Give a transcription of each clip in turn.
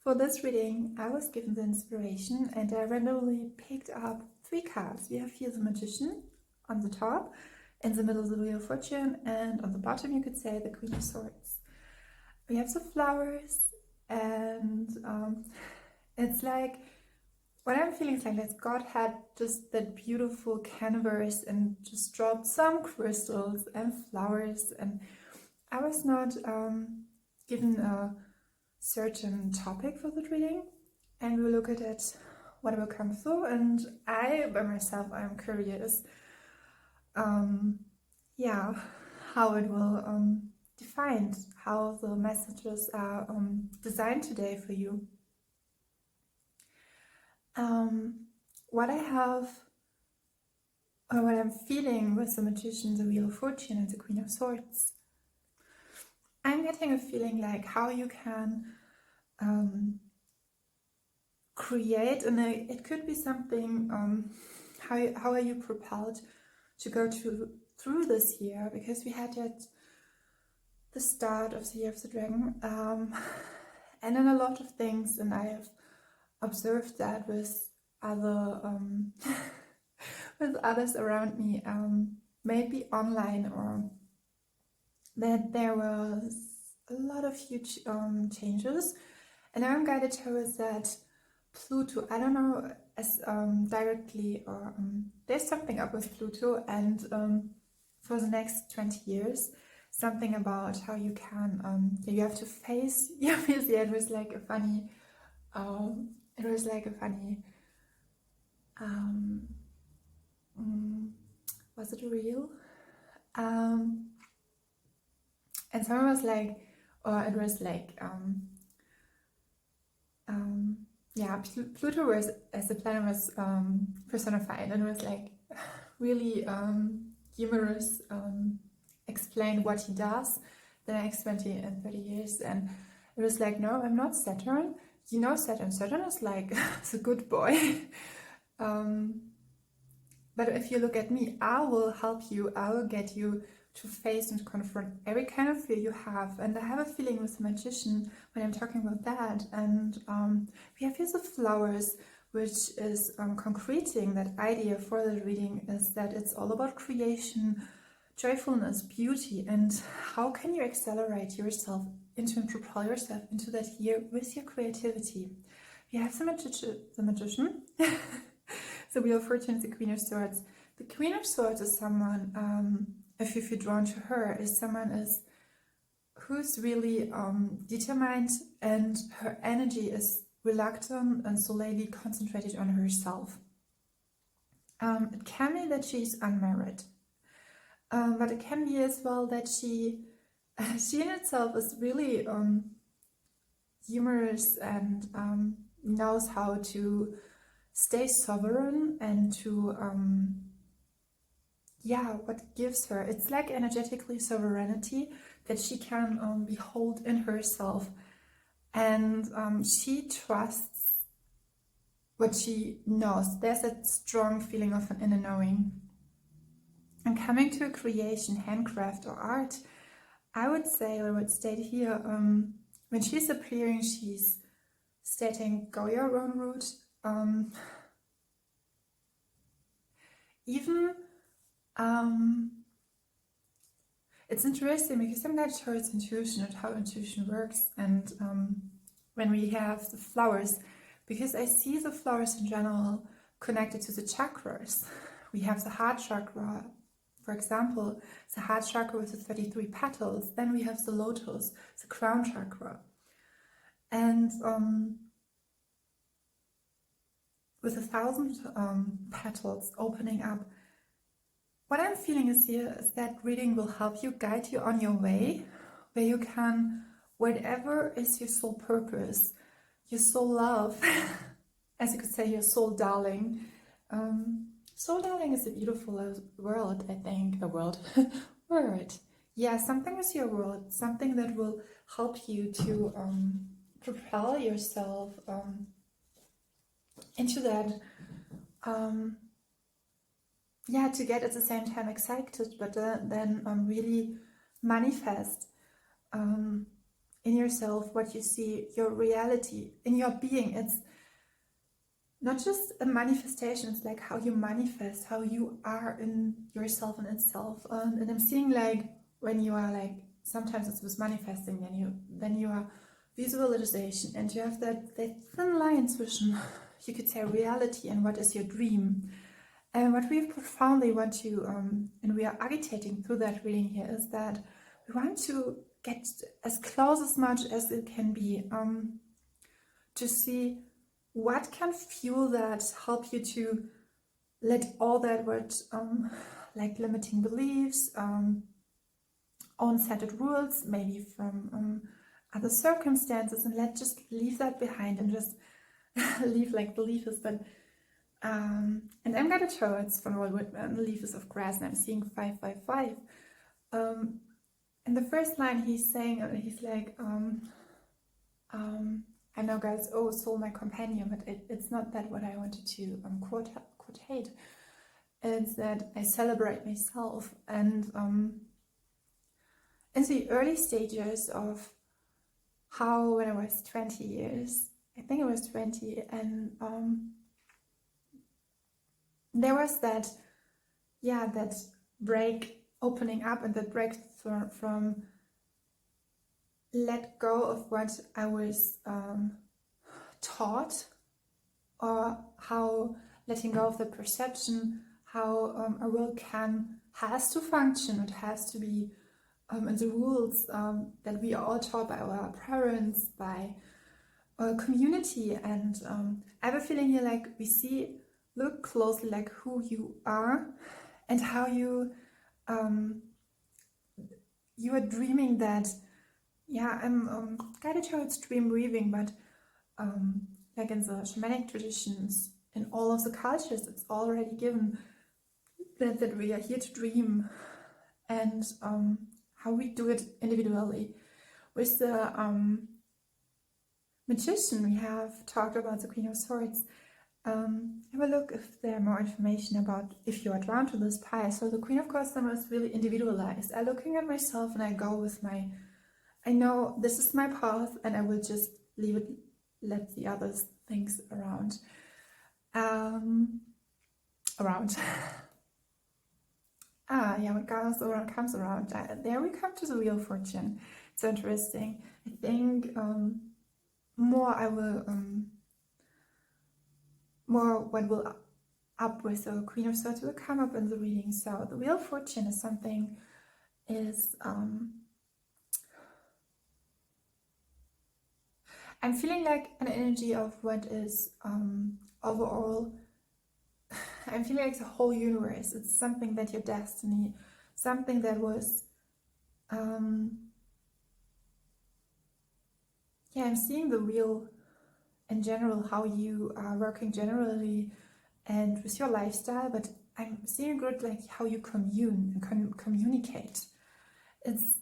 For this reading, I was given the inspiration and I randomly picked up 3 cards. We have here the Magician on the top, in the middle the Wheel of Fortune, and on the bottom you could say the Queen of Swords. We have the flowers, and it's like, what I'm feeling is like that God had just that beautiful canvas and just dropped some crystals and flowers, and I was not given a certain topic for the reading, and we'll look at it, what will come through, and I by myself I'm curious how it will defined, how the messages are designed today for you. What I have, or what I'm feeling with the Magician, the Wheel of Fortune and the Queen of Swords, I'm getting a feeling like how you can create, and it could be something, how are you propelled to go through this year, because we had yet the start of the Year of the Dragon, and then a lot of things, and I have observed that with other with others around me, maybe online, or that there was a lot of huge changes, and I'm guided towards that Pluto, I don't know as directly, or there's something up with Pluto, and for the next 20 years, something about how you can, you have to face, it was like a funny, was it real? And someone was like, or it was like, Pluto was, as the planet was personified, and it was like really humorous, explain what he does the next 20 and 30 years, and it was like, no, I'm not Saturn. You know Saturn. Saturn is like the good boy. But if you look at me, I will help you. I will get you to face and confront every kind of fear you have. And I have a feeling with the Magician when I'm talking about that. And we have here the flowers, which is concreting that idea for the reading, is that it's all about creation, joyfulness, beauty, and how can you accelerate yourself into and propel yourself into that year with your creativity. We have the Magician, the Wheel of Fortune, the Queen of Swords. The Queen of Swords is someone, if you feel drawn to her, is someone who's really determined, and her energy is reluctant and solely concentrated on herself. It can be that she's unmarried, but it can be as well that she in itself is really humorous and knows how to stay sovereign, and to what gives her, it's like energetically sovereignty that she can behold in herself, and she trusts what she knows. There's a strong feeling of an inner knowing. And coming to a creation, handcraft or art, I would say, or I would state here, when she's appearing, she's stating, go your own route. It's interesting because I'm guided towards intuition and how intuition works, and when we have the flowers, because I see the flowers in general connected to the chakras. We have the heart chakra, for example, the heart chakra with the 33 petals. Then we have the lotus, the crown chakra, and with 1,000 petals opening up. What I'm feeling is that reading will help you, guide you on your way, where you can, whatever is your soul purpose, your soul love, as you could say, your soul darling. Soul darling is a beautiful word, I think. A word. Word. Yeah, something with your world, something that will help you to propel yourself into that, to get at the same time excited, but then really manifest in yourself, what you see, your reality, in your being. It's not just a manifestation, it's like how you manifest, how you are in yourself and itself. And I'm seeing like when you are like, sometimes it's with manifesting, then you are visualization, and you have that thin line between, you could say, reality and what is your dream. And what we profoundly want to, and we are agitating through that reading here, is that we want to get as close as much as it can be, to see what can fuel that, help you to let all that what, like limiting beliefs, own setted rules, maybe from other circumstances, and just leave that behind and just leave like the leaf is, but and I'm gonna show it's from Walt Whitman, the leaf is of grass, and I'm seeing 555. In the first line he's saying, he's like, I know guys, oh, soul my companion, but it's not that what I wanted to quotate. It's that I celebrate myself, and in the early stages of how, when I was 20 years, I think it was 20, and there was that, that break opening up, and that break from let go of what I was taught, or how letting go of the perception, how a world has to function, it has to be and the rules that we are all taught by our parents, by our community. And I have a feeling here like we look closely like who you are and how you are dreaming that, I'm guided towards dream weaving, but like in the shamanic traditions, in all of the cultures, it's already given that we are here to dream, and how we do it individually. With the magician, we have talked about the Queen of Swords. Have a look if there are more information about if you are drawn to this pie. So the Queen of Customer is really individualized. I'm looking at myself and I go with I know this is my path, and I will just leave it, let the others things around. What goes around comes around. There we come to the Wheel of Fortune. So interesting. I think more what will up with the Queen of Swords will come up in the reading. So the Wheel of Fortune is something, I'm feeling like an energy of what is overall. I'm feeling like the whole universe. It's something that your destiny, something that was, I'm seeing the wheel in general, how you are working generally and with your lifestyle, but I'm seeing good like how you commune and communicate. It's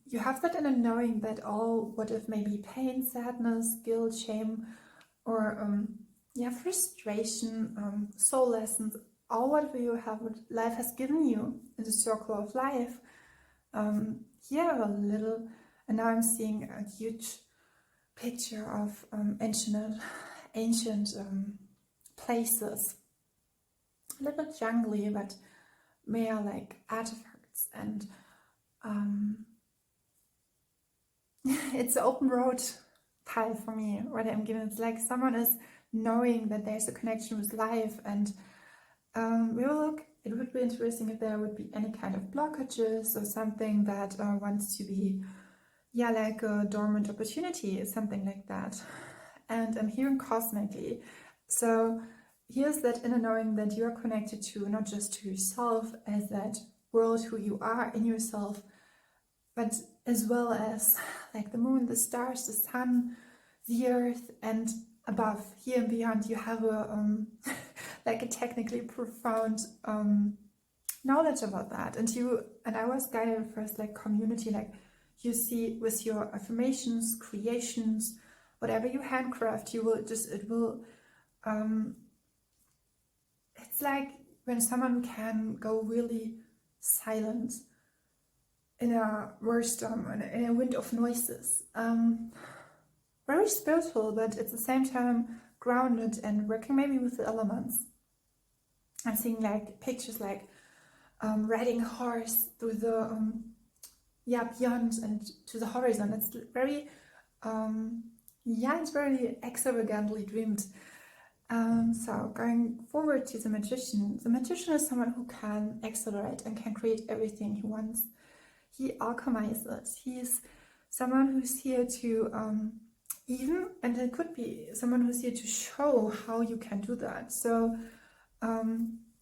you have that inner knowing that all what if maybe pain, sadness, guilt, shame, or frustration, soul lessons, all what you have, what life has given you in the circle of life. Here a little, and now I'm seeing a huge picture of ancient places, a little jungly, but more like artifacts, and it's an open road pile for me. What I'm given, it's like someone is knowing that there's a connection with life, and we will look. It would be interesting if there would be any kind of blockages or something that wants to be, like a dormant opportunity, something like that. And I'm hearing cosmically. So here's that inner knowing that you are connected to, not just to yourself as that world, who you are in yourself, but as well as like the moon, the stars, the sun, the earth, and above, here and beyond. You have a like a technically profound knowledge about that. And I was guided first like community, like you see with your affirmations, creations, whatever you handcraft, it's like when someone can go really silent in a whirlstorm, in a wind of noises. Very spiritual, but at the same time grounded and working maybe with the elements. I'm seeing like pictures like riding a horse through the beyond and to the horizon. It's very it's very extravagantly dreamed. So going forward to the magician is someone who can accelerate and can create everything he wants. He alchemizes. He's someone who's here to and it could be someone who's here to show how you can do that. So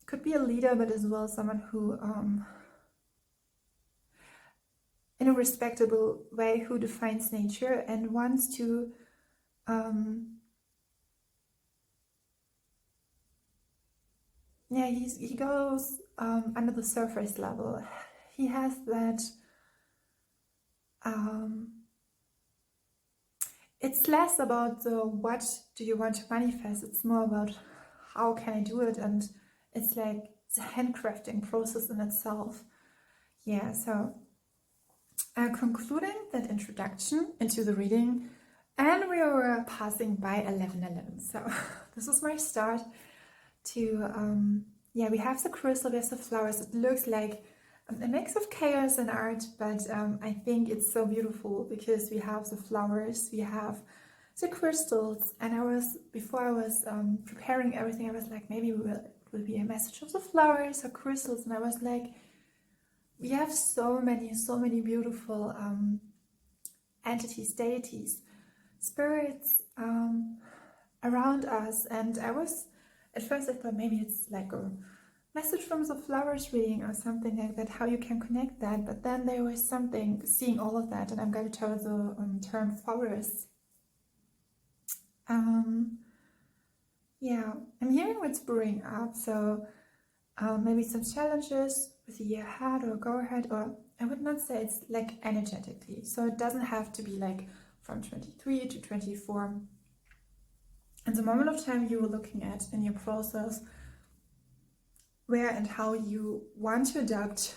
could be a leader, but as well someone who in a respectable way who defines nature and wants to he goes under the surface level. He has that it's less about the what do you want to manifest, it's more about how can I do it, and it's like the handcrafting process in itself. Yeah, so concluding that introduction into the reading, and we were passing by 11:11. So this was my start to we have the crystal, we have the flowers. It looks like a mix of chaos and art, but I think it's so beautiful because we have the flowers, we have the crystals, and before I was preparing everything, I was like, maybe it will be a message of the flowers or crystals, and I was like, we have so many beautiful entities, deities, spirits around us, and at first I thought maybe it's like a message from the flowers reading or something like that, how you can connect that, but then there was something seeing all of that, and I'm going to tell the term forest. I'm hearing what's brewing up, so maybe some challenges with the year ahead or go ahead, or I would not say it's like energetically, so it doesn't have to be like from 23 to 24. And the moment of time you were looking at in your process, where and how you want to adapt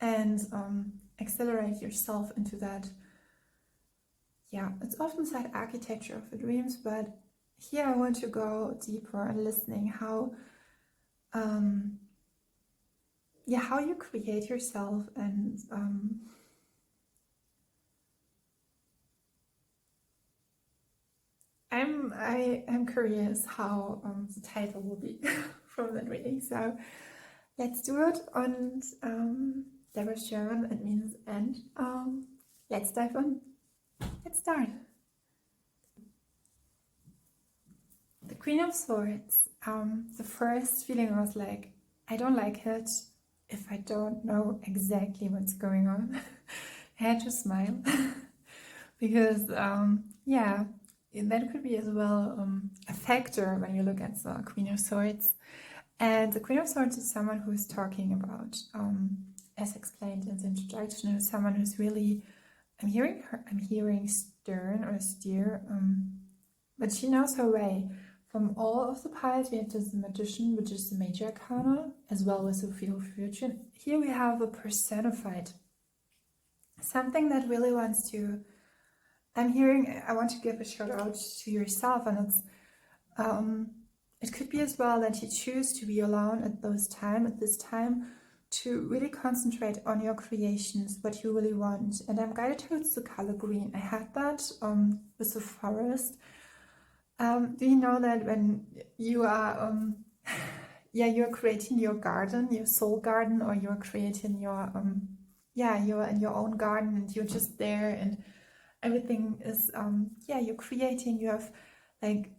and accelerate yourself into that. Yeah, it's often said architecture of the dreams, but here I want to go deeper and listening how you create yourself, and I'm curious how the title will be from that reading. So let's do it. Und der was German, it means and let's dive in. Let's start. The Queen of Swords. The first feeling was like, I don't like it if I don't know exactly what's going on. I had to smile because that could be as well a factor when you look at the Queen of Swords. And the Queen of Swords is someone who is talking about, as explained in the introduction, is someone who's really, I'm hearing stern or steer, but she knows her way. From all of the piles, we have the Magician, which is the major arcana, as well as the Wheel of Fortune. Here we have a personified, something that really wants to, I want to give a shout out to yourself, and it's, it could be as well that you choose to be alone at this time, to really concentrate on your creations, what you really want. And I'm guided towards the color green. I had that with the forest. Do you know that when you are, you're creating your garden, your soul garden, or you're creating your, you're in your own garden and you're just there and everything is, you're creating, you have like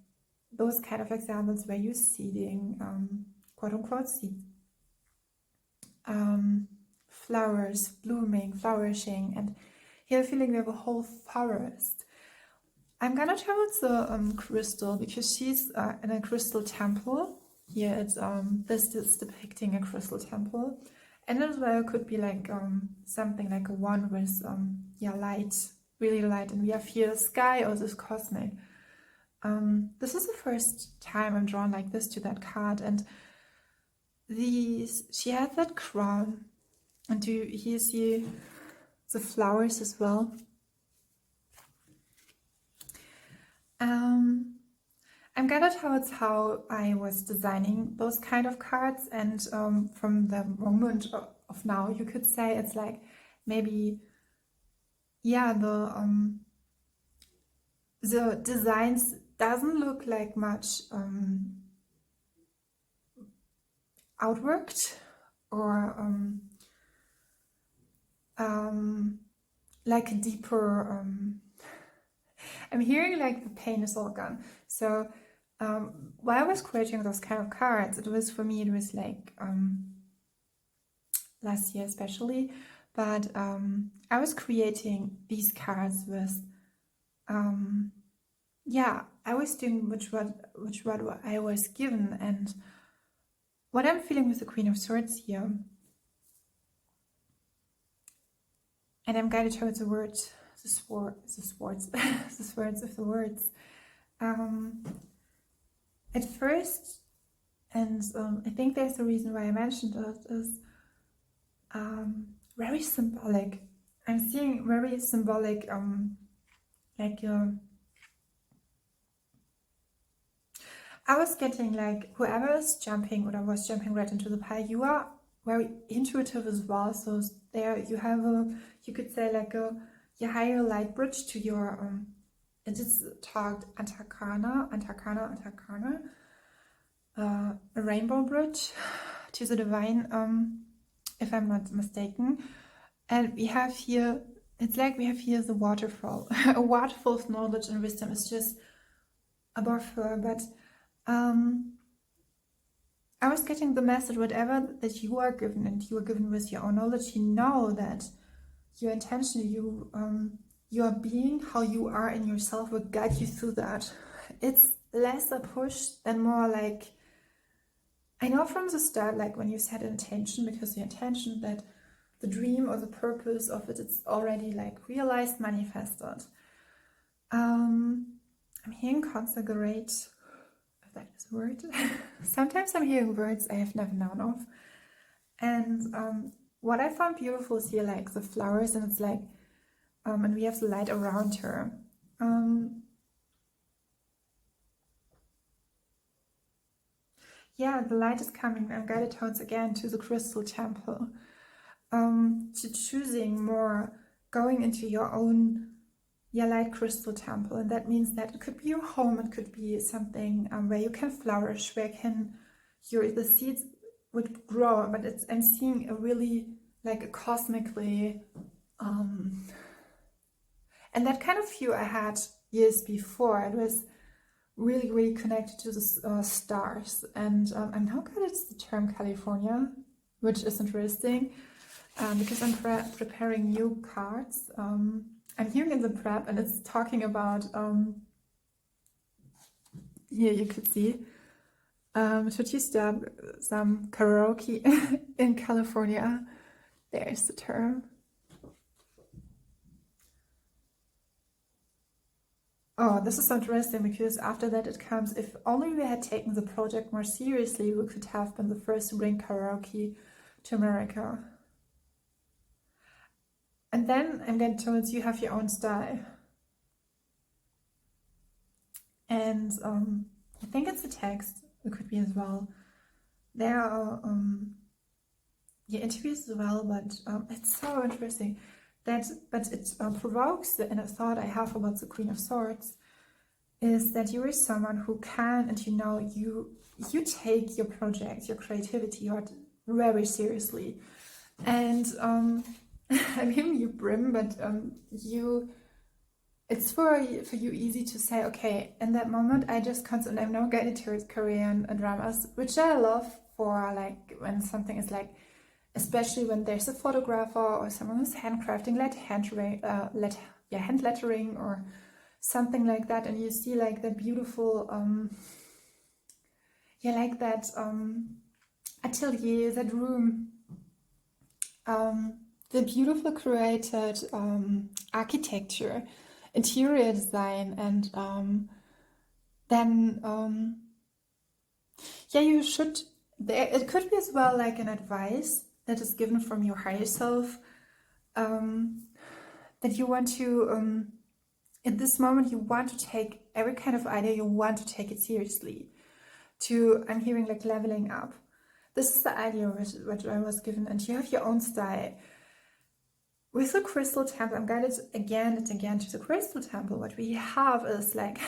those kind of examples where you're seeding, quote unquote seed, flowers blooming, flourishing, and here I'm feeling we have a whole forest. I'm gonna towards the crystal because she's in a crystal temple. Here it's this is depicting a crystal temple, and as well it could be like something like a one with light, really light, and we have here the sky or this cosmic. This is the first time I'm drawn like this to that card, and she has that crown, And do you see the flowers as well? I'm guided towards how I was designing those kind of cards, and from the moment of now, you could say it's like maybe, yeah, the designs doesn't look like much outworked or like a deeper. I'm hearing like the pain is all gone. So while I was creating those kind of cards, it was, for me, it was like last year especially, but I was creating these cards with yeah, I was doing which what I was given, and what I'm feeling with the Queen of Swords here, and I'm guided towards the words, the swords, the swords of the words. At first, and I think there's a reason why I mentioned it, is very symbolic. I'm seeing very symbolic, like I was getting like whoever is jumping, or was jumping right into the pile, you are very intuitive as well. So there you have a, you could say like a higher light bridge to your it is talked antakana, a rainbow bridge to the divine, if I'm not mistaken. And we have here, it's like we have here the waterfall, a waterfall of knowledge and wisdom is just above her. But I was getting the message, whatever that you are given, and you are given with your own knowledge, you know that your intention, your being, how you are in yourself, will guide you through that. It's less a push and more like, I know from the start, like when you set an intention, because the intention that the dream or the purpose of it, it's already like realized, manifested. I'm hearing consecrate, if that is a word. Sometimes I'm hearing words I have never known of. And what I found beautiful is here, like the flowers, and it's like, and we have the light around her. Yeah, the light is coming. I'm guided towards, again, to the crystal temple. To choosing more, going into your own light crystal temple. And that means that it could be your home, it could be something where you can flourish, where the seeds would grow. But I'm seeing a really, like a cosmically, and that kind of view I had years before. It was really, really connected to the stars. And I'm now guided to the term California, which is interesting. Because I'm preparing new cards. I'm hearing in the prep, and it's talking about, here you could see, should you start some karaoke in California? There's the term. Oh, this is so interesting, because after that it comes, if only we had taken the project more seriously, we could have been the first to bring karaoke to America. And then I'm getting towards, you have your own style. And I think it's a text, it could be as well. There are interviews as well, but it's so interesting. But it provokes the inner thought I have about the Queen of Swords, is that you are someone who can, and you take your project, your creativity, your art very seriously. And I'm hearing you brim, but it's for you easy to say, okay, in that moment I just constantly, I'm now guided towards Korean dramas, which I love, for like when something is like, especially when there's a photographer or someone who's handcrafting, hand lettering or something like that, and you see like that beautiful like that atelier, that room, the beautiful created architecture, interior design, and then you should, it could be as well like an advice that is given from your higher self, that you want to, at this moment, you want to take every kind of idea, you want to take it seriously. I'm hearing like leveling up. This is the idea which I was given, and you have your own style. With the crystal temple, I'm guided again and again to the crystal temple. What we have is like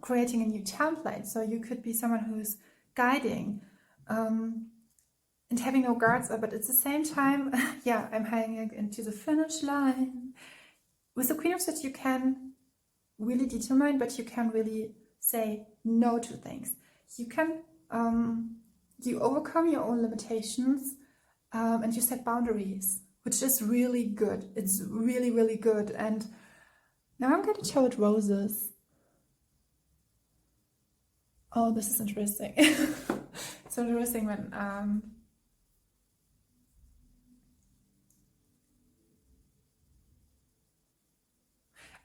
creating a new template. So you could be someone who's guiding and having no guards up, but at the same time, yeah, I'm heading into the finish line. With the Queen of Swords, you can really determine, but you can really say no to things. You can, you overcome your own limitations and you set boundaries, which is really good. It's really, really good. And now I'm going to show it roses. Oh, this is interesting. It's interesting when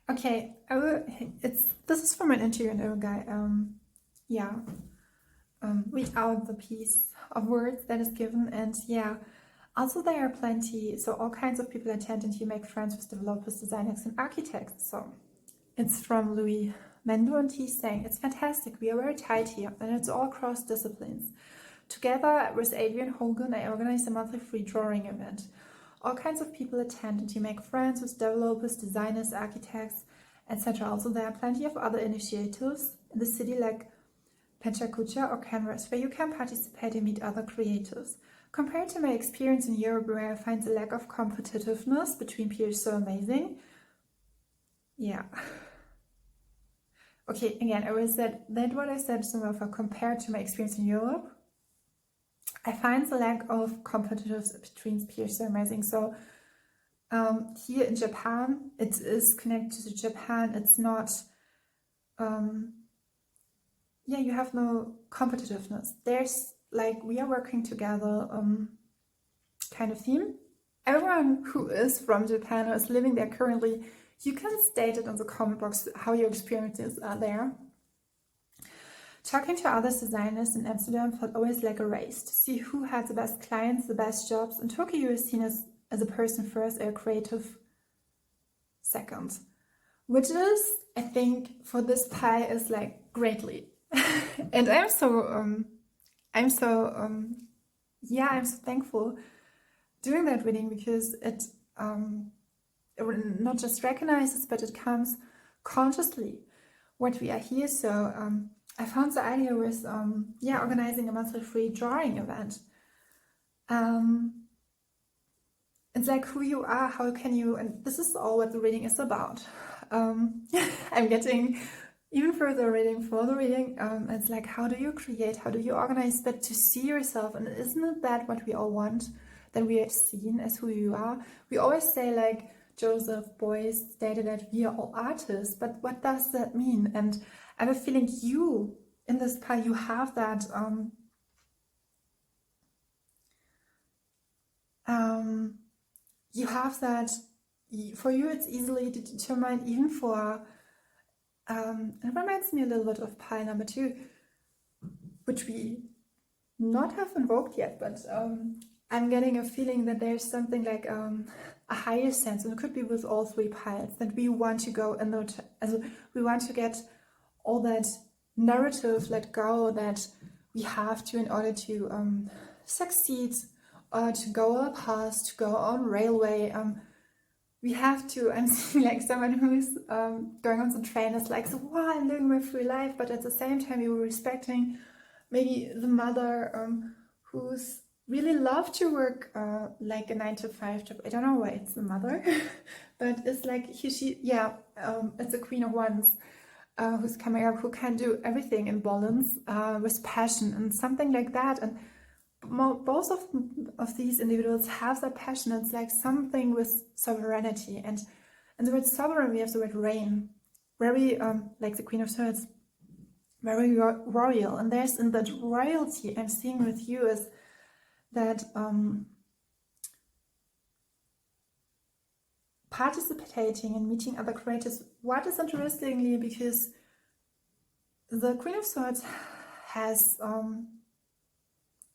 okay, this is from an intuitive guy. Yeah, read out the piece of words that is given, and yeah, also there are plenty. So all kinds of people attend, and you make friends with developers, designers, and architects. So it's from Louis Mendo, and he's saying it's fantastic. We are very tight here, and it's all cross disciplines. Together with Adrian Hogan, I organize a monthly free drawing event. All kinds of people attend, and you make friends with developers, designers, architects, etc. Also, there are plenty of other initiatives in the city like Penchakucha or Canvas, where you can participate and meet other creators. Compared to my experience in Europe, where I find the lack of competitiveness between peers so amazing. Yeah. Okay, again, I was that what I said somewhere for compared to my experience in Europe. I find the lack of competitiveness between peers so amazing. So here in Japan, it is connected to Japan. It's not, yeah, you have no competitiveness. There's like, we are working together kind of theme. Everyone who is from Japan or is living there currently, you can state it in the comment box how your experiences are there. Talking to other designers in Amsterdam felt always like a race to see who had the best clients, the best jobs. In Tokyo, you are seen as a person first, a creative second, which is, I think, for this pie is like greatly. And I'm so thankful doing that reading, because it not just recognizes, but it comes consciously what we are here. So I found the idea with organizing a monthly free drawing event. It's like who you are, how can you, and this is all what the reading is about. I'm getting even further reading for the reading. It's like, how do you create, how do you organize that to see yourself? And isn't it that what we all want, that we are seen as who you are? We always say, like Joseph Beuys stated, that we are all artists, but what does that mean? And I have a feeling you, in this pie, you have that you have that, for you it's easily determined, even for it reminds me a little bit of pile number 2, which we not have invoked yet, but I'm getting a feeling that there's something like a higher sense, and it could be with all 3 piles, that we want to go in we want to get all that narrative let go that we have to in order to succeed, or to go on a path, to go on railway. We have to, I'm seeing like someone who's going on the train is like, so wow, I'm living my free life, but at the same time you were respecting maybe the mother who's really love to work like a 9-to-5 job. I don't know why it's the mother, but it's like it's a Queen of Wands who's coming up, who can do everything in balance with passion and something like that. And both of these individuals have that passion. It's like something with sovereignty, and the word sovereign, we have the word reign, very like the Queen of Swords, very royal. And there's in that royalty I'm seeing with you is that participating and meeting other creators. What is interestingly, because the Queen of Swords has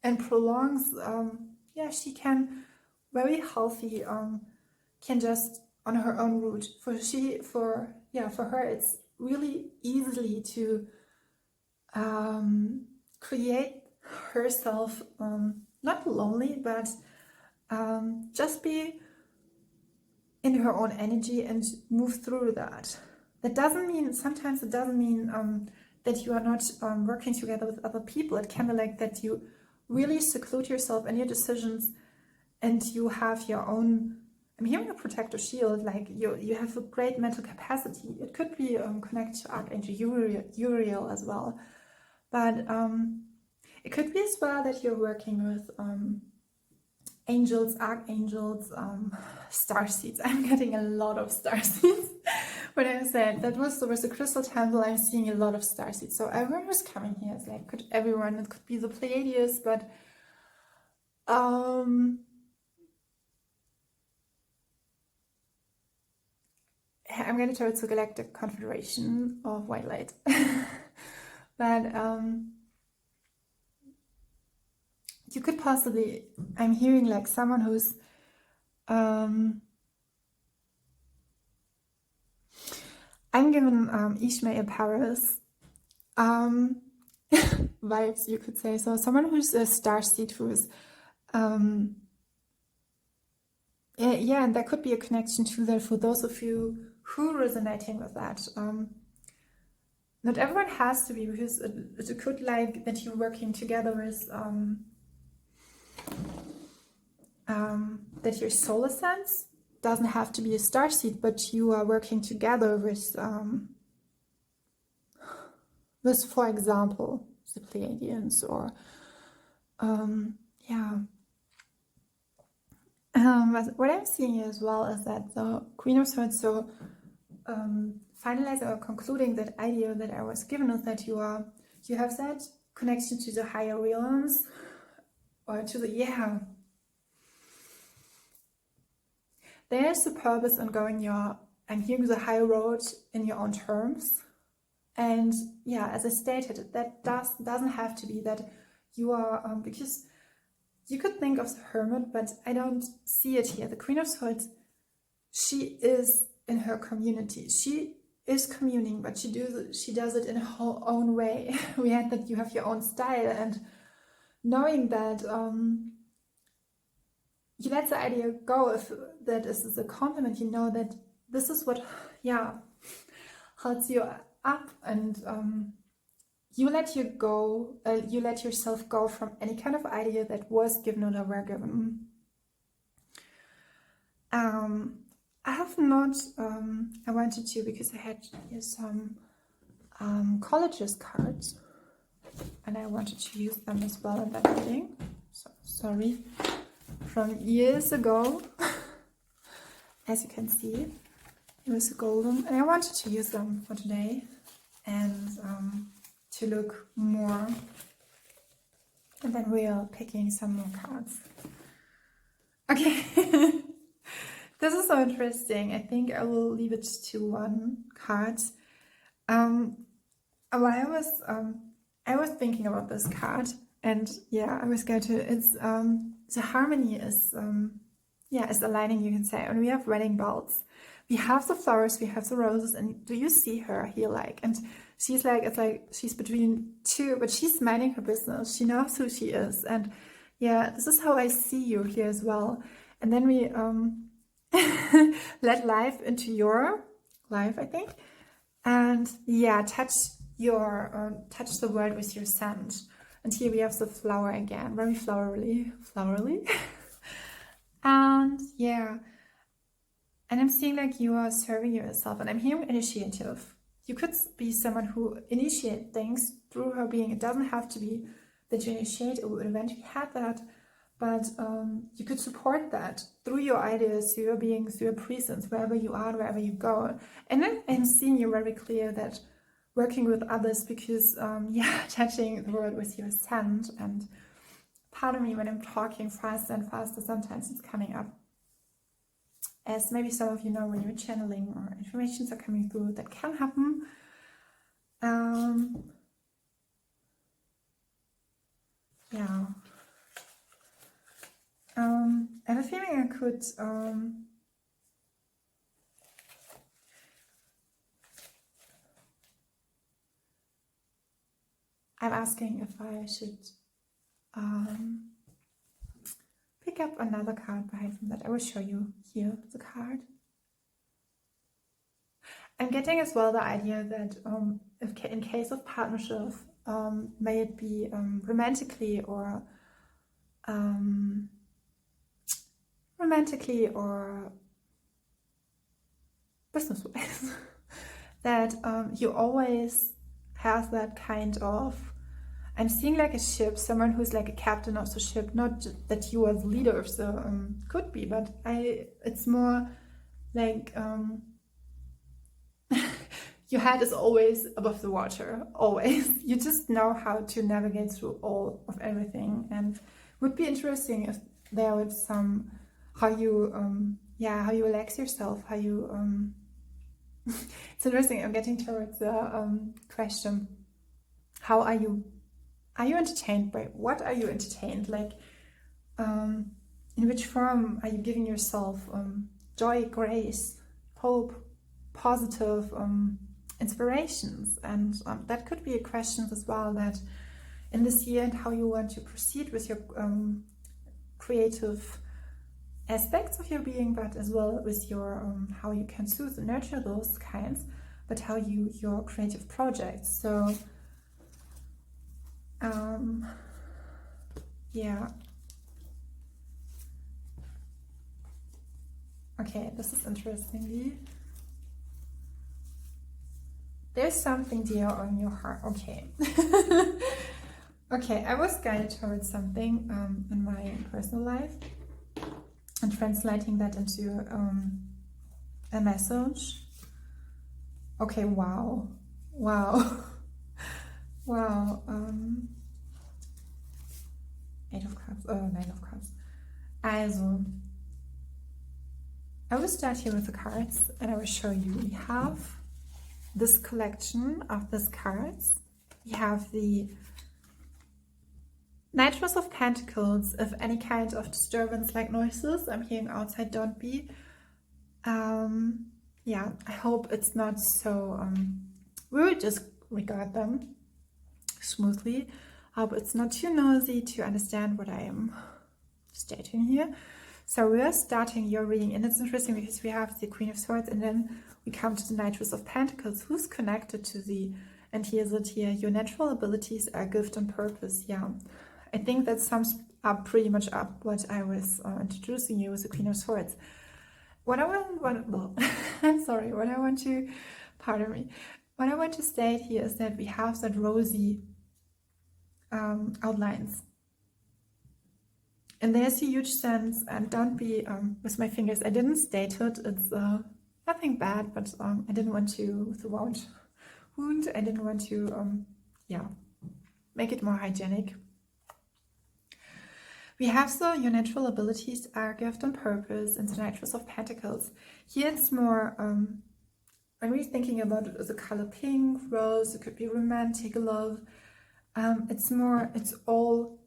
and prolongs, she can very healthy, can just on her own route. For her, it's really easily to create herself, not lonely, but just be in her own energy and move through that. That doesn't mean, sometimes it doesn't mean that you are not working together with other people. It can be like that you really seclude yourself and your decisions, and you have your own, I'm hearing a protector shield, like you have a great mental capacity. It could be connected to Archangel Uriel as well. But it could be as well that you're working with angels, archangels, starseeds. I'm getting a lot of starseeds. When I said that was the crystal temple, I'm seeing a lot of starseeds. So everyone who's coming here is like, could everyone, it could be the Pleiades, but I'm going to towards the Galactic Confederation of White Light. But you could possibly, I'm hearing like someone who's I'm given Ishmael Paris vibes, you could say. So someone who's a starseed, who's yeah, and there could be a connection to that for those of you who are resonating with that. Not everyone has to be, because it could like that you're working together with that your solar sense doesn't have to be a starseed, but you are working together with for example, the Pleiadians, or yeah. What I'm seeing as well is that the Queen of Swords, so finalizing or concluding that idea that I was given, is that you have that connection to the higher realms, or to the, yeah. There's a purpose in going I'm hearing the high road in your own terms. And yeah, as I stated, that doesn't have to be that you are, because you could think of the Hermit, but I don't see it here. The Queen of Swords, she is in her community. She is communing, but she does it in her own way. We had that you have your own style, and knowing that you let the idea go, if that is a compliment, you know that this is what, yeah, holds you up, and you let yourself go from any kind of idea that was given or were given. I have not, I wanted to, because I had here some colleges cards, and I wanted to use them as well in that reading. So, sorry, from years ago. As you can see, it was golden, and I wanted to use them for today, and to look more. And then we are picking some more cards. Okay. This is so interesting. I think I will leave it to one card. While I was thinking about this card, and yeah, I was going to, it's the harmony is is aligning, you can say. And we have wedding bells, we have the flowers, we have the roses, and do you see her here? Like, and she's like, it's like she's between two, but she's minding her business. She knows who she is, and yeah, this is how I see you here as well. And then we let life into your life, I think, and yeah, touch the world with your scent. And here we have the flower again, very flowerly. And yeah, and I'm seeing like you are serving yourself, and I'm hearing initiative. You could be someone who initiates things through her being. It doesn't have to be that you initiate or eventually had that, but you could support that through your ideas, through your being, through your presence, wherever you are, wherever you go. And then I'm seeing you very clear that working with others, because touching the world with your scent. And pardon me when I'm talking faster and faster, sometimes it's coming up. As maybe some of you know, when you're channeling or informations are coming through, that can happen. I have a feeling I could I'm asking if I should pick up another card behind from that. I will show you here the card. I'm getting as well the idea that if in case of partnership, may it be romantically or business-wise, that you always have that kind of, I'm seeing like a ship, someone who's like a captain of the ship, not that you are the leader of the, could be, but it's more like your head is always above the water, always. You just know how to navigate through all of everything, and would be interesting if there was some, how you relax yourself, how you, it's interesting, I'm getting towards the question, how are you entertained by, what are you entertained, like, in which form are you giving yourself joy, grace, hope, positive inspirations? And that could be a question as well, that in this year, and how you want to proceed with your creative aspects of your being, but as well with your how you can soothe and nurture those kinds, but how your creative projects. So yeah, okay, this is interesting. There's something dear on your heart. Okay. Okay, I was guided towards something in my personal life, and translating that into a message. Okay, wow. Wow. Wow. 8 of Cups, 9 of Cups. Also, I will start here with the cards, and I will show you. We have this collection of these cards. We have the Knightress of Pentacles. If any kind of disturbance like noises I'm hearing outside, don't be. Yeah, I hope it's not so, we will just regard them smoothly. Hope it's not too noisy to understand what I am stating here. So we are starting your reading, and it's interesting because we have the Queen of Swords, and then we come to the Knightress of Pentacles, who's connected to the, and here's it here, your natural abilities are gift and purpose. Yeah, I think that sums up pretty much up what I was introducing you with the Queen of Swords. What I want I'm sorry, what I want to, pardon me, what I want to state here is that we have that rosy outlines. And there's a huge sense, and don't be with my fingers, I didn't state it, it's nothing bad, but I didn't want to, with the wound, I didn't want to, yeah, make it more hygienic. We have your natural abilities are gift and purpose, and the Knightress of Pentacles. Here it's more, when we're thinking about it as a color pink, rose, it could be romantic love. It's more, it's all,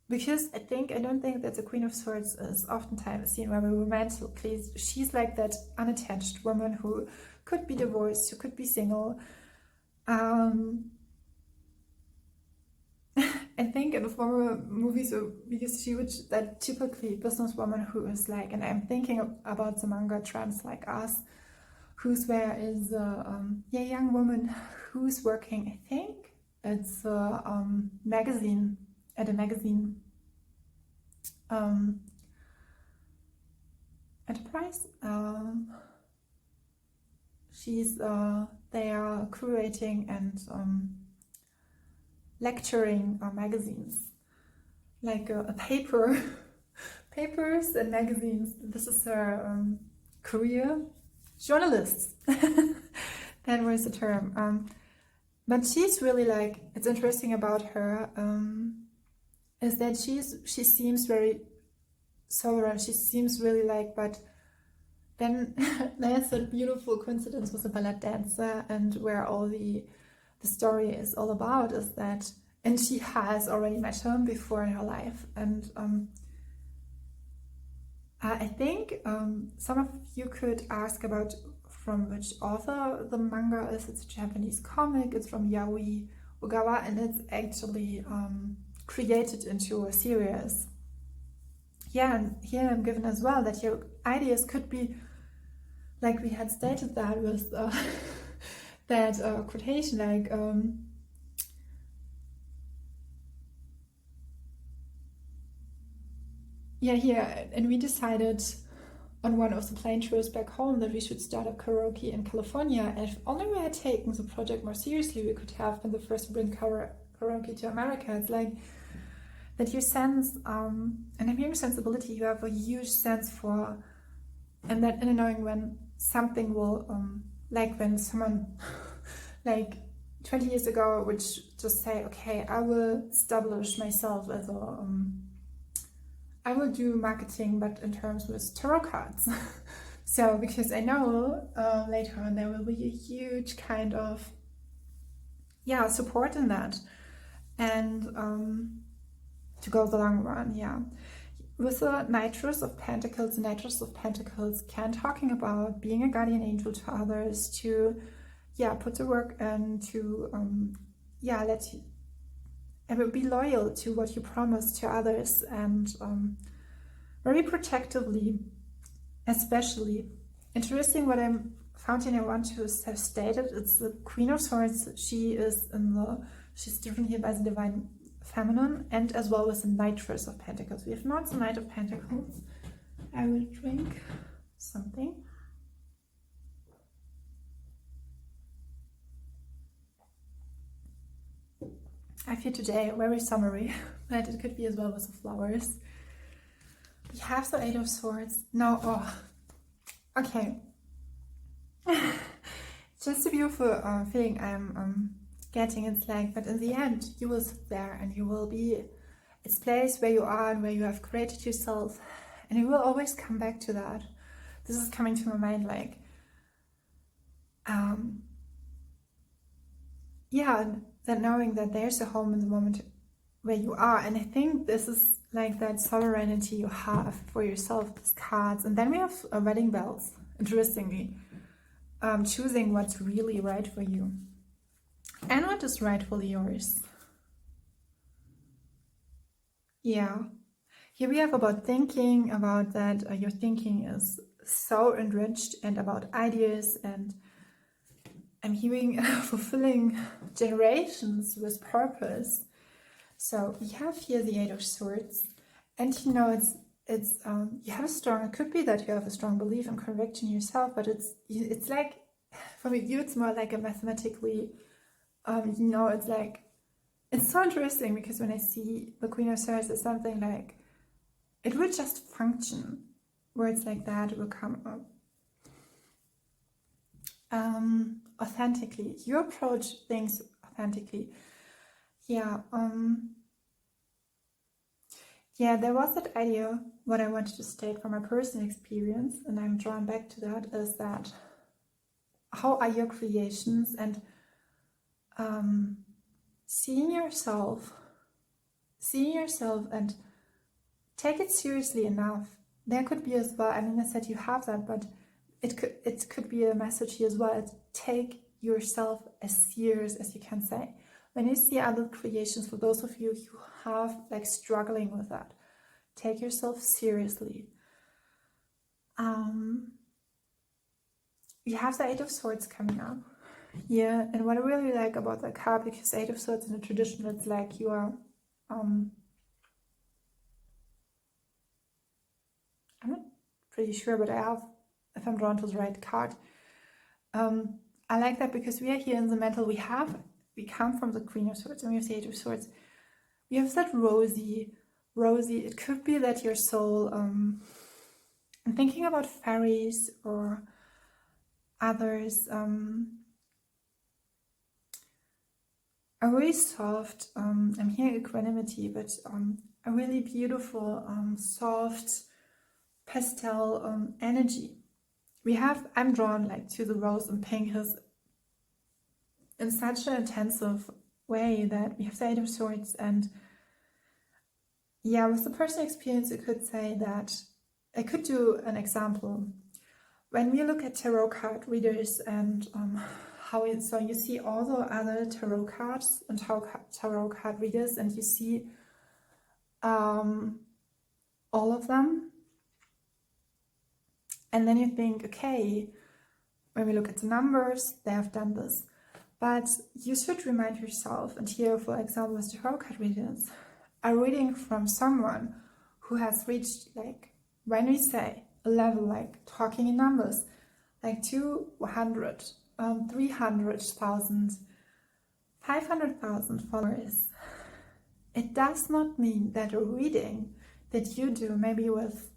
because I don't think that the Queen of Swords is oftentimes seen very romantically. She's like that unattached woman who could be divorced, who could be single. I think in the former movies, because she was that typically businesswoman who is like, and I'm thinking about the manga trends like us, who's where is a young woman who's working, I think it's a magazine, at a magazine enterprise. She's they are curating and lecturing magazines, like a papers and magazines. This is her career, journalists. That was the term. But she's really like, it's interesting about her is that she seems very sovereign. She seems really like, but then there's a beautiful coincidence with the ballet dancer, and where all the story is all about is that, and she has already met him before in her life, and I think some of you could ask about from which author the manga is. It's a Japanese comic, it's from Yaoi Ogawa, and it's actually created into a series. Yeah, and here I'm given as well that your ideas could be, like we had stated that with that quotation, like yeah, here, and we decided on one of the plane tours back home that we should start a karaoke in California. And if only we had taken the project more seriously, we could have been the first to bring karaoke to America. It's like that you sense, and I'm hearing sensibility, you have a huge sense for, and that inner knowing when something will, like when someone, like 20 years ago, would just say, okay, I will establish myself as a, I will do marketing, but in terms with tarot cards. So, because I know later on there will be a huge kind of, yeah, support in that. And to go the long run, yeah. With the Nitrous of Pentacles can talking about being a guardian angel to others, to, yeah, put the work in, to, yeah, let you, and will be loyal to what you promise to others, and very protectively, especially. Interesting what I'm found and I want to have stated, it's the Queen of Swords. She is in the, she's driven here by the Divine Feminine, and as well as the Nitrous of Pentacles. We have not the Knight of Pentacles. I will drink something. I feel today very summery, but it could be as well with the flowers. We have the Eight of Swords. No, oh, okay. Just a beautiful feeling I'm getting. It's like, but in the end, you will sit there and you will be, it's place where you are and where you have created yourself, and you will always come back to that. This is coming to my mind, like, yeah, that knowing that there's a home in the moment where you are. And I think this is like that sovereignty you have for yourself, these cards. And then we have wedding bells, interestingly, choosing what's really right for you and what is rightfully yours. Yeah, here we have about thinking, about that your thinking is so enriched, and about ideas, and I'm hearing fulfilling generations with purpose. So we have here the Eight of Swords, and you know, it's you have a strong, it could be that you have a strong belief and conviction yourself, but it's like, for you it's more like a mathematically, you know, it's like, it's so interesting, because when I see the Queen of Swords, it's something like, it will just function, where it's like that, it will come up. Authentically, you approach things authentically. Yeah, yeah, there was that idea, what I wanted to state from my personal experience, and I'm drawn back to that, is that how are your creations, and seeing yourself and take it seriously enough. There could be as well, I mean, I said you have that, but it could be a message here as well. Take yourself as serious as you can say. When you see other creations, for those of you who have like struggling with that, take yourself seriously. You have the Eight of Swords coming up. Yeah, and what I really like about that card, because Eight of Swords in the tradition, it's like you are, I'm not pretty sure, but I have, if I'm drawn to the right card, I like that because we are here in the mental, we come from the Queen of Swords and we have the Eight of Swords. We have that rosy, it could be that your soul, I'm thinking about fairies or others, a really soft, I'm hearing equanimity, but a really beautiful, soft pastel energy. I'm drawn like to the rose and pink in such an intensive way that we have the Eight of Swords, and yeah, with the personal experience, you could say that I could do an example. When we look at tarot card readers and so you see all the other tarot cards and tarot card readers, and you see all of them, and then you think, okay, when we look at the numbers, they have done this. But you should remind yourself, and here, for example, with tarot card readers, are reading from someone who has reached, like, when we say a level, like talking in numbers, like 200, 300,000, 500,000 followers. It does not mean that a reading that you do, maybe with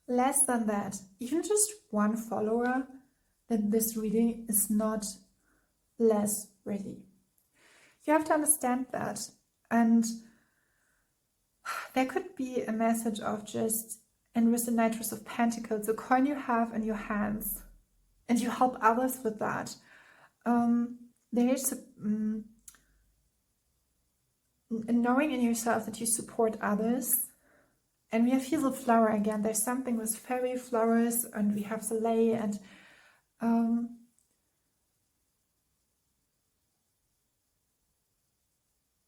less than that, even just one follower, that this reading is not less worthy. You have to understand that. And there could be a message of just, and with the Knights of Pentacles, the coin you have in your hands, and you help others with that. There is knowing in yourself that you support others. And we have here the flower again. There's something with fairy flowers, and we have the lay, and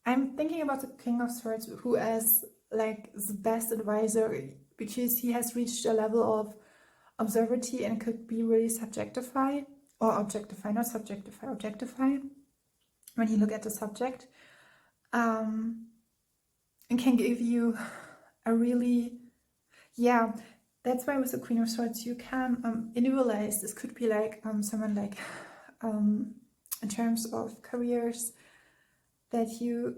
I'm thinking about the King of Swords, who is like the best advisor, because he has reached a level of observability and could be really objectify, not subjectify, objectify, when you look at the subject, and can give you a really, that's why with the Queen of Swords you can individualize. This could be like someone like, in terms of careers, that you,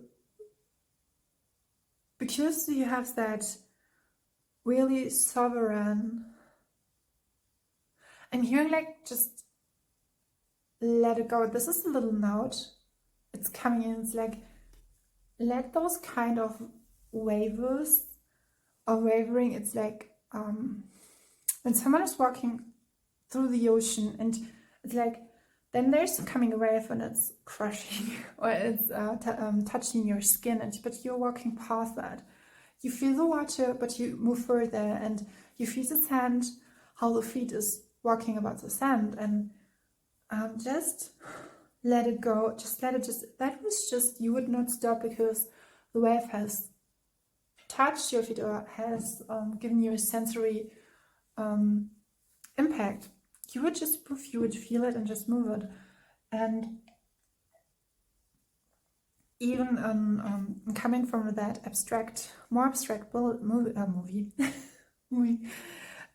because you have that really sovereign, I'm hearing like, just let it go. This is a little note, it's coming in, it's like, let those kind of wavers or wavering, it's like when someone is walking through the ocean, and it's like, then there's coming a wave and it's crushing or it's touching your skin, but you're walking past that. You feel the water, but you move further, and you feel the sand, how the feet is walking about the sand, and just let it go. Just let it. That was just, you would not stop because the wave has touched your feet or has given you a sensory impact. You would just move, you would feel it and just move it. And even coming from that more abstract movie,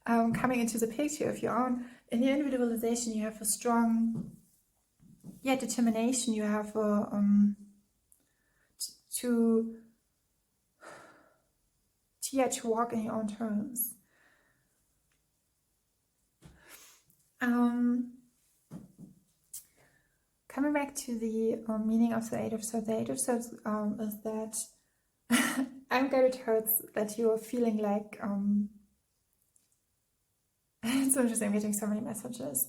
coming into the picture of your own, in your individualization, you have a strong determination. You have to walk in your own terms. Coming back to the meaning of the Eight of Swords, the Eight of Swords is that I'm guided towards that you are feeling like, it's so interesting, I'm getting so many messages.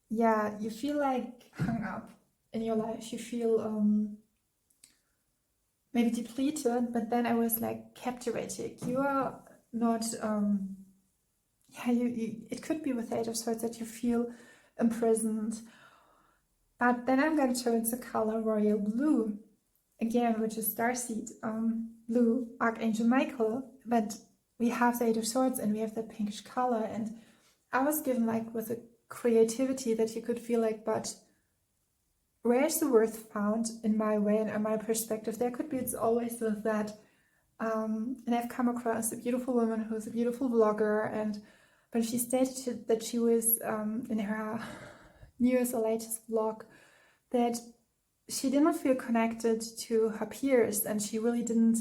You feel like hung up in your life, you feel maybe depleted, but then I was like captivated. You are not, it could be with the Eight of Swords that you feel imprisoned, but then I'm going to turn the color Royal Blue again, which is starseed blue, Archangel Michael, but we have the Eight of Swords and we have that pinkish color, and I was given like with a creativity that you could feel like, but where's the worth found in my way and in my perspective? There could be, it's always with that, and I've come across a beautiful woman who's a beautiful vlogger, but she stated that she was in her newest or latest vlog that she didn't feel connected to her peers, and she really didn't,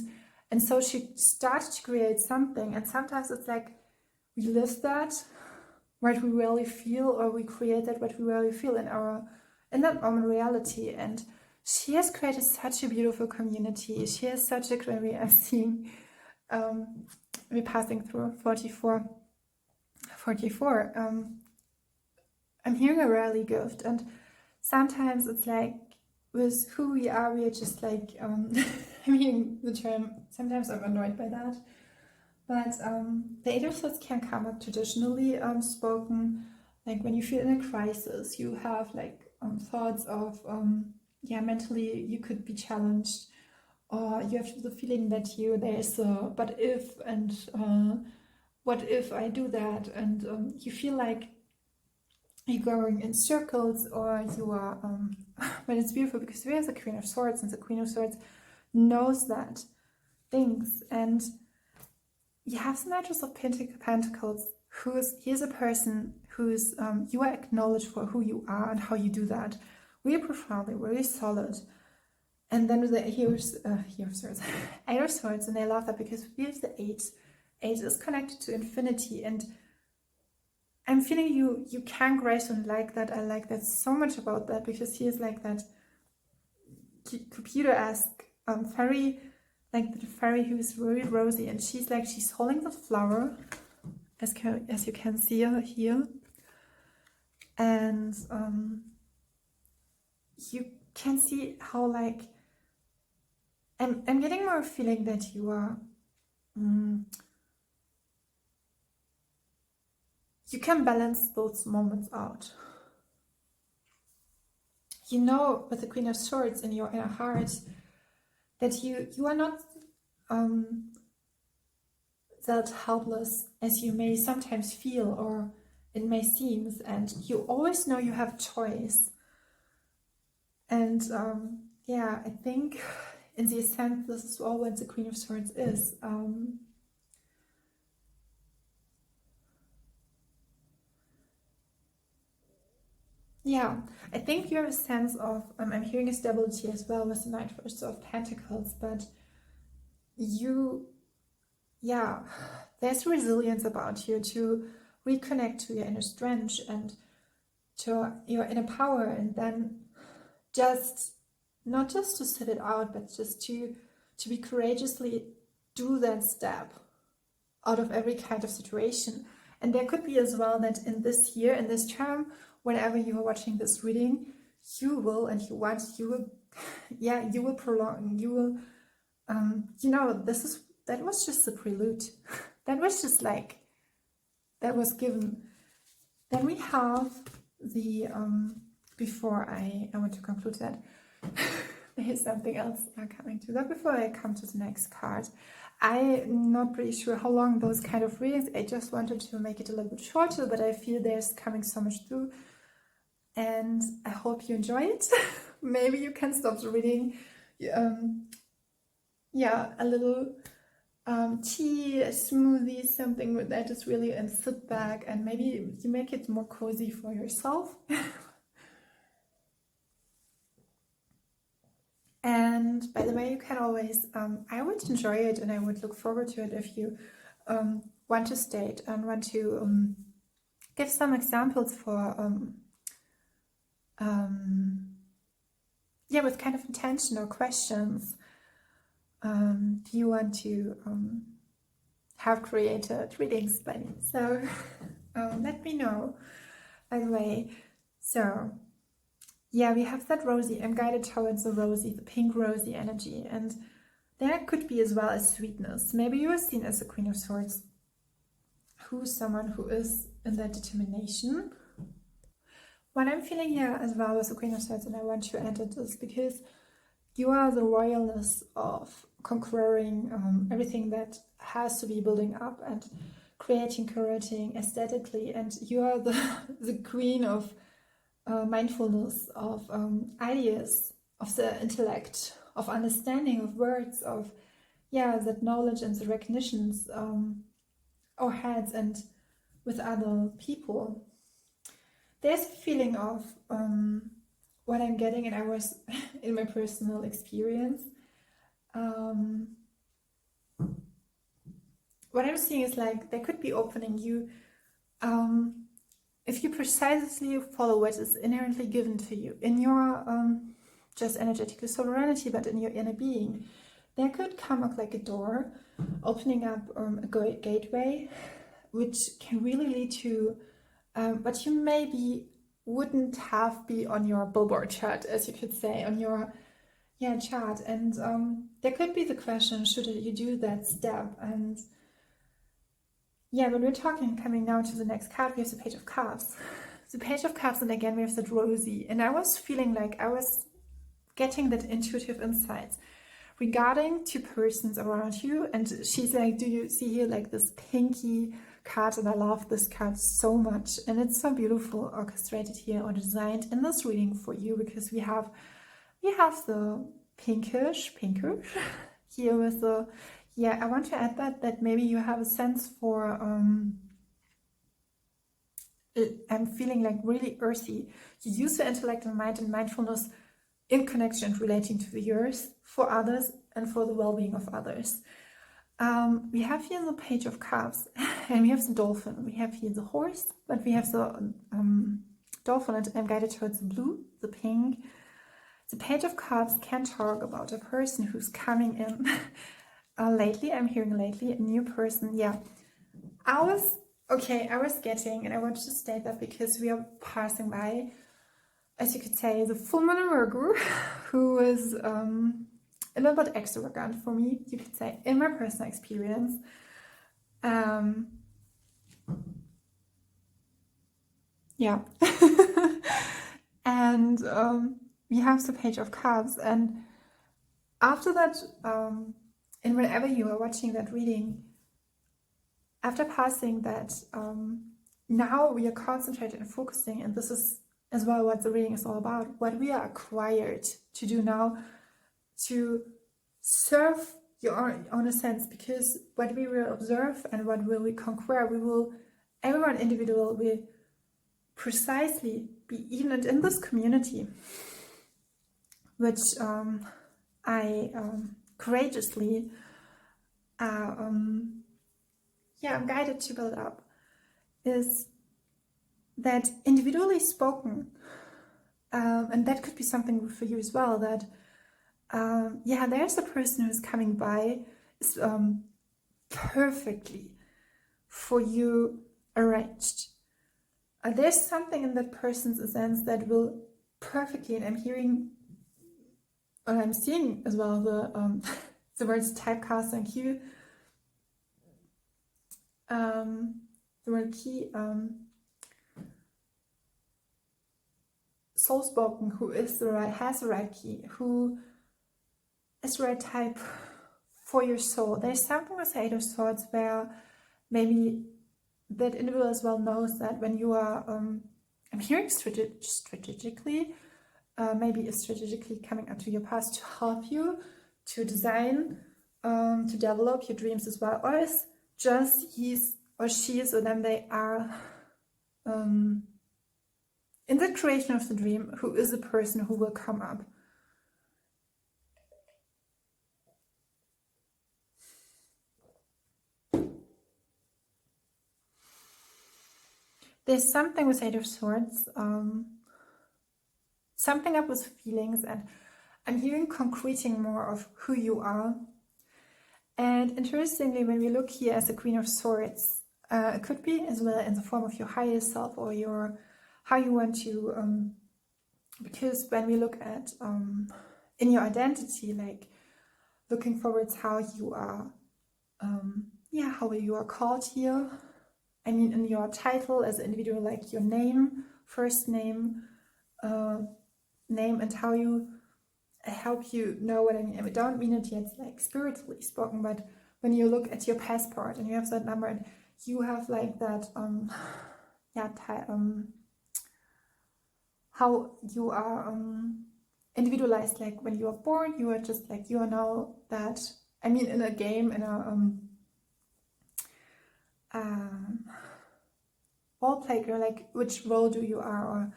and so she started to create something. And sometimes it's like we live that what we really feel, or we create that what we really feel in that moment reality. And she has created such a beautiful community. She has such a great, I'm seeing we're passing through 44. I'm hearing a rarely gift, and sometimes it's like with who we are just like I mean, the term, sometimes I'm annoyed by that. But the Eight of Swords can come up traditionally spoken, like when you feel in a crisis, you have like thoughts of, yeah, mentally you could be challenged, or you have the feeling that there's a but if, and what if I do that, and you feel like you're going in circles, or you are, but it's beautiful because there's the Queen of Swords, and the Queen of Swords knows that things, and you have the Knight of Pentacles, he's a person who's, you are acknowledged for who you are and how you do that. Really profoundly, really solid. And then with the Eight of Swords, and I love that because here's the Eight. Eight is connected to infinity, and I'm feeling you can grace and like that. I like that so much about that, because he is like that computer-esque fairy, like the fairy who is really rosy, and she's holding the flower, as you can see here, and you can see how, like, I'm getting more feeling that you are, you can balance those moments out. You know, with the Queen of Swords in your inner heart, that you are not that helpless as you may sometimes feel, or it may seem, and you always know you have choice. And yeah, I think in the sense this is all what the Queen of Swords is. Yeah, I think you have a sense of, I'm hearing a stability as well with the Knight of Pentacles, but yeah, there's resilience about you to reconnect to your inner strength and to your inner power, and then not just to sit it out, but just to be courageously do that step out of every kind of situation. And there could be as well that in this year, in this term, whenever you are watching this reading, you will prolong, that was just the prelude. That was just like, that was given. Then we have the, before I want to conclude that, there's something else coming to that before I come to the next card. I'm not pretty sure how long those kind of readings, I just wanted to make it a little bit shorter, but I feel there's coming so much through, and I hope you enjoy it. Maybe you can stop the reading, yeah, a little tea, a smoothie, something with that is really, and sit back, and maybe you make it more cozy for yourself. And by the way, you can always, I would enjoy it and I would look forward to it if you want to state and want to give some examples for, yeah, with kind of intention or questions. Do you want to have created readings by me? So let me know, by the way. So yeah, we have that rosy, I'm guided towards the pink rosy energy, and there could be as well as sweetness. Maybe you are seen as a Queen of Swords, who's someone who is in that determination. What I'm feeling here as well as the Queen of Swords, and I want to enter this because you are the royalness of conquering everything that has to be building up and creating aesthetically, and you are the queen of mindfulness, of ideas, of the intellect, of understanding of words, of, yeah, that knowledge and the recognitions our heads and with other people. There's a feeling of what I'm getting, and I was in my personal experience. What I'm seeing is like there could be opening you if you precisely follow what is inherently given to you in your just energetic sovereignty, but in your inner being, there could come up like a door opening up a gateway, which can really lead to what you maybe wouldn't have be on your billboard chart, as you could say, on your yeah, chart. And there could be the question, should you do that step? And yeah, when we're talking, coming now to the next card, we have the Page of Cups. The Page of Cups, and again we have that Rosie. And I was feeling like I was getting that intuitive insights regarding two persons around you. And she's like, do you see here like this pinky card? And I love this card so much. And it's so beautiful orchestrated here or designed in this reading for you, because we have the pinkish here with the, yeah, I want to add that maybe you have a sense for, I'm feeling like really earthy. You use the intellect and mind and mindfulness in connection and relating to the earth for others and for the well-being of others. We have here the Page of Cups, and we have the dolphin. We have here the horse, but we have the dolphin, and I'm guided towards the blue, the pink. The Page of Cups can talk about a person who's coming in. Lately, I'm hearing lately, a new person. Yeah, I was getting, and I wanted to state that because we are passing by, as you could say, the full moon in Virgo, who is a little bit extravagant for me, you could say, in my personal experience. Yeah. And we have the Page of Cups, and after that, and whenever you are watching that reading, after passing that, now we are concentrated and focusing, and this is as well what the reading is all about, what we are acquired to do now to serve your own sense, because what we will observe and what will we conquer, everyone individual will precisely be even in this community, which I courageously I'm guided to build up, is that individually spoken, and that could be something for you as well, that there's a person who's coming by, is perfectly for you arranged. There's something in that person's essence that will perfectly, and I'm hearing, and I'm seeing as well the the words typecast and Q, the word key, soul spoken, who is has the right key, who is the right type for your soul. There's something with the Eight of Swords where maybe that individual as well knows that when you are, I'm hearing strategically, maybe is strategically coming up to your past to help you to design, to develop your dreams as well, or is just he's or she is, or then they are in the creation of the dream, who is a person who will come up. There's something with Eight of Swords, something up with feelings, and I'm hearing concreting more of who you are. And interestingly, when we look here as the Queen of Swords, it could be as well in the form of your higher self, or your how you want to, because when we look at in your identity, like looking forwards how you are, how you are called here. I mean, in your title as an individual, like your name, first name, and how you help you know what I mean. I don't mean it yet like spiritually spoken, but when you look at your passport and you have that number and you have like that, how you are individualized, like when you are born, you are just like, you are now that, I mean, in a game, in a role play, like which role do you are, or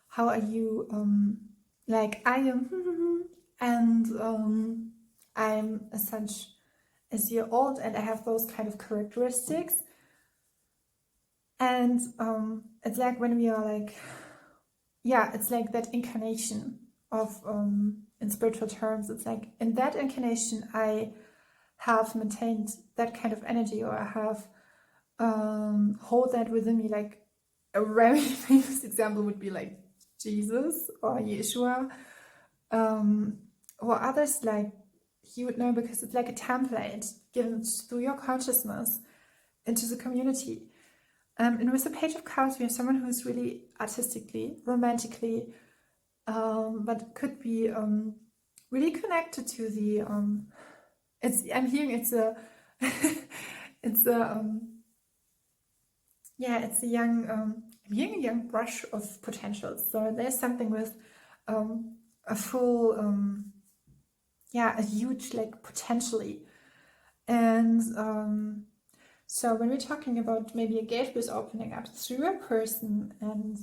how are you, like I am, and I'm as such as year old, and I have those kind of characteristics, and it's like when we are like, it's like that incarnation of, in spiritual terms, it's like in that incarnation I have maintained that kind of energy, or I have hold that within me. Like a very famous example would be like Jesus or Yeshua, or others like you would know because it's like a template given through your consciousness into the community. And with the Page of Cups, we have someone who's really artistically, romantically, but could be really connected to the. I'm hearing it's a, it's a, it's a young. I'm hearing a young brush of potential. So there's something with a full, a huge like potentially, and. So when we're talking about maybe a gateway is opening up through a person, and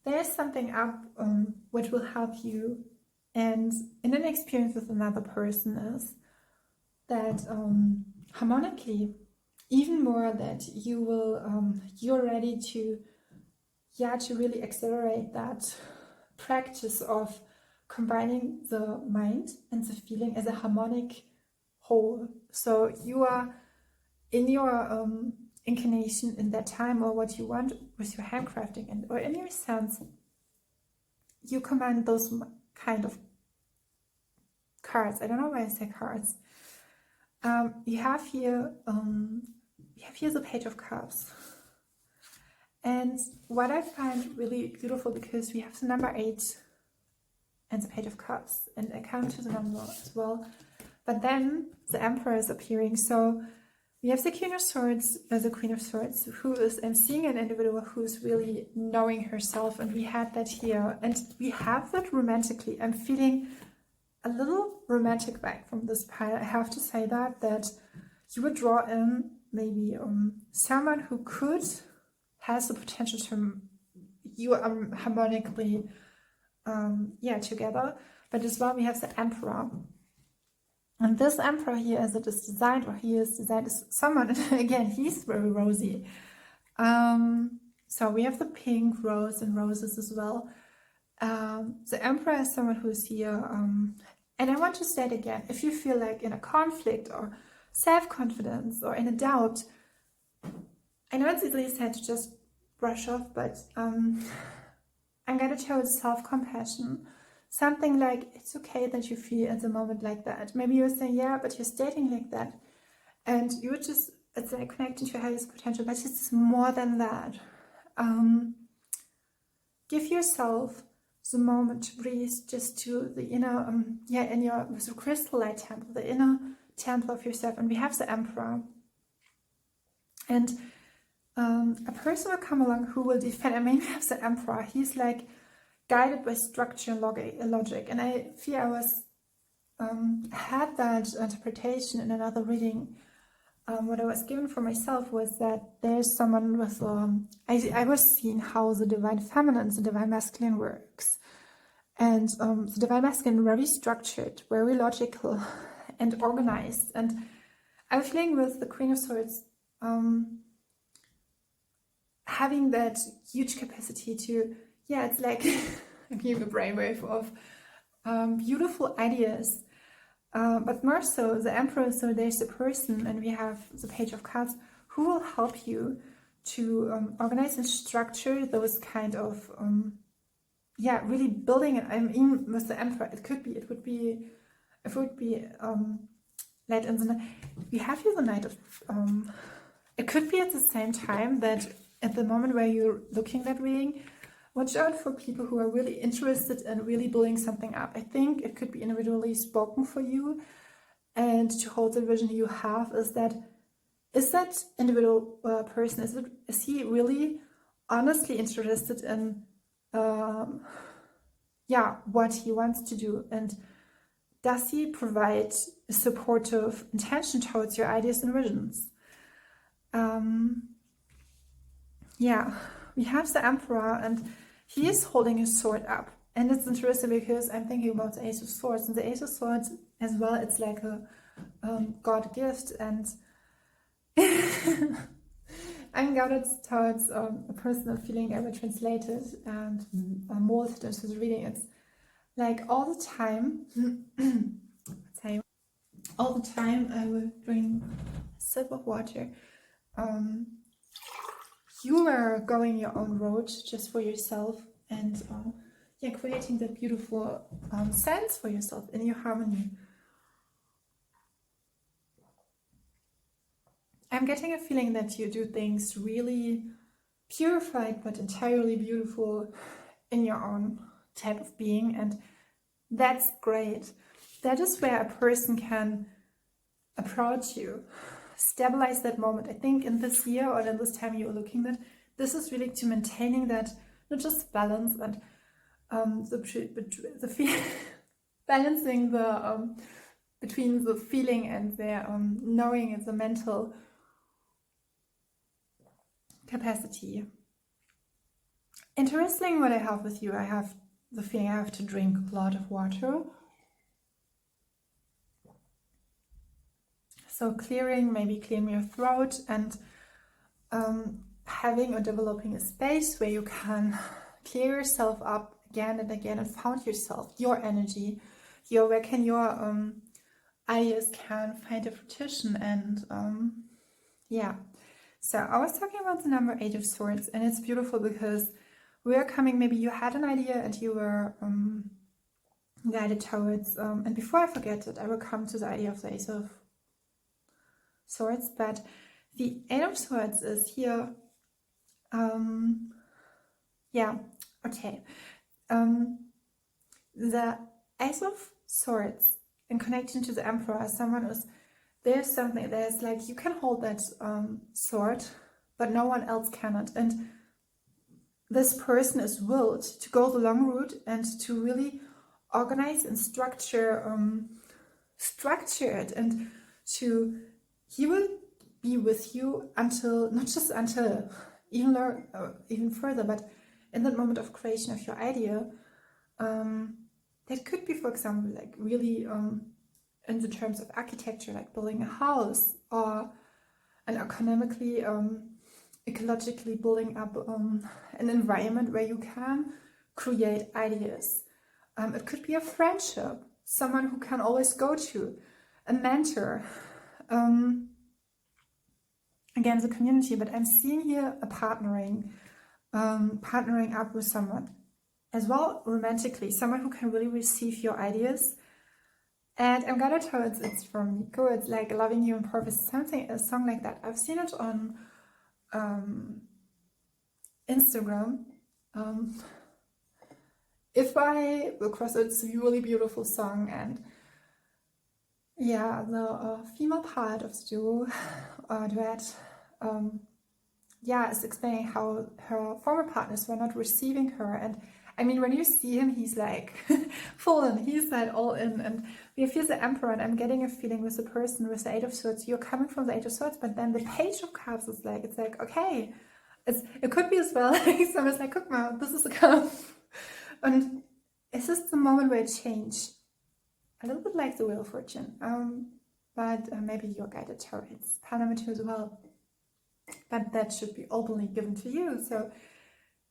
there's something up which will help you, and in an experience with another person is that harmonically, even more that you will you're ready to really accelerate that practice of combining the mind and the feeling as a harmonic whole. So you are in your inclination in that time, or what you want with your handcrafting, and or in your sense, you combine those kind of cards. I don't know why I say cards. You have here the Page of Cups. And what I find really beautiful, because we have the number 8 and the Page of Cups, and I come to the number as well, but then the Emperor is appearing. So we have the Queen of Swords, the Queen of Swords, who is, I'm seeing an individual who's really knowing herself, and we had that here, and we have that romantically. I'm feeling a little romantic vibe from this pile. I have to say that you would draw in maybe someone who has the potential to you harmonically together, but as well we have the Emperor, and this Emperor here, as it is designed, is someone again, he's very rosy. So we have the pink rose and roses as well. The Emperor is someone who's here, and I want to say it again, if you feel like in a conflict or self-confidence or in a doubt, I know it's easily said to just brush off, but I'm going to tell it's self-compassion. Something like, it's okay that you feel at the moment like that. Maybe you're saying, yeah, but you're stating like that. And you're just, it's like connecting to your highest potential, but it's more than that. Give yourself the moment to breathe just to the inner, in your with the crystal light temple, the inner temple of yourself. And we have the Emperor. And a person will come along who will defend. I mean, we have the Emperor. He's like guided by structure and logic. And I feel I was had that interpretation in another reading. What I was given for myself was that there's someone with I was seeing how the divine feminine, the divine masculine works, and the divine masculine very structured, very logical, and organized. And I'm feeling with the Queen of Swords having that huge capacity to, it's like I'm hearing a brainwave of beautiful ideas, but more so the Emperor. So there's the person, and we have the Page of Cups, who will help you to organize and structure those kind of really building it. I mean, with the Emperor, it would be light in the night. We have here the Knight of it could be at the same time that at the moment where you're looking at reading, watch out for people who are really interested in really building something up. I think it could be individually spoken for you, and to hold the vision you have is that individual person, is he really honestly interested in what he wants to do, and does he provide a supportive intention towards your ideas and visions? We have the Emperor, and he is holding his sword up, and it's interesting because I'm thinking about the Ace of Swords, and the Ace of Swords as well, it's like a God gift, and I'm guided towards a personal feeling I will translate it and mold it into the reading. It's like all the time I will drink a sip of water. you are going your own road just for yourself, and yeah, creating that beautiful sense for yourself in your harmony. I'm getting a feeling that you do things really purified but entirely beautiful in your own type of being, and that's great. That is where a person can approach you, stabilize that moment. I think in this year or in this time you're looking at, this is really to maintaining that, not just balance and balancing the between the feeling and the knowing and the mental capacity. Interesting what I have with you. I have the feeling I have to drink a lot of water. So maybe clearing your throat, and having or developing a space where you can clear yourself up again and again and found yourself, your energy, where can your ideas can find a fruition. And yeah, so I was talking about the number 8 of Swords, and it's beautiful because we are coming, maybe you had an idea and you were guided towards, and before I forget it, I will come to the idea of the Ace of Swords, but the 8 of Swords is here. Yeah, okay. The Ace of Swords in connection to the Emperor, someone is, there's like you can hold that sword, but no one else cannot. And this person is willed to go the long route and to really organize and structure it, and he will be with you until, not just until, even further, but in that moment of creation of your idea. That could be, for example, like really in the terms of architecture, like building a house, or an economically, ecologically building up an environment where you can create ideas. It could be a friendship, someone who can always go to, a mentor, again, the community. But I'm seeing here a partnering up with someone as well, romantically, someone who can really receive your ideas. And I'm gonna tell it's from Nico. It's like loving you on purpose, a song like that. I've seen it on Instagram. If I will cross it, it's a really beautiful song. And yeah, the female part of the duo, duet, yeah, is explaining how her former partners were not receiving her. And I mean, when you see him, he's like full in, he's like all in. And we feel the Emperor, and I'm getting a feeling with the person with the 8 of Swords, you're coming from the 8 of Swords, but then the Page of Cups is like, it's like, okay, it could be as well, like someone's like, guck mal, this is a cup. And it's just the moment where it changed. A little bit like the Wheel of Fortune. But maybe you're guided towards Parliament as well. But that should be openly given to you. So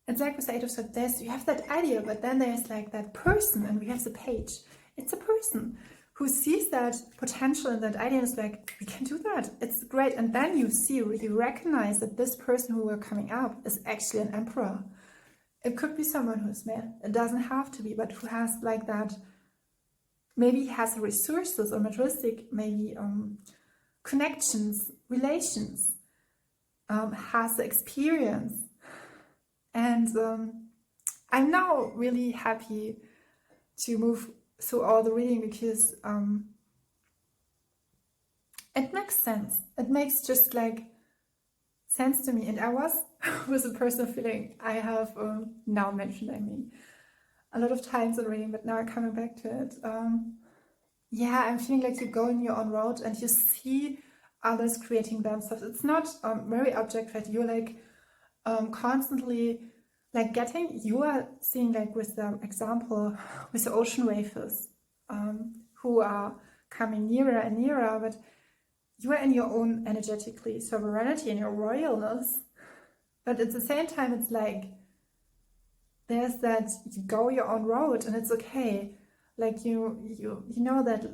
it's like with the 8 of Swords, you have that idea, but then there's like that person, and we have the Page. It's a person who sees that potential in that idea and is like, we can do that. It's great. And then you recognize that this person who we're coming up is actually an Emperor. It could be someone who's male. It doesn't have to be, but who has like that, maybe has resources or materialistic, maybe connections, relations, has the experience. And I'm now really happy to move through all the reading, because it makes sense. It makes just like sense to me. And I was with a personal feeling I have now mentioned, I mean, a lot of times in reading, but now I'm coming back to it. Yeah, I'm feeling like you go in your own road and you see others creating themselves. It's not very object-led. You're like constantly like you are seeing, like with the example with the ocean waves who are coming nearer and nearer, but you are in your own energetically sovereignty and your royalness. But at the same time, it's like there's that you go your own road, and it's okay. Like you know that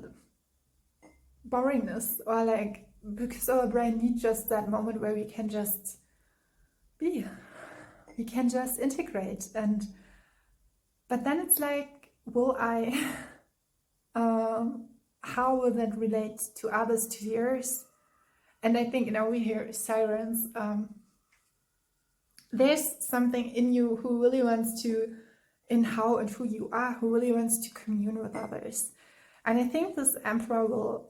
boringness, or like because our brain needs just that moment where we can just be. We can just integrate. But then it's like, will I, how will that relate to others, to yours? And I think, we hear sirens. There's something in you who really wants to, in how and who you are, who really wants to commune with others. And I think this Emperor will,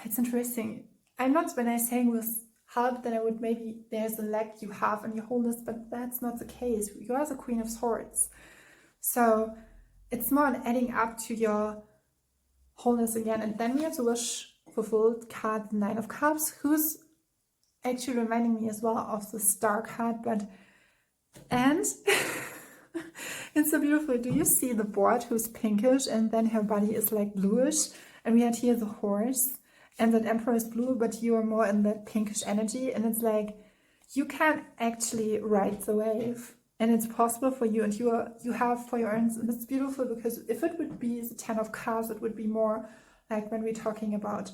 it's interesting. I'm not, when I'm saying this help, then I would maybe, there's a lack you have in your wholeness, but that's not the case. You are the Queen of Swords. So it's more an adding up to your wholeness again. And then we have the wish fulfilled card, the Nine of Cups, who's actually reminding me as well of the Star card, and it's so beautiful. Do you see the board who's pinkish and then her body is like bluish? And we had here the horse and that Emperor is blue, but you are more in that pinkish energy. And it's like, you can actually ride the wave and it's possible for you, and you have for your own. And it's beautiful because if it would be the 10 of Cups, it would be more like when we're talking about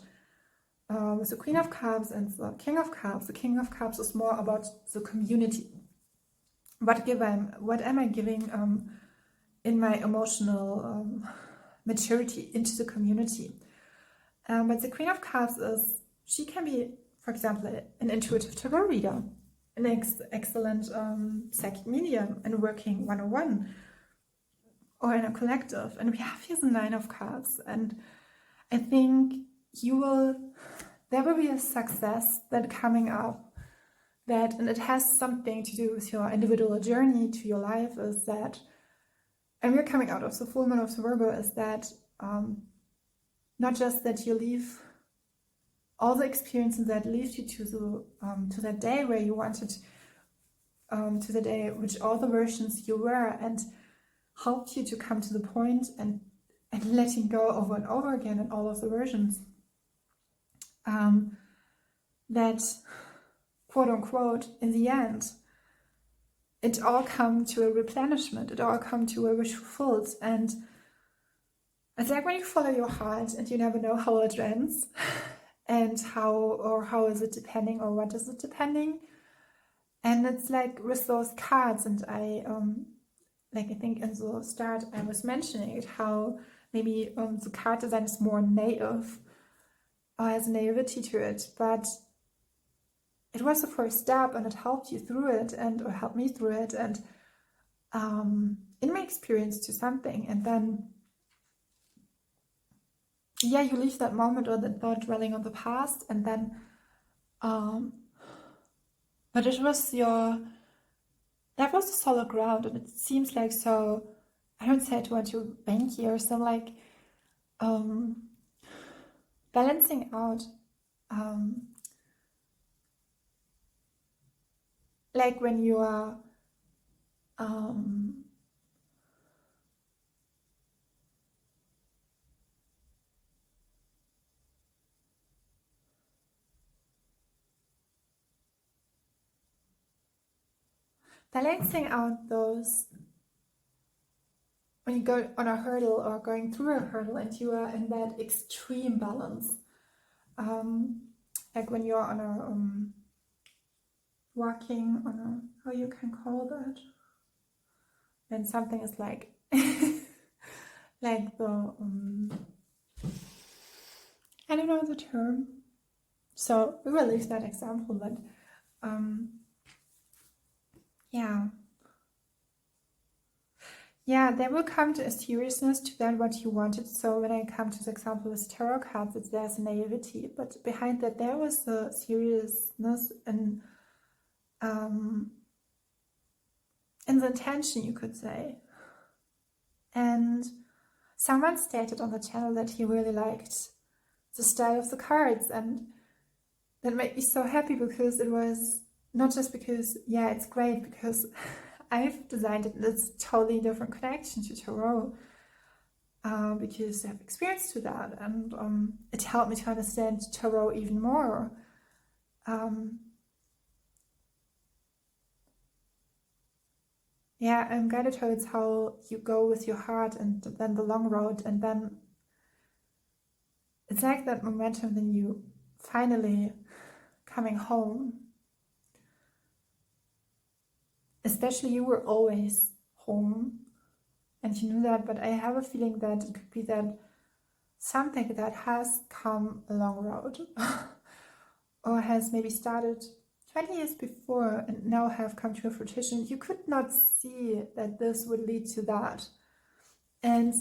with the Queen of Cups and the King of Cups. The King of Cups is more about the community. What am I giving in my emotional maturity into the community? But the Queen of Cups she can be, for example, an intuitive tarot reader, an excellent psychic medium and working one-on-one or in a collective. And we have here the Nine of Cups. And I think there will be a success that coming up, and it has something to do with your individual journey to your life, is that, and we're coming out of the full moon of the Virgo, is that not just that you leave all the experiences that lead you to that day where you wanted, to the day which all the versions you were, and helped you to come to the point and letting go over and over again in all of the versions. That, quote unquote, in the end, it all come to a replenishment, it all come to a wish fulfilled. And it's like when you follow your heart and you never know how it ends and how is it depending, or what is it depending. And it's like with those cards, and I think in the start I was mentioning it, how maybe the card design is more naive, or has naivety to it, but it was the first step, and it helped you through it, or helped me through it, and in my experience to something. And then you leave that moment or that thought dwelling on the past, and then but that was the solid ground. And it seems like, so I don't say to want to bank here, so like balancing out, like when you are balancing out those, when you go on a hurdle or going through a hurdle and you are in that extreme balance, like when you're on a walking on a, how you can call that, when something is like like the I don't know the term, so we will leave that example, but there will come to a seriousness to that what you wanted. So when I come to the example with tarot cards, there's naivety, but behind that there was a seriousness and in the intention, you could say. And someone stated on the channel that he really liked the style of the cards, and that made me so happy, because it was not just because, it's great, because I've designed it and it's a totally different connection to tarot, because I have experience to that, and it helped me to understand tarot even more. I'm guided towards how you go with your heart, and then the long road, and then it's like that momentum, then you finally coming home. especially you were always home and you knew that, but I have a feeling that it could be that something that has come a long road or has maybe started 20 years before and now have come to a fruition. You could not see that this would lead to that. And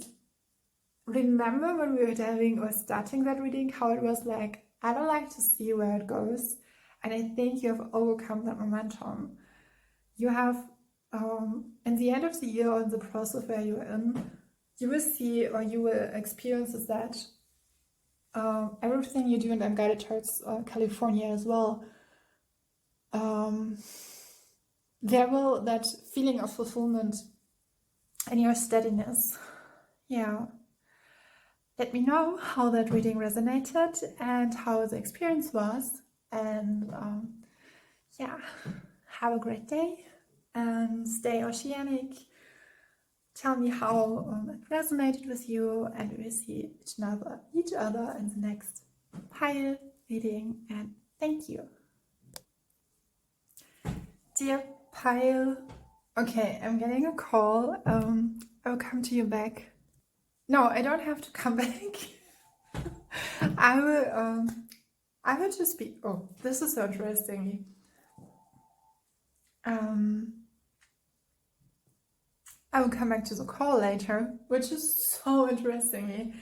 remember when we were diving or starting that reading, how it was like, I don't like to see where it goes. And I think you have overcome that momentum. You have, in the end of the year or in the process where you're in, you will see or you will experience is that everything you do, and I'm guided towards California as well, there will that feeling of fulfillment and your steadiness. Yeah. Let me know how that reading resonated and how the experience was. And yeah, have a great day and stay oceanic. Tell me how it resonated with you, and we will see each other in the next pile reading. And thank you. Dear pile, okay, I'm getting a call. I'll come to you back. No, I don't have to come back. I will just be, oh, this is so interesting. I will come back to the call later, which is so interesting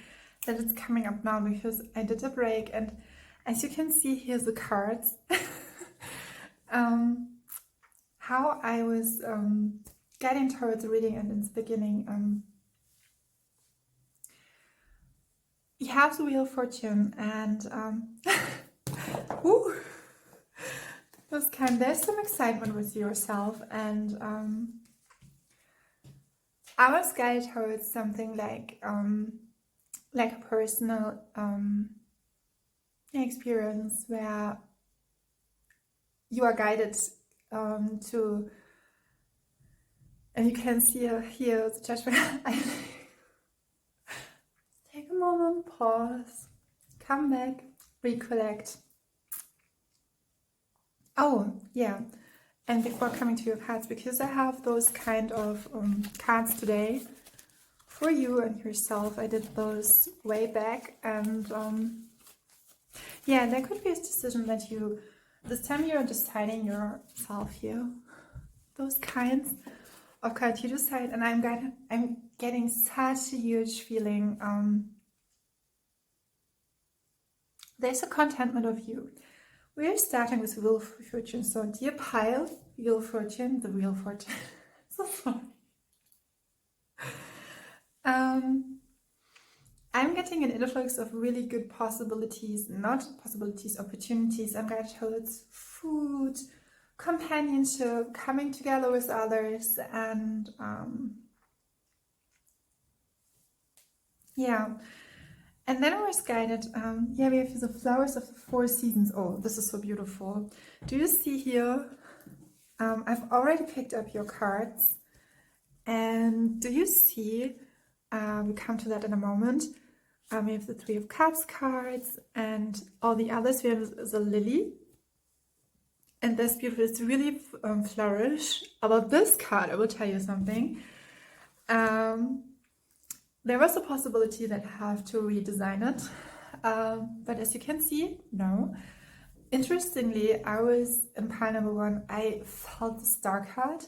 that it's coming up now because I did a break, and as you can see here the cards, how I was getting towards the reading, and in the beginning, you have the Wheel of Fortune, and ooh, there's some excitement with yourself, and I was guided towards something like a personal experience where you are guided to, and you can see here the judgment. Take a moment, pause, come back, recollect. Oh, yeah. And before coming to your cards, because I have those kind of cards today for you and yourself, I did those way back, and yeah, there could be a decision that this time you're deciding yourself here. Those kinds of cards you decide, and I'm getting such a huge feeling. There's a contentment of you. We're starting with Wheel of Fortune. So, dear pile, Wheel of Fortune, the Wheel of Fortune. So sorry. I'm getting an influx of really good possibilities, not possibilities, opportunities. I'm guided towards food, companionship, coming together with others, and yeah. And then I was guided, yeah, we have the flowers of the 4 seasons. Oh, this is so beautiful. Do you see here? I've already picked up your cards. And do you see, we come to that in a moment, we have the 3 of Cups cards and all the others. We have the lily. And that's beautiful. It's really flourish. About this card, I will tell you something. There was a possibility that I have to redesign it, but as you can see, no. Interestingly, I was in pile number 1, I felt the star card,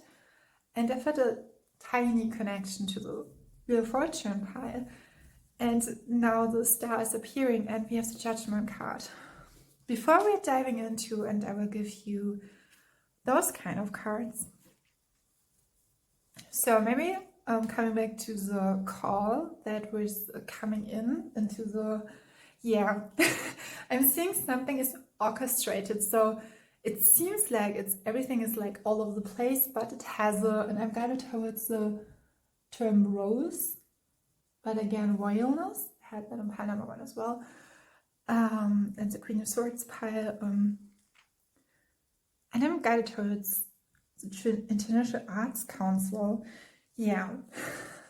and I felt a tiny connection to the Wheel of Fortune pile, and now the star is appearing, and we have the Judgment card. Before we're diving into, and I will give you those kind of cards. So maybe coming back to the call that was coming into the, yeah, I'm seeing something is orchestrated. So it seems like everything is like all over the place, but it has and I'm guided towards the term rose, but again, royalness, I had that on pile number 1 as well. And the Queen of Swords pile, and I'm guided towards the International Arts Council. Yeah,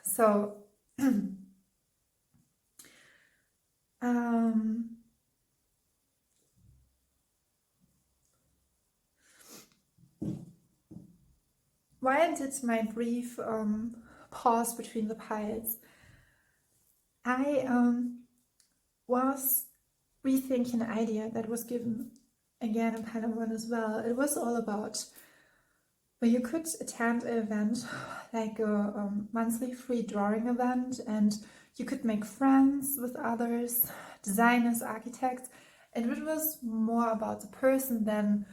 so why I did my brief pause between the piles. I was rethinking an idea that was given again in panel 1 as well. It was all about where you could attend an event like a monthly free drawing event, and you could make friends with others, designers, architects, and it was more about the person than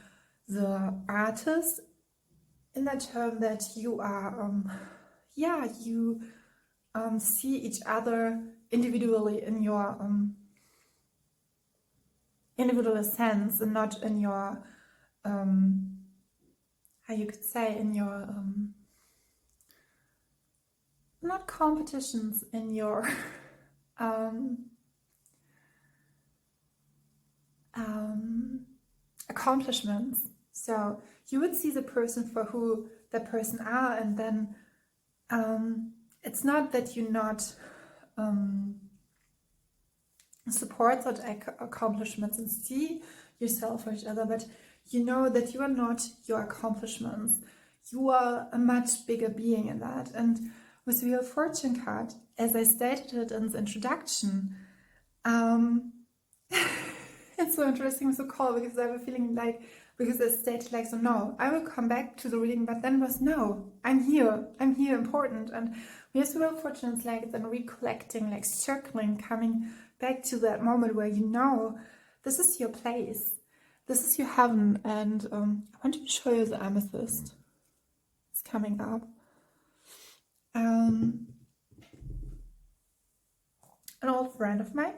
the artist, in that term that you are, you see each other individually in your individual sense, and not in your, how you could say, in your, not competitions, in your accomplishments. So you would see the person for who that person are, and then it's not that you not support such accomplishments and see yourself for each other, but you know that you are not your accomplishments. You are a much bigger being in that. And with the Wheel of Fortune card, as I stated it in the introduction, it's so interesting with the call, because I have a feeling like, because I stated like, so no, I will come back to the reading, but then was no, I'm here, important. And with the Wheel of Fortune, it's like then recollecting, like circling, coming back to that moment where you know this is your place, this is your heaven. And I wanted to show you the amethyst. It's coming up. An old friend of mine,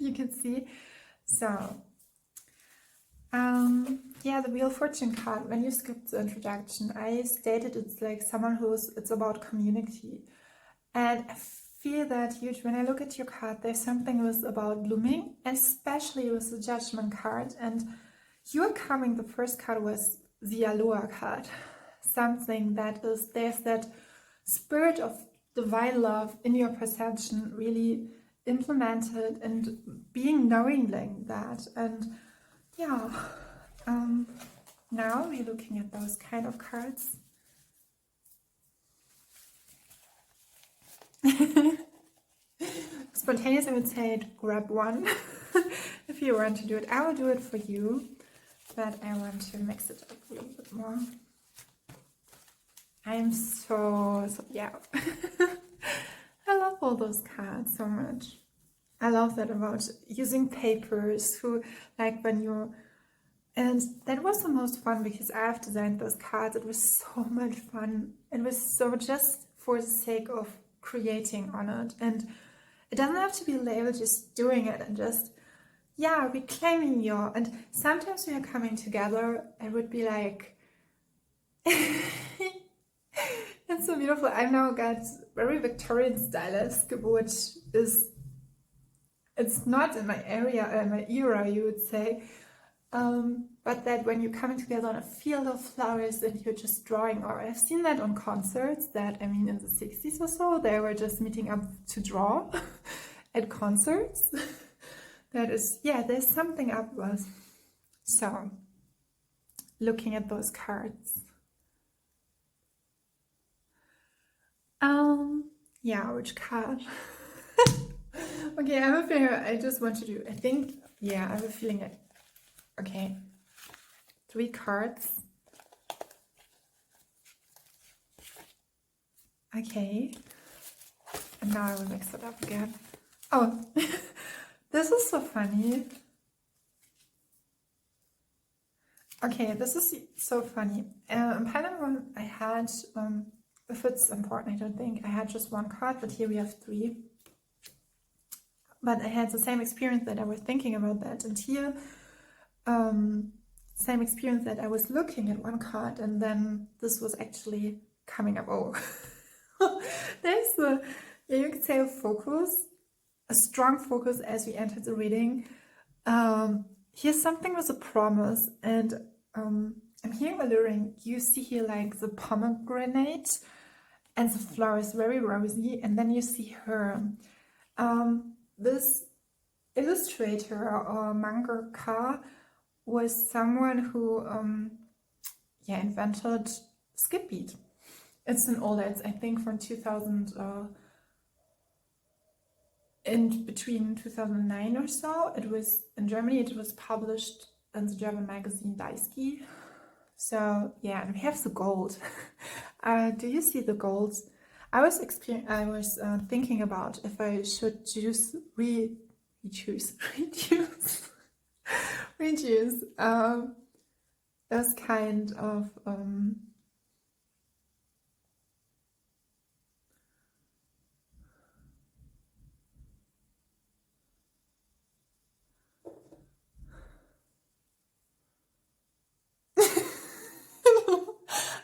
you can see. So, yeah, the Wheel of Fortune card, when you skip the introduction, I stated it's like someone it's about community. And I feel that when I look at your card, there's something about blooming, especially with the Judgment card. And you're coming, the first card was the Aloha card. Something that is, there's that spirit of divine love in your perception really implemented and being knowing like that. And yeah, now we're looking at those kind of cards. Spontaneous, I would say grab one if you want to do it. I will do it for you, but I want to mix it up a little bit more. I'm so yeah. I love all those cards so much. I love that about using papers, who like when you, and that was the most fun because I have designed those cards. It was so much fun. It was so just for the sake of creating on it, and it doesn't have to be labeled, just doing it and just reclaiming your, and sometimes we are coming together, it would be like it's so beautiful. I've now got very Victorian stylist, which is, it's not in my area, my era, you would say, but that when you're coming together on a field of flowers and you're just drawing, or I've seen that on concerts, that, I mean, in the 60s or so, they were just meeting up to draw at concerts. That is, there's something up with. So, looking at those cards. Which card? Okay, I have a feeling I just want to do, I think, I have a feeling that, okay, 3 cards. Okay, and now I will mix it up again. Oh, this is so funny. Okay, this is so funny. In panel 1, I had, if it's important, I don't think, I had just 1 card, but here we have 3. But I had the same experience that I was thinking about that, and here, same experience that I was looking at 1 card, and then this was actually coming up. Oh, there's a, you could say, a focus, a strong focus as we entered the reading. Here's something with a promise, and I'm hearing alluring. You see here like the pomegranate, and the flower is very rosy, and then you see her. This illustrator or mangaka was someone who invented skip beat. It's an older, it's I think from 2000, in between 2009 or so. It was in Germany, it was published in the German magazine Daisky. So yeah, and we have the gold. Do you see the golds? I was thinking about if I should reduce those kind of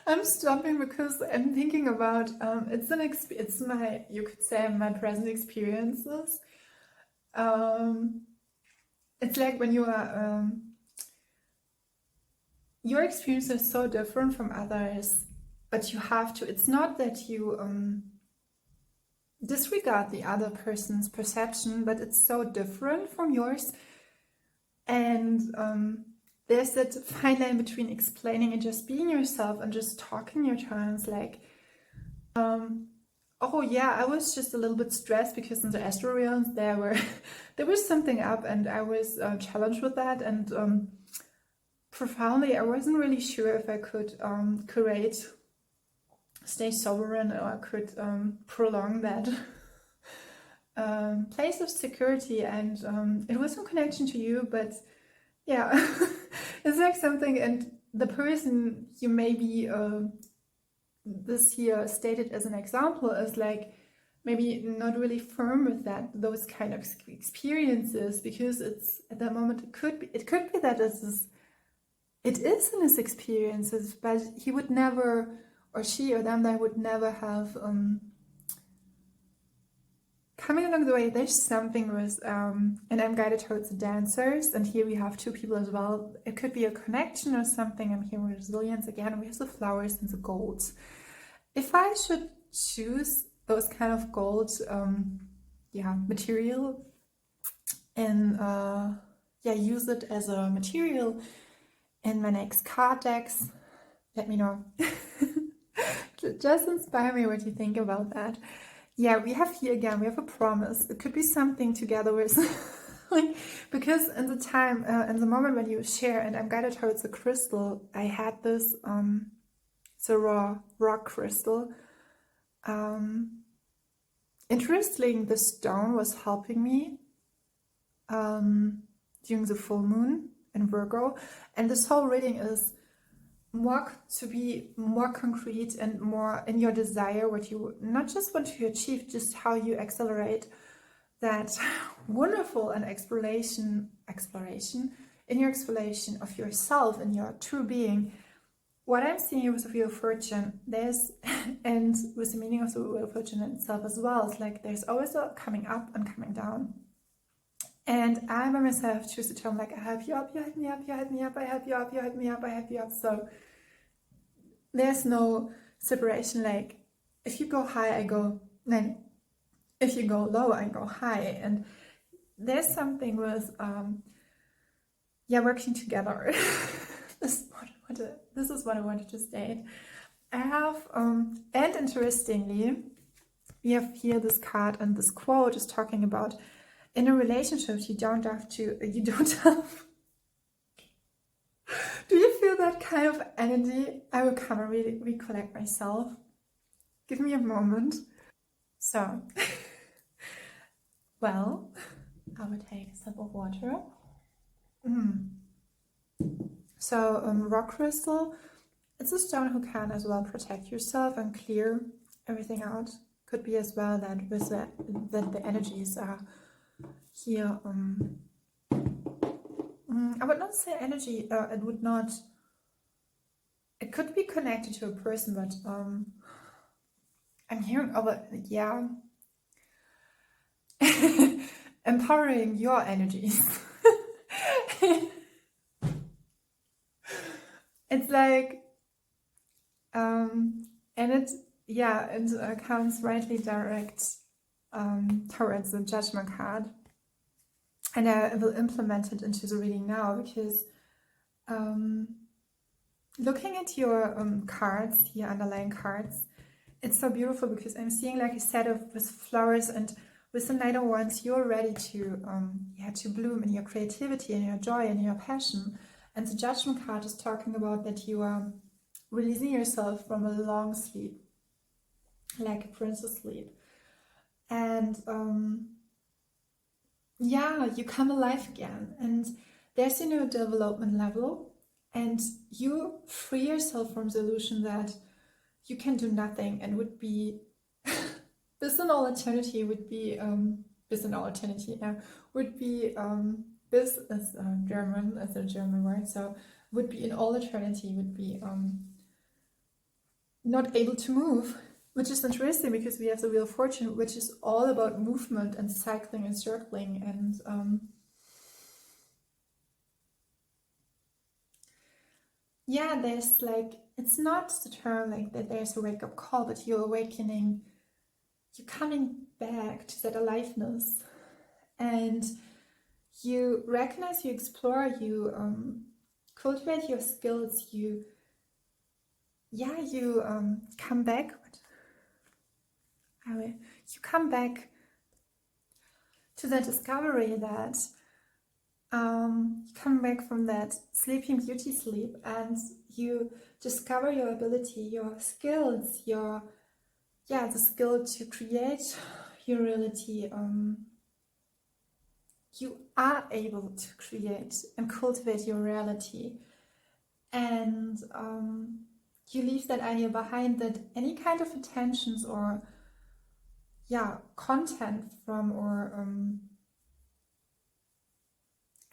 I'm stopping because I'm thinking about it's my, you could say, my present experiences. It's like when you are your experience is so different from others, but you have to, it's not that you disregard the other person's perception, but it's so different from yours. And there's that fine line between explaining and just being yourself and just talking your turns, like oh yeah, I was just a little bit stressed because in the astral realms there was something up, and I was challenged with that, and profoundly I wasn't really sure if I could stay sovereign, or I could prolong that place of security. And it was in connection to you, but yeah, it's like something, and the person you maybe this here stated as an example is like maybe not really firm with those kind of experiences, because it's at that moment it could be that it is in his experiences, but he would never, or she or them, they would never have coming along the way. There's something with and I'm guided towards the dancers, and here we have two people as well. It could be a connection or something. I'm hearing resilience again. We have the flowers and the golds. If I should choose those kind of gold material and use it as a material in my next card decks, let me know. Just inspire me what you think about that. Yeah, we have here again, we have a promise. It could be something together with like, because in the time, in the moment when you share, and I'm guided towards the crystal, I had this it's a rock crystal. Interestingly, the stone was helping me during the full moon in Virgo, and this whole reading is to be more concrete and more in your desire, what you not just want to achieve, just how you accelerate that wonderful and exploration in your exploration of yourself and your true being. What I'm seeing with the Wheel of Fortune, and with the meaning of the Wheel of Fortune itself as well, it's like there's always a coming up and coming down. And I by myself choose the term like, I help you up, you help me up, you help me up, I help you up, you help me up, I help you up. So there's no separation, like if you go high, I go, then if you go low, I go high. And there's something with working together. This is what I wanted to state. I have and interestingly, we have here this card, and this quote is talking about in a relationship you don't have do you feel that kind of energy? I will come and really recollect myself. Give me a moment. So well, I will take a sip of water. So rock crystal, it's a stone who can as well protect yourself and clear everything out. Could be as well that with that the energies are here. I would not say energy. It could be connected to a person, but I'm hearing empowering your energies. It's like, and it comes rightly direct towards the Judgment card, and I will implement it into the reading now, because looking at your cards, your underlying cards, it's so beautiful because I'm seeing like a set of with flowers, and with the Knight of Wands, you're ready to to bloom in your creativity and your joy and your passion. And the Judgment card is talking about that you are releasing yourself from a long sleep, like a princess sleep. And you come alive again. And there's a development level, and you free yourself from the illusion that you can do nothing and would be this in all eternity would be this in all eternity would be this is German as a German word, so would be in all eternity would be not able to move, which is interesting because we have the Wheel of Fortune, which is all about movement and cycling and circling, and there's like, it's not the term like that there's a wake-up call, but you're awakening, you're coming back to that aliveness, and you recognize, you explore, you cultivate your skills, you come back. You come back to that discovery that you come back from that sleeping beauty sleep, and you discover your ability, your skills, the skill to create your reality. You are able to create and cultivate your reality, and you leave that idea behind that any kind of attentions or content from, or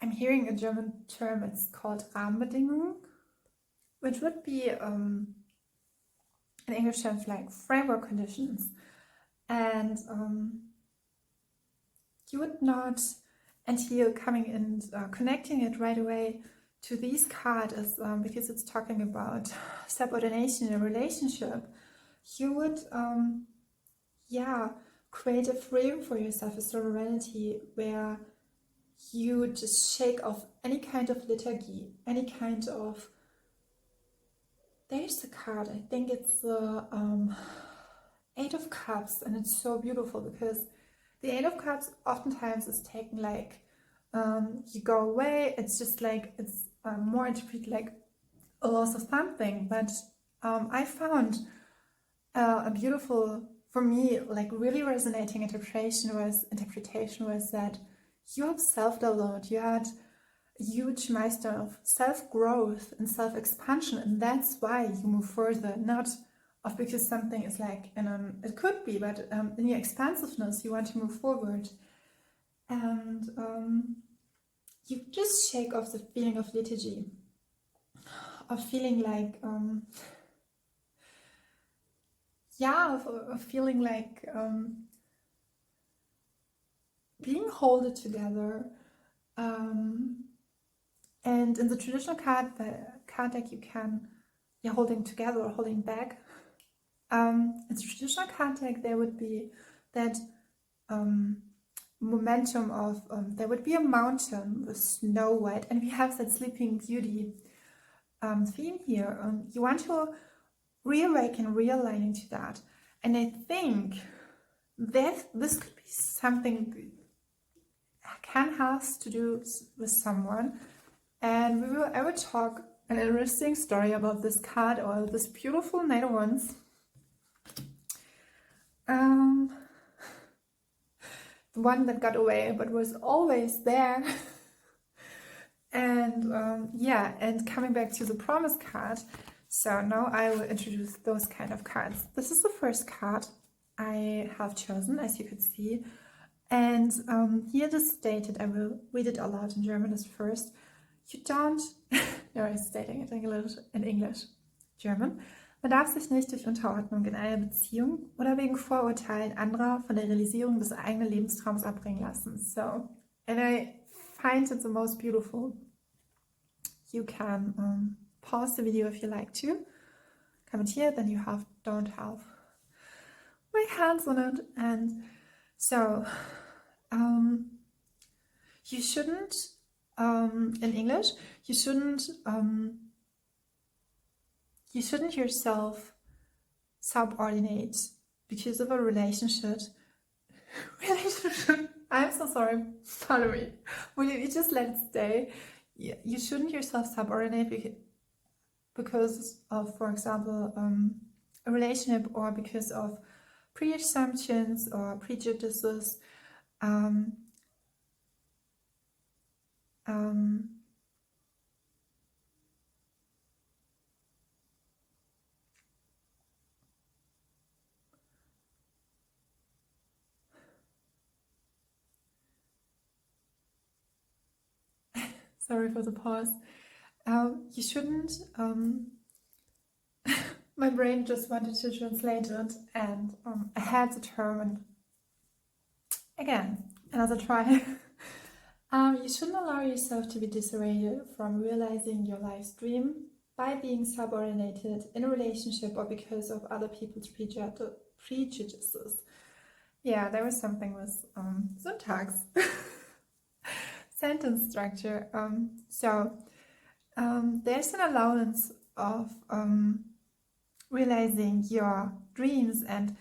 I'm hearing a German term, it's called Rahmenbedingungen, which would be an English term like framework conditions, and you would not, and here coming and connecting it right away to these cards is because it's talking about subordination in a relationship, you would create a frame for yourself, a serenity where you just shake off any kind of liturgy, any kind of, there's the card, I think it's the Eight of Cups, and it's so beautiful because the Eight of Cups oftentimes is taken like you go away, it's just like, it's more interpreted like a loss of something, but I found a beautiful, for me, like really resonating interpretation was that you have self-development, you had a huge milestone of self-growth and self-expansion, and that's why you move further, not of because something is like, it could be, but in your expansiveness, you want to move forward. And you just shake off the feeling of liturgy, of feeling like, of feeling like being held together. And in the traditional card deck, you can, holding together or holding back. In the traditional card deck, there would be that momentum of, there would be a mountain with Snow White, and we have that Sleeping Beauty theme here. You want to reawaken, realign into that. And I think that this could be something has to do with someone, and I will talk an interesting story about this card, or this beautiful Knight of Wands. The one that got away but was always there. And and coming back to the Promise card, so now I will introduce those kind of cards. This is the first card I have chosen, as you could see. And here it is stated, I will read it aloud in German as first. You don't, no, I'm stating it in English, German. Man darf sich nicht durch Unterordnung in einer Beziehung oder wegen Vorurteilen anderer von der Realisierung des eigenen Lebenstraums abbringen lassen. So, and I find it the most beautiful. You can pause the video if you like to. Comment here, then you don't have my hands on it. And so, you shouldn't, in English, you shouldn't yourself subordinate because of a relationship. I'm so sorry. Follow me. Will you just let it stay? You shouldn't yourself subordinate because of, for example, a relationship, or because of pre-assumptions or prejudices. Sorry for the pause. You shouldn't. My brain just wanted to translate it, and I had the term, and again, another try. You shouldn't allow yourself to be dissuaded from realizing your life's dream by being subordinated in a relationship or because of other people's prejudices. Yeah, there was something with syntax. Sentence structure. There's an allowance of realizing your dreams, and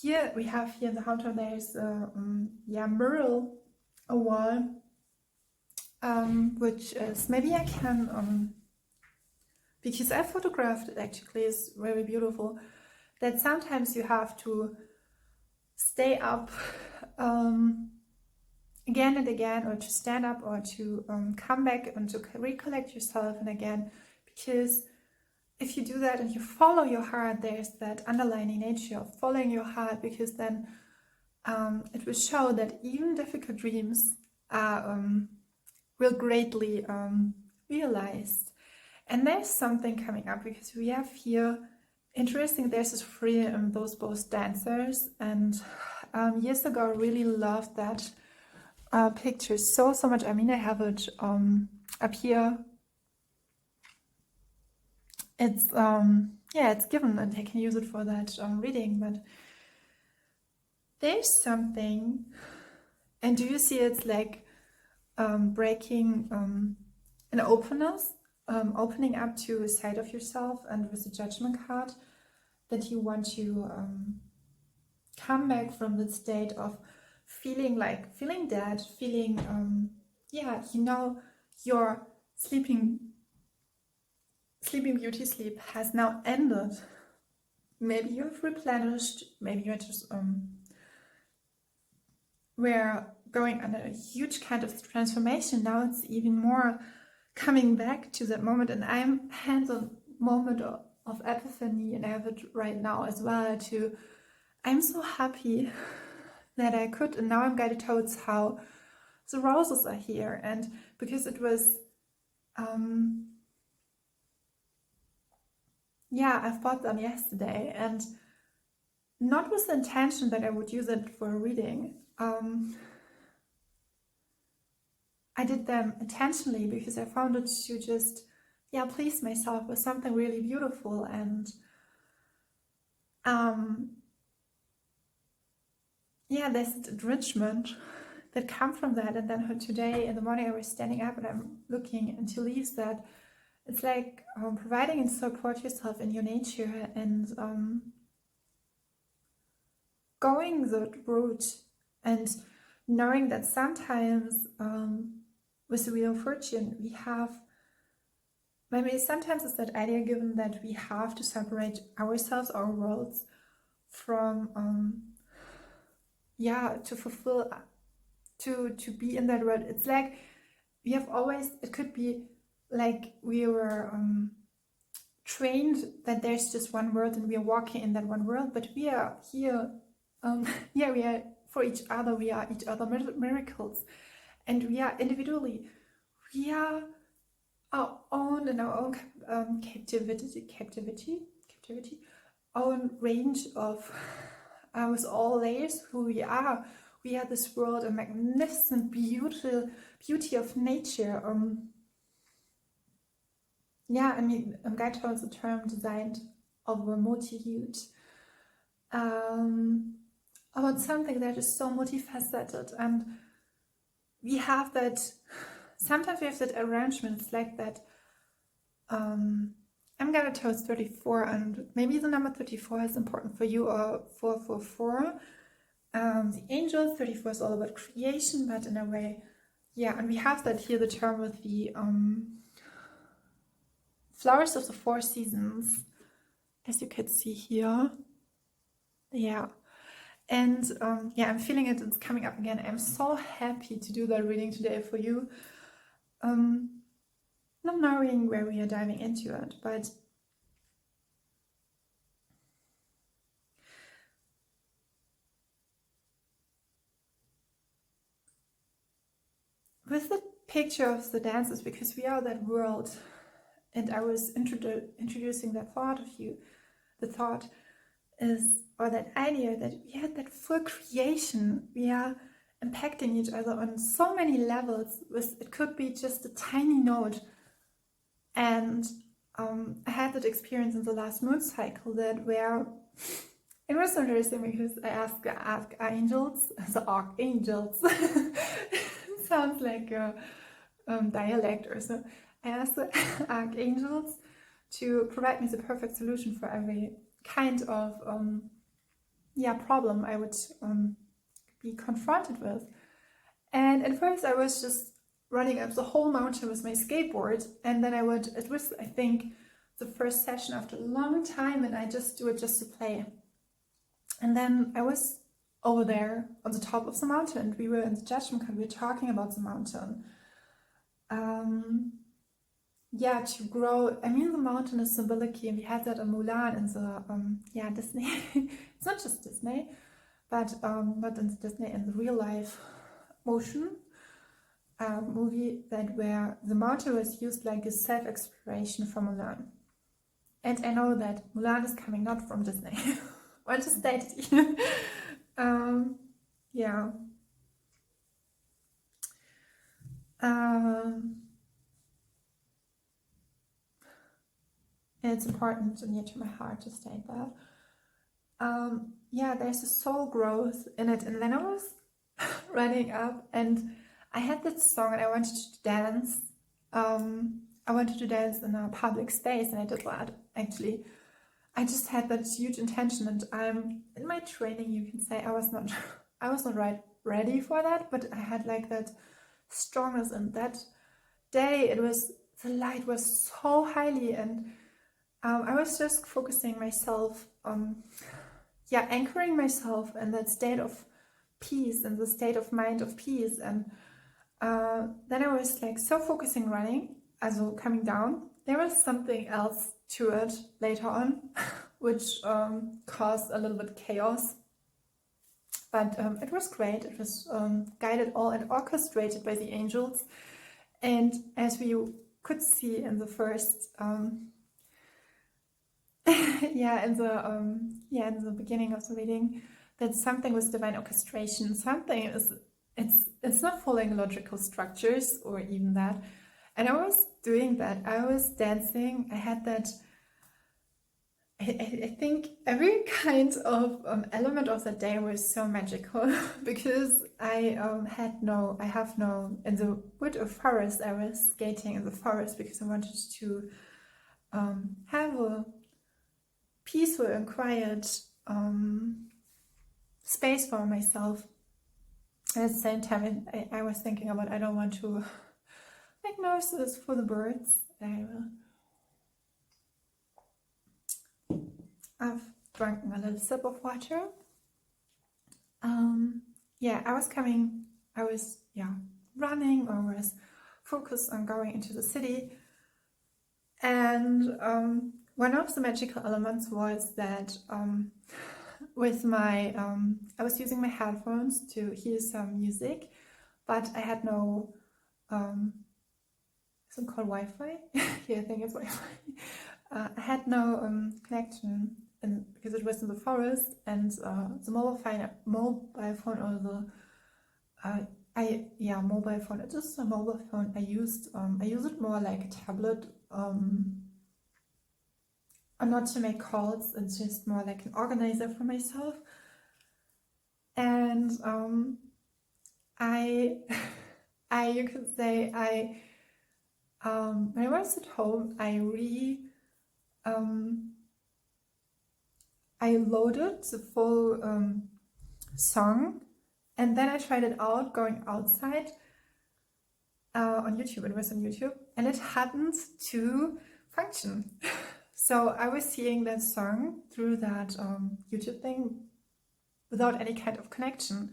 here we have in the hometown there's a mural, a wall, which is, maybe I can because I photographed it, actually is very beautiful, that sometimes you have to stay up again and again, or to stand up, or to come back and to recollect yourself, and again, because if you do that and you follow your heart, there's that underlying nature of following your heart, because then it will show that even difficult dreams are will greatly realized. And there's something coming up, because we have here, interesting, there's this free both dancers, and years ago I really loved that picture so much. I mean, I have it up here. It's it's given, and I can use it for that reading, but there's something, and do you see it's like breaking an openness, opening up to a side of yourself, and with the judgment card, that you want to come back from the state of feeling dead, feeling your sleeping beauty sleep has now ended. Maybe you've replenished, maybe you're just we're going under a huge kind of transformation. Now it's even more coming back to that moment, and I'm hands-on moment of epiphany, and I have it right now as well. I'm so happy that I could, and now I'm guided towards how the roses are here, and because it was I bought them yesterday, and not with the intention that I would use it for a reading. I did them intentionally because I found it to just please myself with something really beautiful, and there's an enrichment that come from that. And then today in the morning I was standing up and I'm looking into leaves, that it's like providing and support yourself in your nature, and going the route, and knowing that sometimes with the Wheel of Fortune we have, maybe sometimes it's that idea given that we have to separate ourselves, our worlds, from to fulfill, to be in that world. It's like we have always, it could be like we were trained that there's just one world and we are walking in that one world, but we are here we are for each other, we are each other miracles, and we are individually, we are our own, in our own captivity, own range of with all layers who we are. We are this world, a magnificent beauty of nature. I mean, Guide holds the term designed of a multitude, about something that is so multifaceted, and we have that, sometimes we have that arrangement. It's like that I'm gonna toast 34, and maybe the number 34 is important for you, or 444. The angels, 34 is all about creation, but in a way, yeah, and we have that here, the term with the flowers of the 4 seasons, as you can see here. Yeah. And yeah, I'm feeling it, it's coming up again. I'm so happy to do that reading today for you. Not knowing where we are diving into it, but with the picture of the dances, because we are that world, and I was introducing that thought of you, the thought is, or that idea that we had that full creation, we are impacting each other on so many levels. It could be just a tiny note. And I had that experience in the last moon cycle, that where it was interesting, because I asked the archangels, the archangels, sounds like a dialect or so. I asked the archangels to provide me the perfect solution for every kind of problem I would be confronted with. And at first I was just running up the whole mountain with my skateboard, and then it was I think the first session after a long time, and I just do it just to play. And then I was over there on the top of the mountain, and we were in the judgment card, we were talking about the mountain. Yeah, to grow. I mean, the mountain is symbolicky, and we had that in Mulan in the Disney. It's not just Disney, but not in Disney, in the real life motion movie, that where the mountain was used like a self-exploration for Mulan. And I know that Mulan is coming not from Disney. I just stated here. Yeah. It's important and near to my heart to state that. Yeah, there's a soul growth in it. And then I was running up, and I had that song, and I wanted to dance. I wanted to dance in a public space, and I did that, actually. I just had that huge intention, and I'm in my training, you can say I was not ready for that, but I had like that strongness, and that day the light was so highly, and I was just focusing myself on anchoring myself in that state of peace, and the state of mind of peace. And then I was like so focusing running, also coming down. There was something else to it later on, which caused a little bit chaos, but it was great. It was guided all and orchestrated by the angels. And as we could see in the first in the beginning of the reading, that something was divine orchestration. Something is, it's not following logical structures or even that. And I was doing that. I was dancing. I had that. I think every kind of element of that day was so magical because I have no, in the wood of forest, I was skating in the forest because I wanted to have a peaceful and quiet space for myself. And at the same time, I was thinking about, I don't want to make noises for the birds. I've drunk a little sip of water. I was running, or was focused on going into the city. And one of the magical elements was that with my, I was using my headphones to hear some music, but I had no, it's called Wi-Fi? Yeah, I think it's Wi-Fi. I had no connection, because it was in the forest, and the mobile phone, or mobile phone. It is a mobile phone. I use it more like a tablet, not to make calls. It's just more like an organizer for myself. And you could say when I was at home, I I loaded the full song, and then I tried it out going outside on YouTube. It was on YouTube, and it hadn't to function. So I was seeing that song through that YouTube thing without any kind of connection.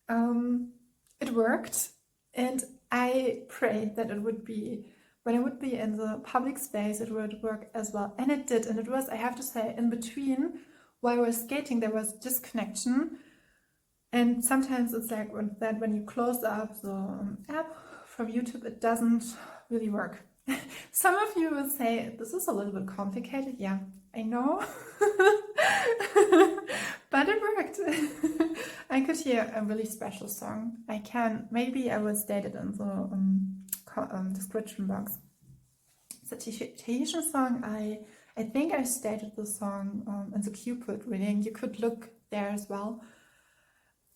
It worked, and I prayed that it would be, when I would be in the public space, it would work as well. And it did. And it was, I have to say, in between, while I was skating, there was disconnection. And sometimes it's like when you close up the app from YouTube, it doesn't really work. Some of you will say, this is a little bit complicated. Yeah, I know. But it worked. I could hear a really special song. Maybe I will state it in the description box. It's a Tahitian song. I think I stated the song in the Cupid reading. You could look there as well.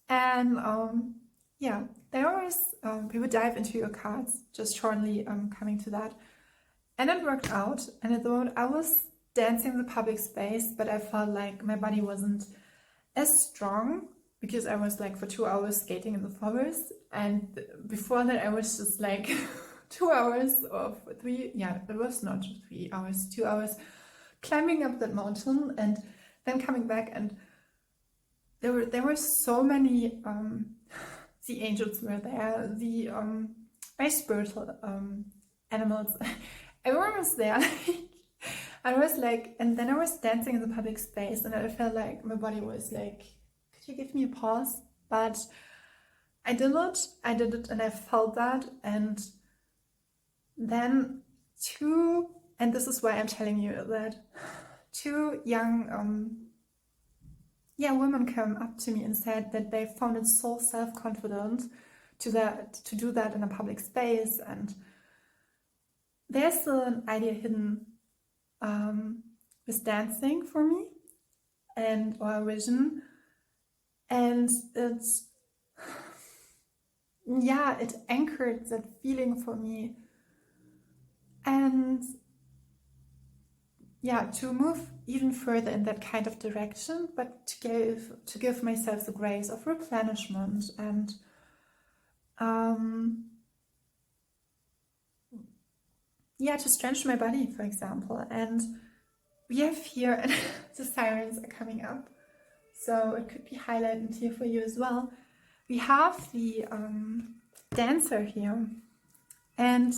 And yeah, there was, we would dive into your cards, just shortly coming to that. And it worked out. And at the moment I was dancing in the public space, but I felt like my body wasn't as strong because I was like for 2 hours skating in the forest. And before that I was just like 2 hours of it was not 3 hours, 2 hours climbing up that mountain and then coming back, and there were so many the angels were there, the very spiritual animals. Everyone was there. I was like, and then I was dancing in the public space, and I felt like my body was like, could you give me a pause? But I did it, and I felt that. And then and this is why I'm telling you that, two young women came up to me and said that they found it so self-confident to do that in a public space. And there's an idea hidden with dancing for me, or a vision, and it anchored that feeling for me, and to move even further in that kind of direction, but to give myself the grace of replenishment and to strengthen my body, for example. And we have here, the sirens are coming up, so it could be highlighted here for you as well. We have the dancer here, and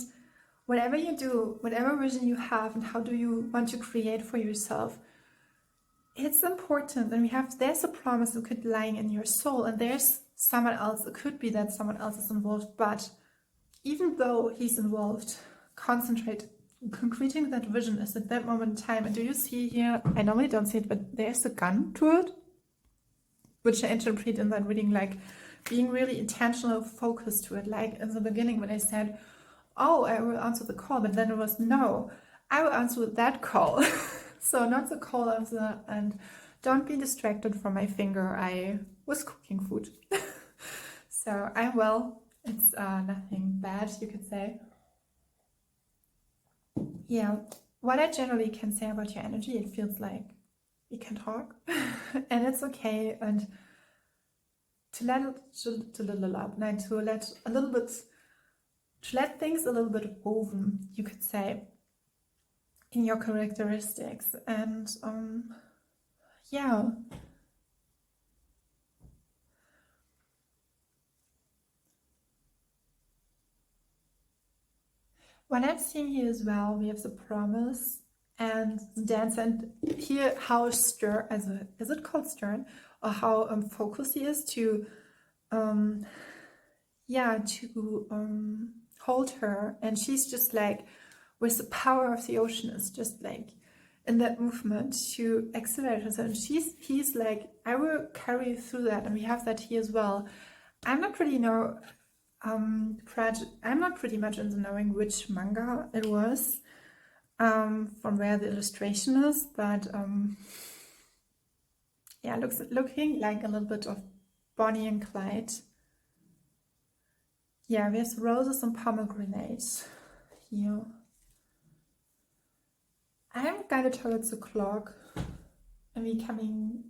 whatever you do, whatever vision you have, and how do you want to create for yourself, it's important. And there's a promise that could lying in your soul, and there's someone else. It could be that someone else is involved, but even though he's involved, concentrate. Concreting that vision is at that moment in time. And do you see here, I normally don't see it, but there's a gun to it, which I interpret in that reading like being really intentional, focused to it. Like in the beginning when I said, oh, I will answer the call, but then it was, no, I will answer that call. So not the call of and don't be distracted from my finger. I was cooking food. So I'm well. It's nothing bad, you could say. Yeah, what I generally can say about your energy, it feels like we can talk and it's okay, and to let things a little bit woven, you could say, in your characteristics. And what I'm seeing here as well, we have the promise and the dance, and here how stern, is it called stern, or how focused he is to hold her. And she's just like, with the power of the ocean, is just like in that movement to accelerate her. And he's like, I will carry you through that. And we have that here as well. I'm not pretty I'm not pretty much into knowing which manga it was, from where the illustration is, but looking like a little bit of Bonnie and Clyde. Yeah, we have roses and pomegranates here. I'm guided towards the clock and we coming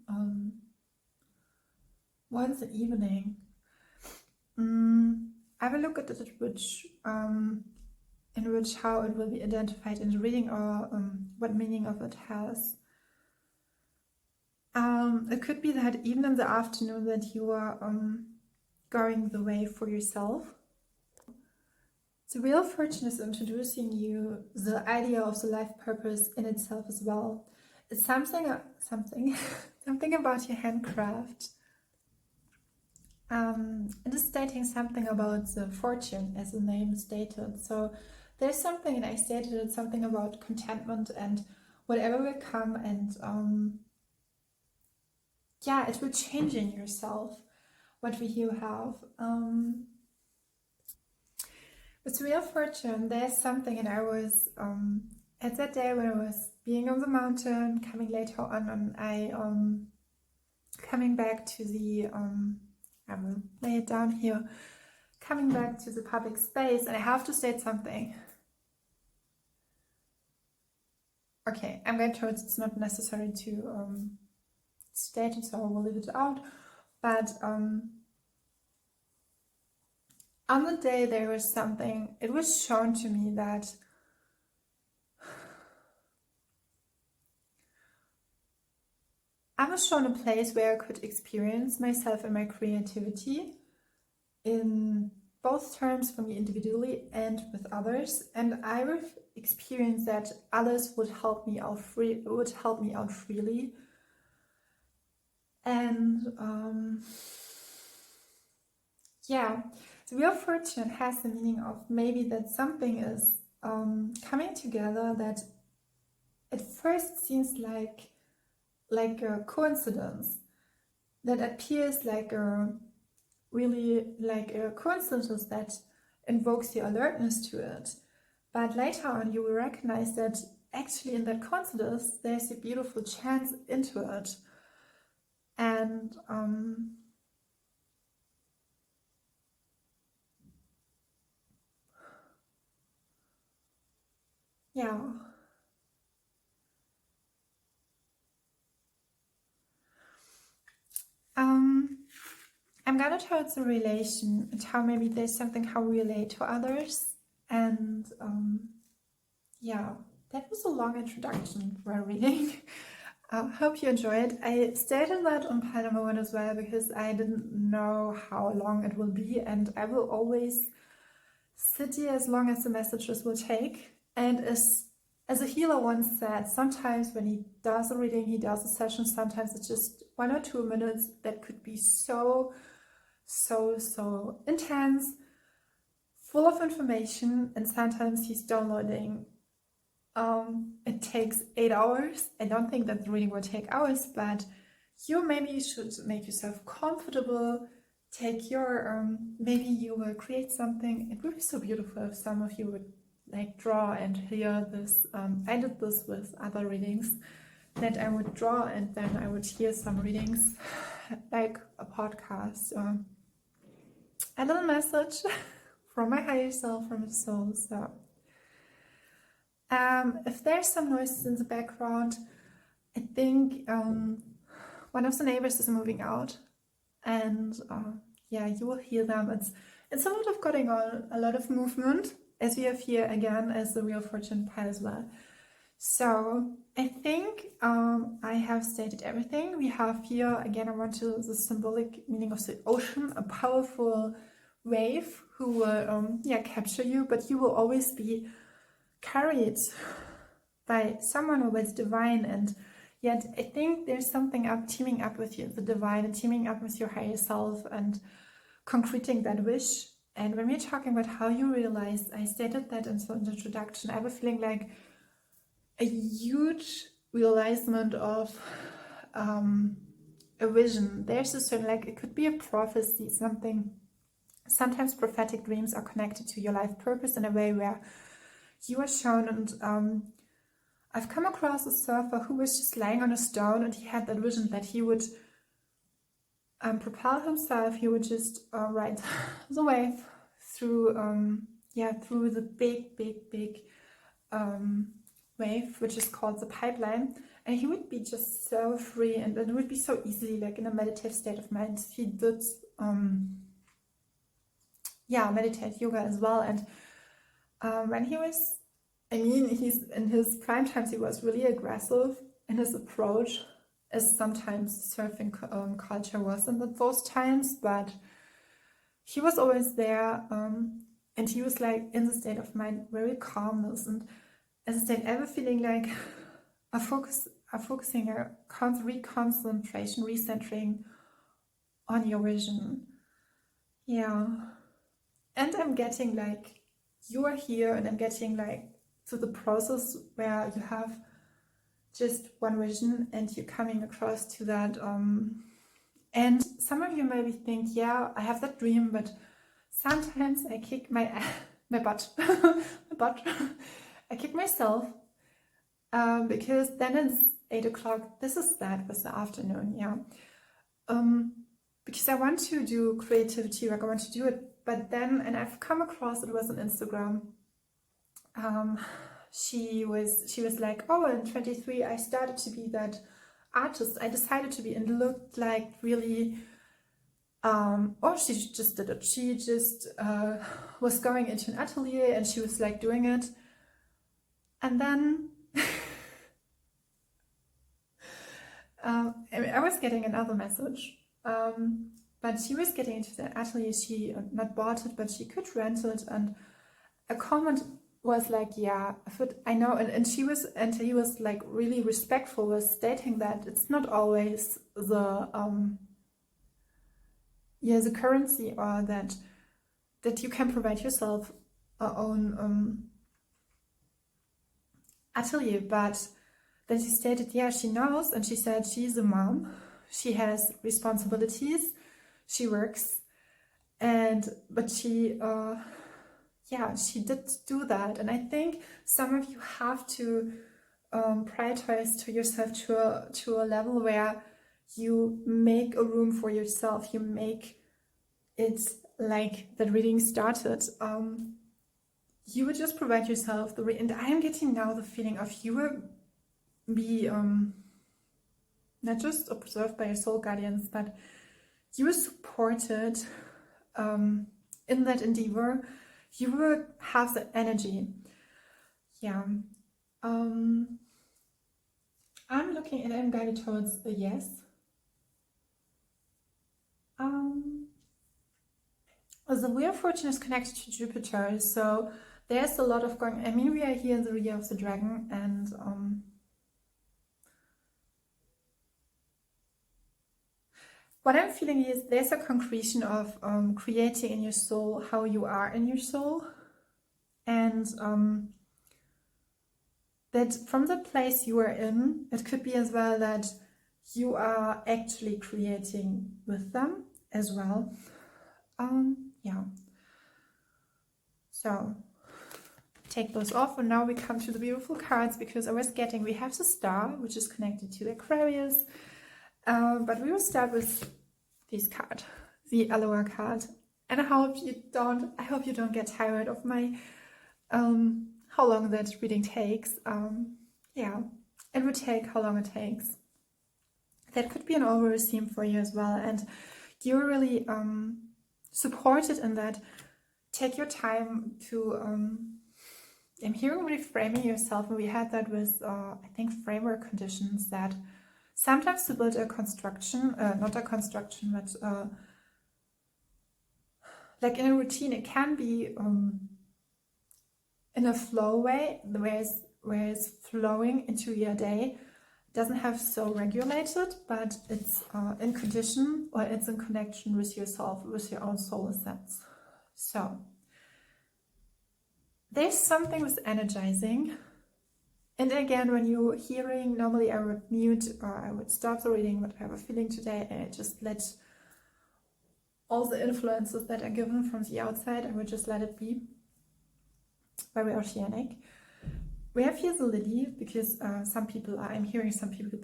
once the evening. I will look at it in which how it will be identified in the reading or what meaning of it has. It could be that even in the afternoon that you are going the way for yourself. The Wheel of Fortune is introducing you the idea of the life purpose in itself as well. It's something about your handcraft. It is stating something about the fortune, as the name stated. So there's something, and I stated it's something about contentment and whatever will come, and yeah, it will change in yourself what you have. With Wheel of Fortune, there's something, and I was at that day when I was being on the mountain, coming later on, and I coming back to the I will lay it down here, coming back to the public space, and I have to state something. Okay, I'm going towards it's not necessary to state it, so I will leave it out. But on the day there was something, it was shown to me that I was shown a place where I could experience myself and my creativity in both terms for me individually and with others, and I would experience that others would help me out freely. And yeah, the Wheel of Fortune has the meaning of maybe that something is coming together that at first seems like a coincidence, that appears like a coincidence that invokes your alertness to it. But later on you will recognize that actually in that coincidence there's a beautiful chance into it. And yeah. I'm gonna towards the relation and how maybe there's something how we relate to others, and yeah, that was a long introduction for a reading. Hope you enjoyed. I stated that on Palmer one as well because I didn't know how long it will be, and I will always sit here as long as the messages will take. And as a healer once said, sometimes when he does a reading, he does a session, sometimes it's just 1 or 2 minutes that could be so intense, full of information, and sometimes he's downloading. It takes 8 hours. I don't think that the reading will take hours, but you maybe should make yourself comfortable, take your, maybe you will create something. It would be so beautiful if some of you would like draw and hear this. I did this with other readings, that I would draw and then I would hear some readings, like a podcast or a little message from my higher self, from the soul. So if there's some noises in the background, I think one of the neighbors is moving out, and yeah, you will hear them. It's a lot of going on, a lot of movement, as we have here again as the Wheel of Fortune pile as well. So I think I have stated everything. We have here again, I want to the symbolic meaning of the ocean, a powerful wave who will capture you, but you will always be carried by someone who is divine. And yet I think there's something teaming up with you, the divine, and teaming up with your higher self and concreting that wish. And when we're talking about how you realize, I stated that in the introduction, I have a feeling like a huge realization of a vision. There's a certain, like, it could be a prophecy, something. Sometimes prophetic dreams are connected to your life purpose in a way where you are shown. And I've come across a surfer who was just lying on a stone, and he had that vision that he would propel himself. He would just ride the wave through through the big wave, which is called the pipeline, and he would be just so free, and it would be so easily like in a meditative state of mind. He did meditate yoga as well, and when he was, I mean, he's in his prime times, he was really aggressive in his approach, as sometimes surfing culture was in those times, but he was always there, and he was like in the state of mind, very calmness, and as I said, ever feeling like a focusing, a reconcentration, recentering on your vision. Yeah. And I'm getting like, you are here, and I'm getting like to the process where you have just one vision and you're coming across to that. And some of you maybe think, yeah, I have that dream, but sometimes I kick my butt, I kick myself, because then it's 8 o'clock. This is that was the afternoon, yeah. Because I want to do creativity work, I want to do it, but then, and I've come across, it was on Instagram. She was like, oh, in 23 I started to be that artist. I decided to be, and it looked like really. She just did it. She just was going into an atelier and she was like doing it, and then I was getting another message, but she was getting into the atelier. She not bought it, but she could rent it, and a comment was like, yeah, I know, and he was like really respectful, was stating that it's not always the currency, or that you can provide yourself our own atelier. But then she stated, yeah, she knows, and she said she's a mom, she has responsibilities, she works, but she she did do that. And I think some of you have to prioritize to yourself to a level where you make a room for yourself, you make it like the reading started. You would just provide yourself and I am getting now the feeling of you will be not just observed by your soul guardians, but you were supported in that endeavor. You will have the energy. Yeah. I'm looking and I'm guided towards a yes. The Wheel of Fortune is connected to Jupiter, so there's a lot of going. I mean, we are here in the year of the dragon, and what I'm feeling is there's a concretion of creating in your soul how you are in your soul, and that from the place you are in, it could be as well that you are actually creating with them as well. Yeah. So take those off, and now we come to the beautiful cards, because we have the Star, which is connected to the Aquarius, but we will start with this card, the Aloha card, and I hope you don't get tired of my how long that reading takes. Yeah, it will take how long it takes. That could be an overall theme for you as well, and you're really supported in that. Take your time to I'm hearing reframing yourself, and we had that with I think framework conditions, that sometimes to build a construction, not a construction, but like in a routine, it can be in a flow way, where it's flowing into your day. It doesn't have so regulated, but it's in condition, or it's in connection with yourself, with your own soul essence. So there's something with energizing. And again, when you're hearing, normally I would mute or I would stop the reading, but I have a feeling today, and I just let all the influences that are given from the outside, I would just let it be. Very oceanic. We have here the lily, because I'm hearing some people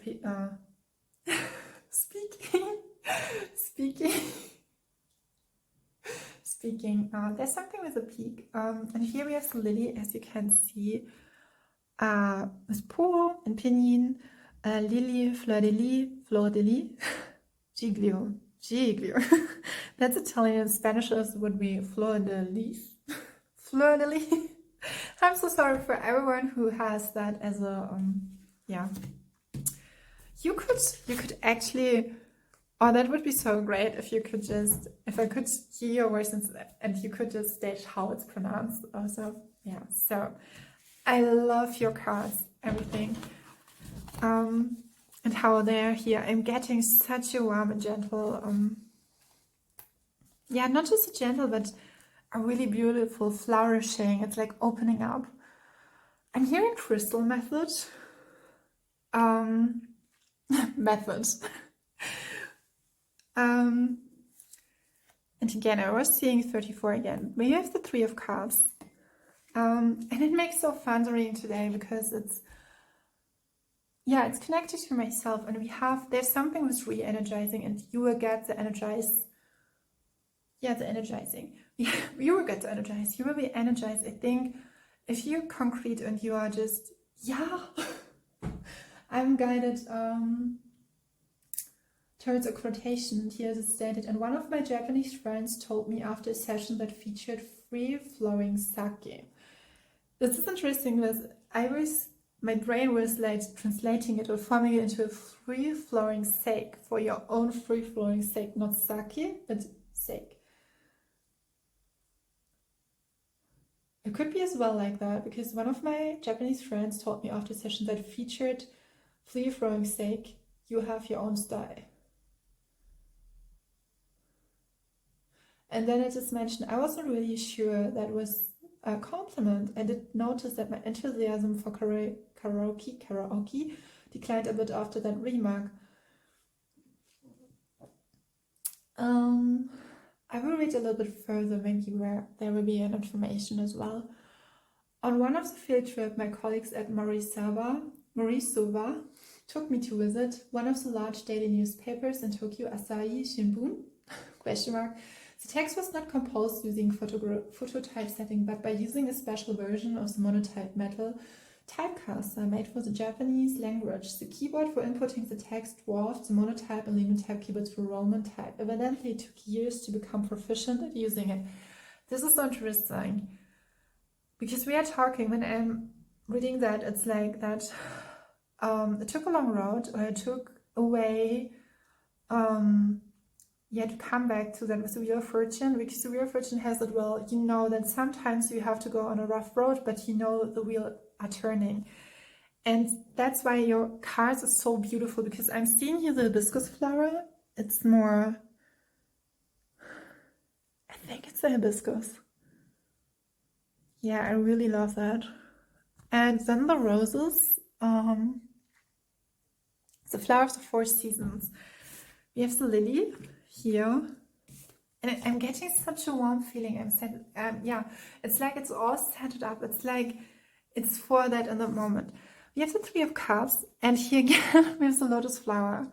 speaking. There's something with a peak, and here we have the lily, as you can see. with Pool and Pinion, Lily, Fleur de Lis, Giglio, Giglio. That's Italian. Spanish would be Fleur de Lis. Fleur de Lis. I'm so sorry for everyone who has that as a, yeah. You could actually, oh, that would be so great if you could just, if I could hear your voice and you could just state how it's pronounced also. Yeah, so I love your cards, everything. And how they're here. I'm getting such a warm and gentle, yeah, not just a gentle, but a really beautiful flourishing. It's like opening up. I'm hearing crystal method. Methods. And again, I was seeing 34 again. We have the 3 of Cups. And it makes so fun the reading today because it's, yeah, it's connected to myself, and there's something with re-energizing, and you will get the energize. Yeah, the energizing. You will get the energize. You will be energized. I think if you're concrete and you are just, yeah, I'm guided towards a quotation. Here it is stated, and one of my Japanese friends told me after a session that featured free-flowing sake. This is interesting because my brain was like translating it or forming it into a free-flowing sake, for your own free-flowing sake, not sake, but sake. It could be as well like that, because one of my Japanese friends told me after a session that featured free-flowing sake, you have your own style. And then it is mentioned, I wasn't really sure that was a compliment. I did notice that my enthusiasm for karaoke declined a bit after that remark. I will read a little bit further, maybe where there will be an information as well. On one of the field trip, my colleagues at Morisoba took me to visit one of the large daily newspapers in Tokyo, Asahi Shimbun, question mark. The text was not composed using photo typesetting, but by using a special version of the monotype metal typecaster made for the Japanese language. The keyboard for inputting the text dwarfed the monotype and linotype keyboards for Roman type. Evidently, it took years to become proficient at using it. This is so interesting, because we are talking, when I'm reading that, it's like that it took a long road, or it took a way to come back to that with the Wheel of Fortune, because the Wheel of Fortune has it well, you know that sometimes you have to go on a rough road, but you know the wheel are turning. And that's why your cards are so beautiful, because I'm seeing here the hibiscus flower. It's more, I think it's a hibiscus. Yeah, I really love that. And then the roses, the flower of the 4 seasons. We have the lily here, and I'm getting such a warm feeling. Yeah, it's like it's all set up. It's like it's for that in the moment. We have the 3 of Cups, and here again we have the lotus flower.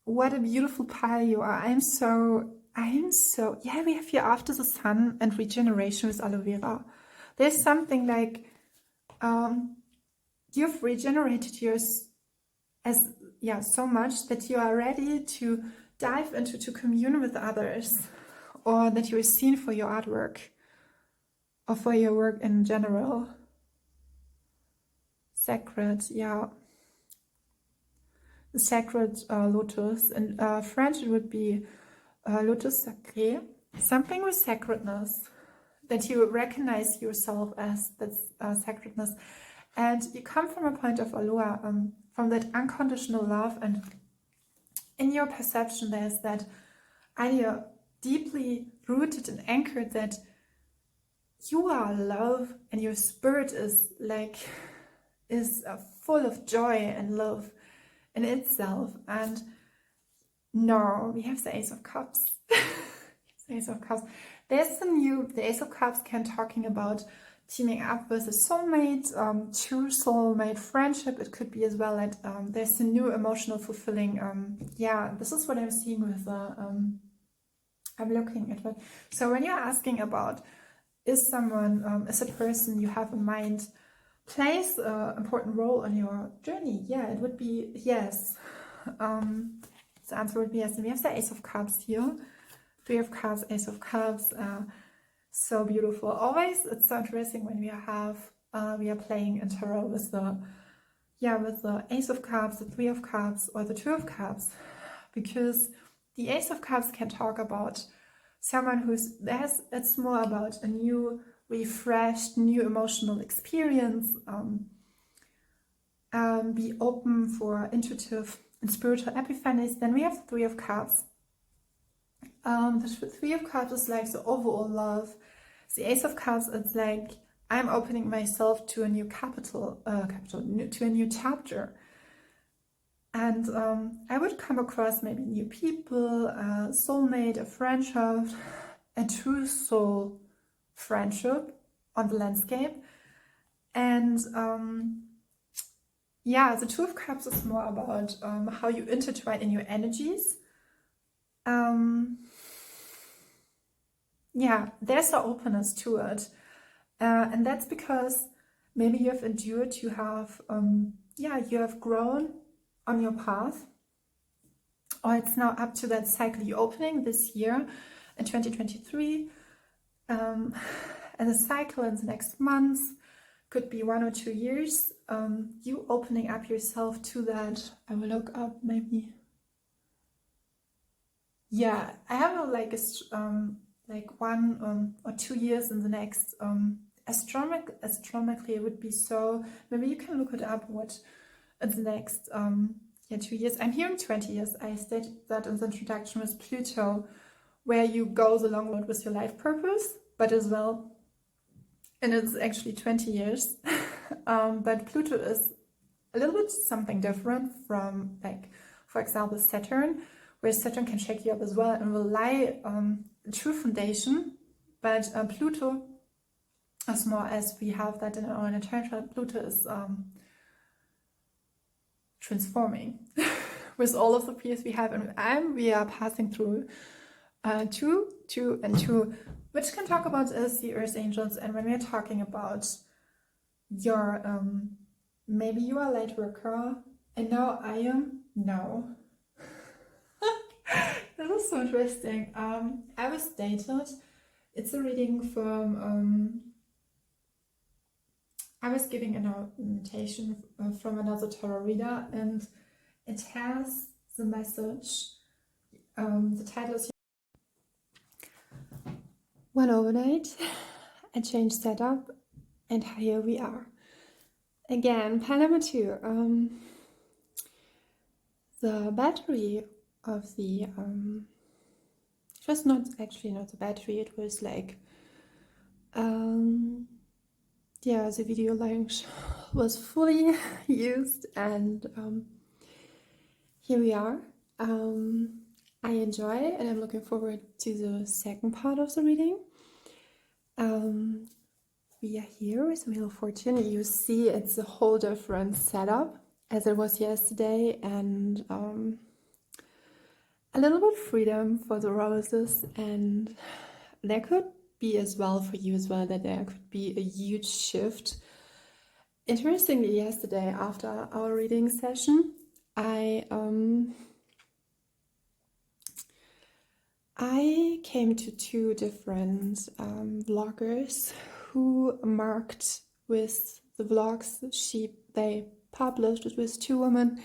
What a beautiful pile you are. I'm so, yeah, we have here after the sun and regeneration with aloe vera. There's something like, you've regenerated yours so much that you are ready to dive into, to commune with others, or that you are seen for your artwork or for your work in general. Sacred, yeah. The sacred lotus. In French it would be lotus sacré. Something with sacredness, that you recognize yourself as that sacredness. And you come from a point of aloha, from that unconditional love, and in your perception there's that idea deeply rooted and anchored that you are love, and your spirit is full of joy and love in itself. And no, we have the Ace of Cups. The Ace of Cups. There's the Ace of Cups talking about teaming up with a soulmate, true soulmate friendship. It could be as well that there's a new emotional fulfilling, this is what I'm seeing with I'm looking at it. So when you're asking about, is a person you have in mind plays an important role on your journey? Yeah, it would be yes. The answer would be yes. And we have the Ace of Cups here. Three of Cups, Ace of Cups. So beautiful. Always, it's so interesting when we are playing in tarot with the Ace of Cups, the Three of Cups, or the Two of Cups, because the Ace of Cups can talk about someone it's more about a new, refreshed, new emotional experience. Be open for intuitive and spiritual epiphanies. Then we have the Three of Cups. The Three of Cups is like the overall love. The Ace of Cups, it's like I'm opening myself to a new to a new chapter. And I would come across maybe new people, a soulmate, a friendship, a true soul friendship on the landscape. And the Two of Cups is more about how you intertwine in your energies. There's an openness to it. And that's because maybe you have endured, you have grown on your path, or it's now up to that cycle you're opening this year in 2023. And the cycle in the next months could be 1 or 2 years. You opening up yourself to that. I will look up maybe. Yeah, I have like 1 or 2 years in the next. Astronomically, it would be so. Maybe you can look it up. What in the next 2 years? I'm hearing 20 years. I stated that in the introduction with Pluto, where you go the long road with your life purpose, but as well. And it's actually 20 years. But Pluto is a little bit something different from, like, for example, Saturn, where Saturn can shake you up as well and will lie a true foundation. But Pluto, as more as we have that in our natal chart, Pluto is transforming with all of the peers we have. And we are passing through 2, 2, and 2, which can talk about as the Earth Angels. And when we're talking about your, maybe you are a light worker, and now I am, no. That was so interesting. I was dated. It's a reading from, I was giving an invitation from another tarot reader, and it has the message, the title is One Overnight, a change setup, and here we are. Again, pile number 2. The battery of the, it was not the battery, it was like, the video launch was fully used, and here we are. I enjoy, and I'm looking forward to the second part of the reading. We are here with Wheel of Fortune. You see it's a whole different setup as it was yesterday, and a little bit freedom for the roses, and there could be as well for you as well that there could be a huge shift. Interestingly, yesterday after our reading session, I came to 2 different vloggers who marked with the vlogs they published. It was 2 women,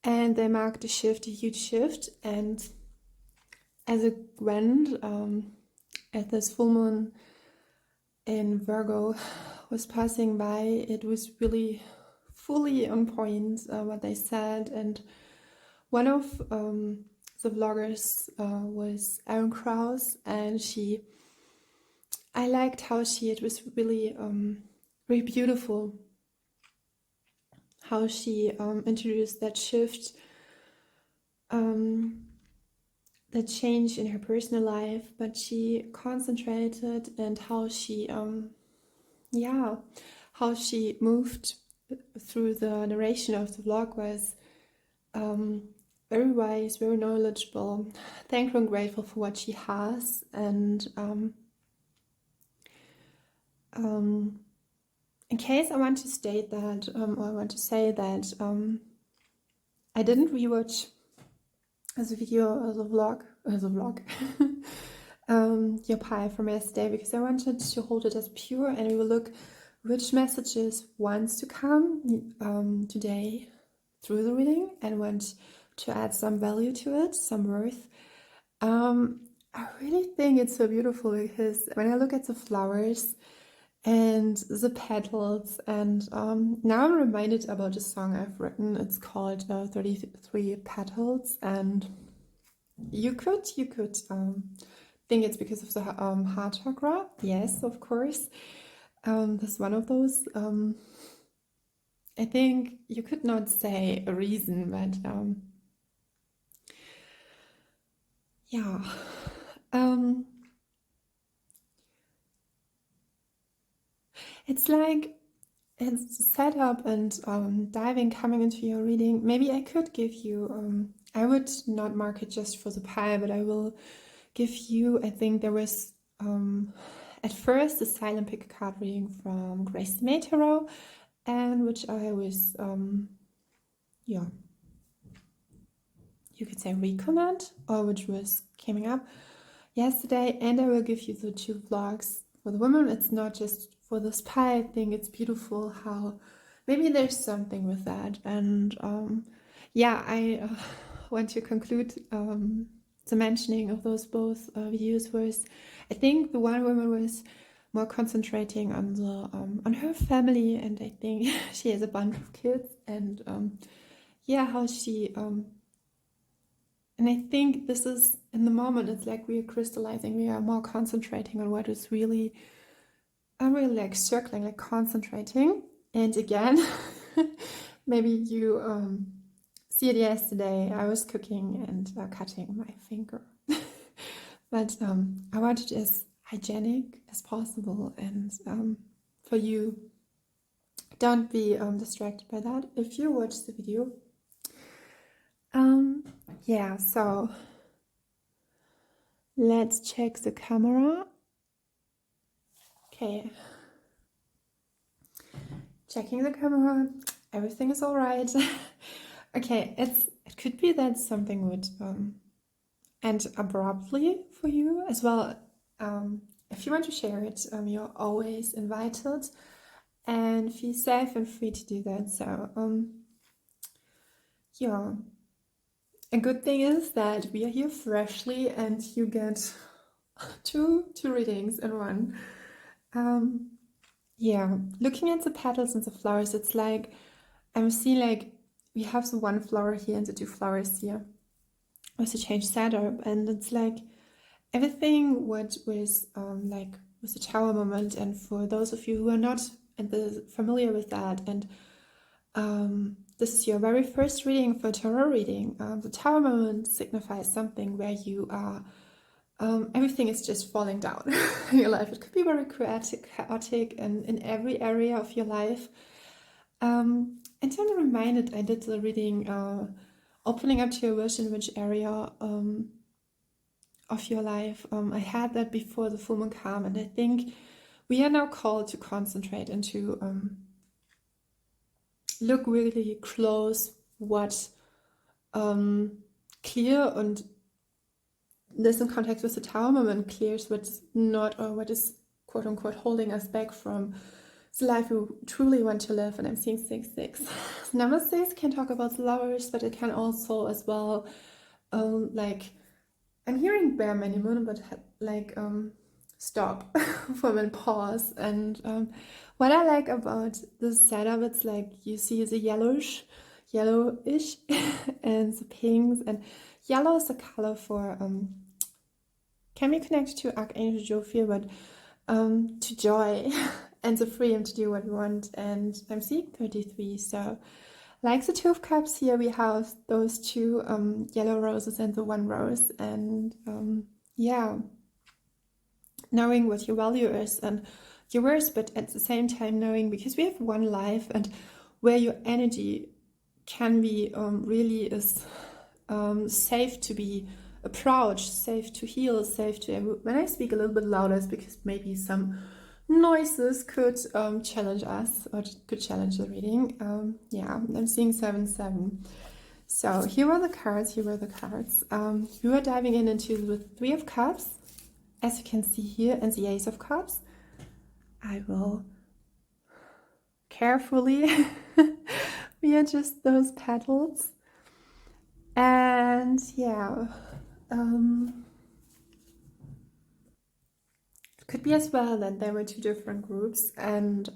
and they marked a shift, a huge shift. And as it went, at this full moon in Virgo was passing by, it was really fully on point what they said. And one of the vloggers was Erin Krause, and I liked how it was really very beautiful how she introduced that shift, the change in her personal life, but she concentrated, and how she moved through the narration of the vlog was very wise, very knowledgeable, thankful and grateful for what she has, and in case I want to state that, or I want to say that I didn't rewatch as a video, as a vlog, your pie from yesterday, because I wanted to hold it as pure, and we will look which messages wants to come today through the reading and want to add some value to it, some worth. I really think it's so beautiful, because when I look at the flowers and the petals, and now I'm reminded about a song I've written. It's called 33 Petals, and you could think it's because of the heart chakra. Yes, of course. That's one of those. I think you could not say a reason, but yeah. It's like it's set up and diving, coming into your reading. Maybe I could give you, I would not mark it just for the pie, but I will give you, I think there was at first a silent pick a card reading from Grace May Tarot, and which I was, yeah, you could say recommend, or which was coming up yesterday. And I will give you the 2 vlogs for the women. It's not just for this pie. I think it's beautiful how maybe there's something with that. And yeah, I want to conclude the mentioning of those both videos was, I think the one woman was more concentrating on the on her family, and I think she has a bunch of kids, and yeah, how she and I think this is, in the moment, it's like we are crystallizing, we are more concentrating on what is really, I'm really like circling, like concentrating. And again, maybe you see it yesterday, I was cooking and cutting my finger. But I want it as hygienic as possible, and for you, don't be distracted by that if you watch the video. Yeah, so let's check the camera. Okay, checking the camera, everything is all right. Okay, it could be that something would end abruptly for you as well. If you want to share it, you're always invited, and feel safe and free to do that. So yeah, a good thing is that we are here freshly, and you get two readings in one. Yeah, looking at the petals and the flowers, it's like I'm seeing like we have the one flower here and the 2 flowers here with the change setup, and it's like everything what was like with the tower moment. And for those of you who are not familiar with that, and this is your very first reading for tarot reading, the tower moment signifies something where you are everything is just falling down in your life. It could be very chaotic and in every area of your life. And I'm reminded, I did the reading opening up to your wish in which area of your life. I had that before the full moon came, and I think we are now called to concentrate and to look really close what clear, and this in context with the tower moment clears what's not, or what is quote unquote holding us back from the life we truly want to live. And I'm seeing 6-6. Number 6 can talk about the lovers, but it can also as well like I'm hearing bare minimum, but like stop for a minute, pause. And what I like about this setup, it's like you see the yellowish and the pinks, and yellow is the color for can be connected to Archangel Jophiel, but to joy and the freedom to do what we want. And I'm seeing 33, so like the 2 of Cups here, we have those 2 yellow roses and the 1 rose, and yeah, knowing what your value is and your worth, but at the same time knowing, because we have one life, and where your energy can be really is safe to be approached, safe to heal, safe to, when I speak a little bit louder, it's because maybe some noises could challenge us or could challenge the reading. Yeah, I'm seeing 7-7. So here were the cards, here were the cards. We were diving into the Three of Cups, as you can see here, and the Ace of Cups. I will carefully readjust those petals. And yeah, it could be as well that there were two different groups, and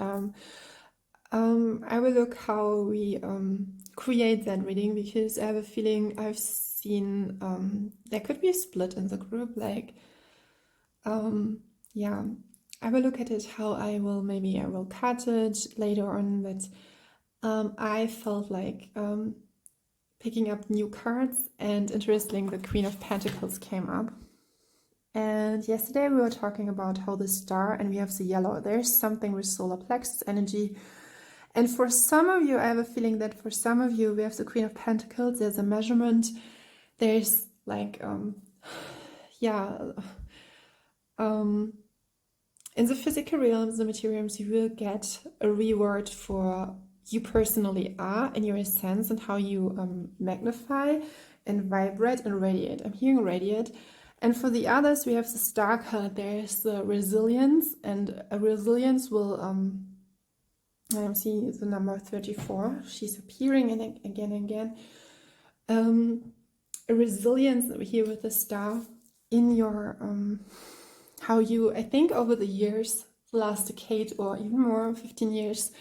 I will look how we create that reading, because I have a feeling I've seen there could be a split in the group, like yeah, I will look at it how I will cut it later on, but I felt like picking up new cards, and interestingly the Queen of Pentacles came up. And yesterday we were talking about how the star, and we have the yellow, there's something with solar plexus energy. And for some of you, I have a feeling that for some of you, we have the Queen of Pentacles, there's a measurement, there's like, in the physical realms, the materials, you will get a reward for you personally are in your essence and how you magnify and vibrate and radiate. I'm hearing radiate. And for the others, we have the star card. There's the resilience, and a resilience will, I'm seeing the number 34. She's appearing and again and again. A resilience here with the star in your, how you, I think over the years, the last decade or even more, 15 years,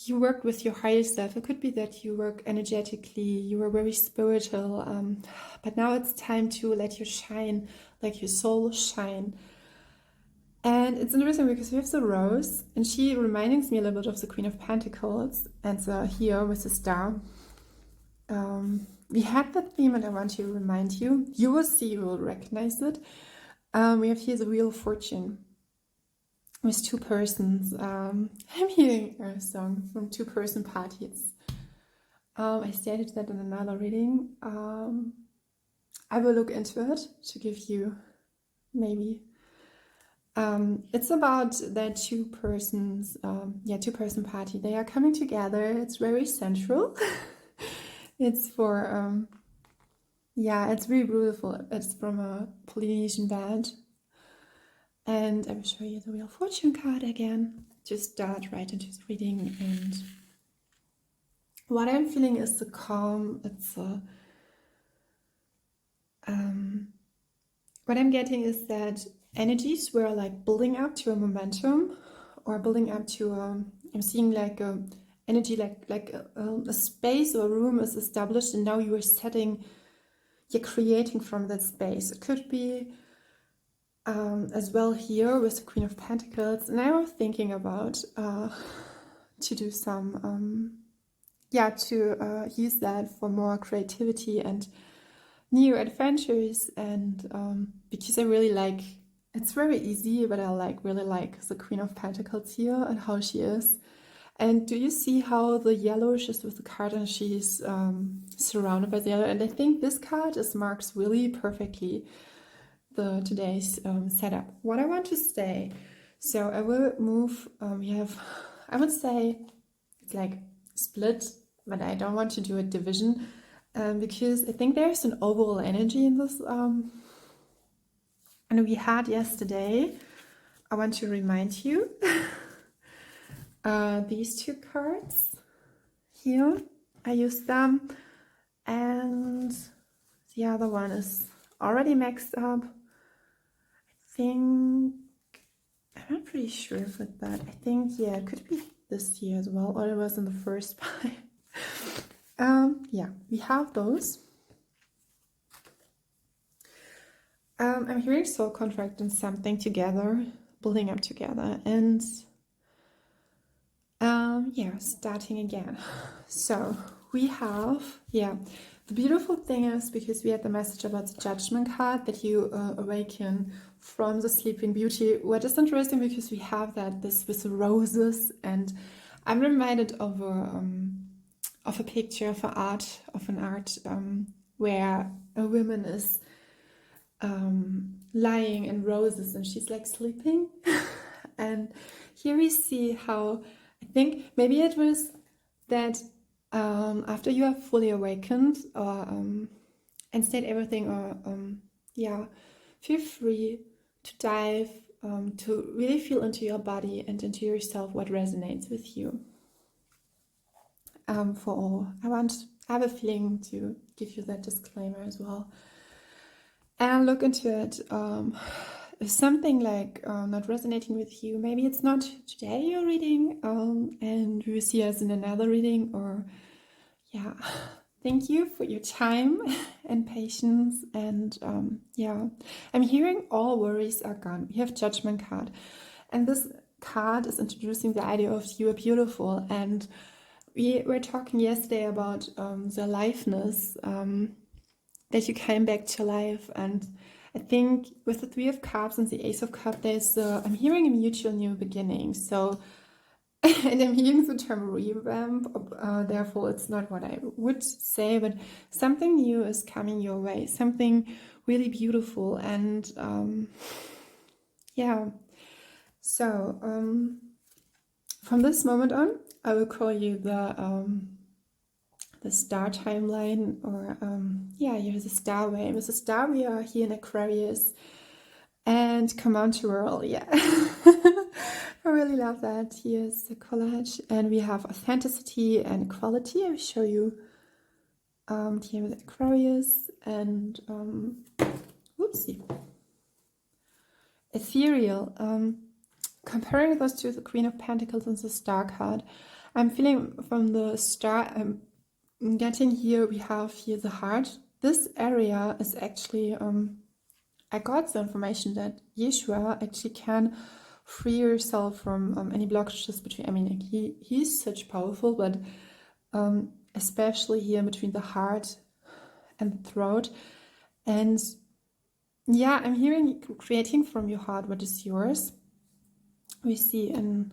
you worked with your higher self. It could be that you work energetically, you were very spiritual, but now it's time to let you shine, like your soul shine. And it's interesting because we have the rose, and she reminds me a little bit of the Queen of Pentacles, and so here with the star. We had that theme, and I want to remind you, you will see, you will recognize it. We have here the Wheel of Fortune with two persons. I'm hearing a song from two-person parties. I stated that in another reading. I will look into it to give you maybe. It's about that two persons, two-person party. They are coming together. It's very sensual. It's for, it's really beautiful. It's from a Polynesian band. And I will show you the Wheel of Fortune card again to start right into the reading. And what I'm feeling is the calm. It's what I'm getting is that energies were like building up to a momentum, or building up to I'm seeing like a energy, like a space or a room is established, and now you are setting, you're creating from that space. It could be as well here with the Queen of Pentacles, and I was thinking about to do some to use that for more creativity and new adventures, and because I really like, it's very easy, but I really like the Queen of Pentacles here and how she is. And do you see how the yellow is just with the card, and she's surrounded by the yellow? And I think this card marks really perfectly today's setup. What I want to say, so I will move. I would say it's like split, but I don't want to do a division because I think there's an overall energy in this. And we had yesterday, I want to remind you, these two cards here, I used them, and the other one is already maxed up. I think, I'm not pretty sure if it's that. I think, yeah, it could be this year as well, or it was in the first pile. Yeah, we have those. I'm hearing soul contract and something together, building up together, and starting again. So we have, the beautiful thing is, because we had the message about the Judgment card, that you awaken from the Sleeping Beauty. What is interesting, because we have this with the roses, and I'm reminded of a picture of an art where a woman is lying in roses, and she's like sleeping. And here we see how, I think maybe it was that after you are fully awakened, or and state everything, or yeah, feel free to dive, to really feel into your body and into yourself what resonates with you. For all, I have a feeling to give you that disclaimer as well, and look into it. If something like not resonating with you, maybe it's not today you're reading, and we will see us in another reading. Or yeah, thank you for your time and patience. And yeah, I'm hearing all worries are gone. We have Judgment card, and this card is introducing the idea of you are beautiful. And we were talking yesterday about the aliveness, that you came back to life. And I think with the Three of Cups and the Ace of Cups, there's I'm hearing a mutual new beginning. So, and I'm hearing the term revamp, therefore it's not what I would say, but something new is coming your way, something really beautiful. And yeah, so from this moment on, I will call you the star timeline, or yeah, here's the star way. With the star, we are here in Aquarius, and command to roll. Yeah, I really love that. Here's the collage, and we have authenticity and equality. I will show you here with Aquarius, and whoopsie, ethereal. Comparing those to the Queen of Pentacles and the Star card, I'm feeling from the Star, I'm getting here, we have here the heart. This area is actually, I got the information that Yeshua actually can free yourself from any blockages between, I mean, he's such powerful, but especially here between the heart and the throat. And yeah, I'm hearing creating from your heart what is yours. We see in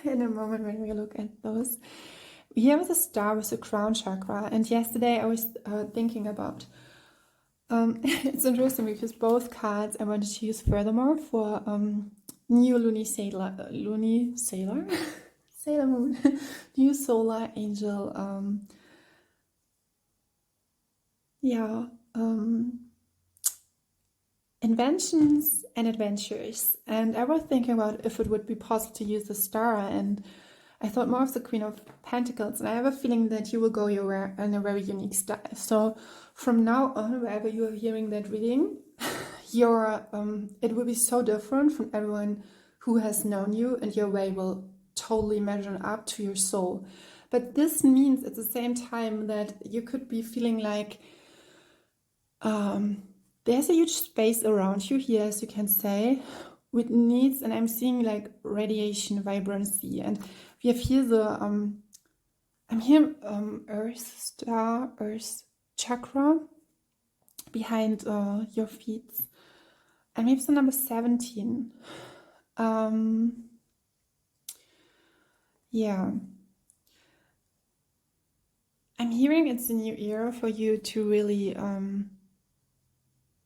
a moment when we look at those. Here with the star with the crown chakra, and yesterday I was thinking about, it's interesting because both cards I wanted to use furthermore for new LUNI SOLAR Sailor Moon, new solar angel, yeah, inventions and adventures. And I was thinking about if it would be possible to use the star, and I thought more of the Queen of Pentacles, and I have a feeling that you will go your way in a very unique style. So from now on, wherever you are hearing that reading, it will be so different from everyone who has known you, and your way will totally measure up to your soul. But this means at the same time that you could be feeling like there's a huge space around you here, as you can say, with needs, and I'm seeing like radiation, vibrancy, and we have here the I'm here Earth star, Earth chakra behind your feet, and maybe the number 17. Yeah, I'm hearing it's a new era for you to really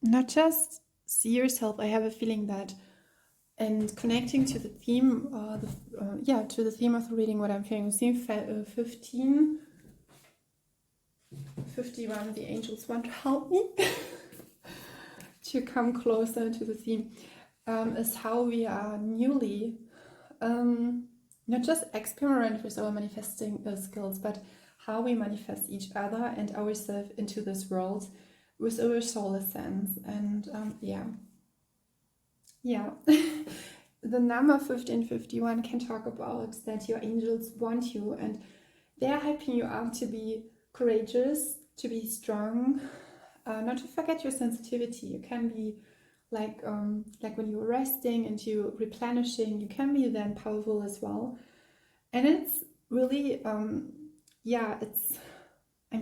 not just see yourself. I have a feeling that, and connecting to the theme, to the theme of the reading, what I'm feeling, theme 15, 51, the angels want to help me to come closer to the theme, is how we are newly, not just experiment with our manifesting skills, but how we manifest each other and ourselves into this world with our soul essence. And yeah, the number 1551 can talk about that your angels want you, and they're hyping you up to be courageous, to be strong, not to forget your sensitivity. You can be like when you're resting and you're replenishing, you can be then powerful as well. And it's really, I'm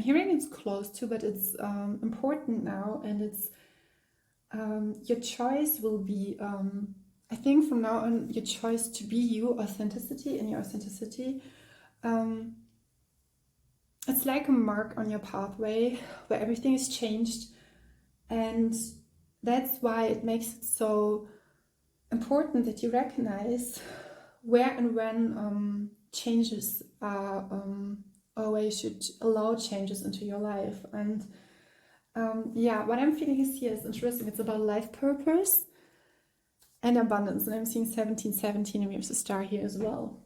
hearing it's close to, but it's important now, and it's your choice will be, I think from now on, your choice to be you, authenticity, and your authenticity, it's like a mark on your pathway where everything is changed, And that's why it makes it so important that you recognize where and when changes are, or where you should allow changes into your life. And yeah, what I'm feeling is here is interesting. It's about life purpose and abundance. And I'm seeing 1717, and we have the star here as well.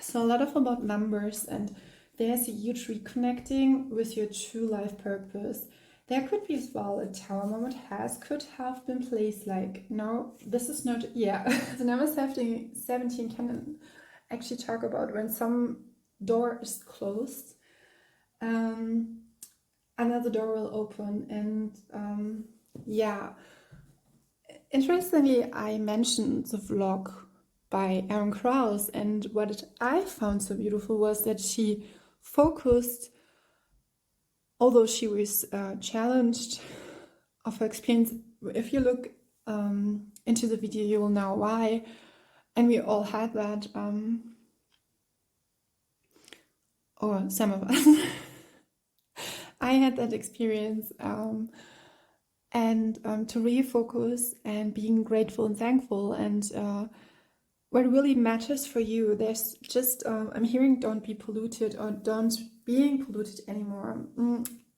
So a lot of about numbers, and there's a huge reconnecting with your true life purpose. There could be as well a tower moment could have been placed like, no, this is not, yeah. The number 17 can actually talk about when some door is closed, another door will open. And yeah, interestingly, I mentioned the vlog by Erin Krauss, and what I found so beautiful was that she focused, although she was challenged of her experience. If you look into the video, you will know why, and we all had that, or some of us. I had that experience, and to refocus and being grateful and thankful, and what really matters for you. There's just, I'm hearing don't be polluted, or don't being polluted anymore.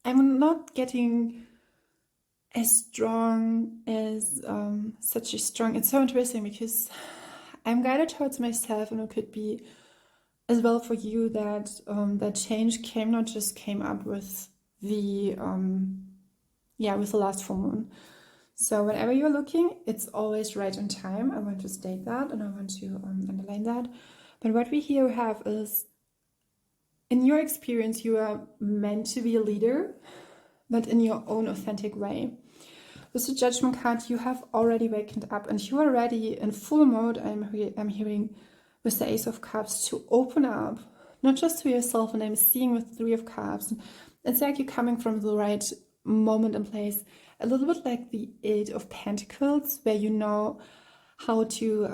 I'm not getting as strong as such a strong, it's so interesting because I'm guided towards myself, and it could be as well for you that that change came up with the with the last full moon. So whenever you're looking, it's always right on time. I want to state that, and I want to underline that. But what we here have is, in your experience, you are meant to be a leader, but in your own authentic way. With the Judgment card, you have already wakened up, and you are ready in full mode. I'm hearing with the Ace of Cups to open up, not just to yourself, and I'm seeing with the Three of Cups. It's like you're coming from the right moment and place. A little bit like the Eight of Pentacles, where you know how to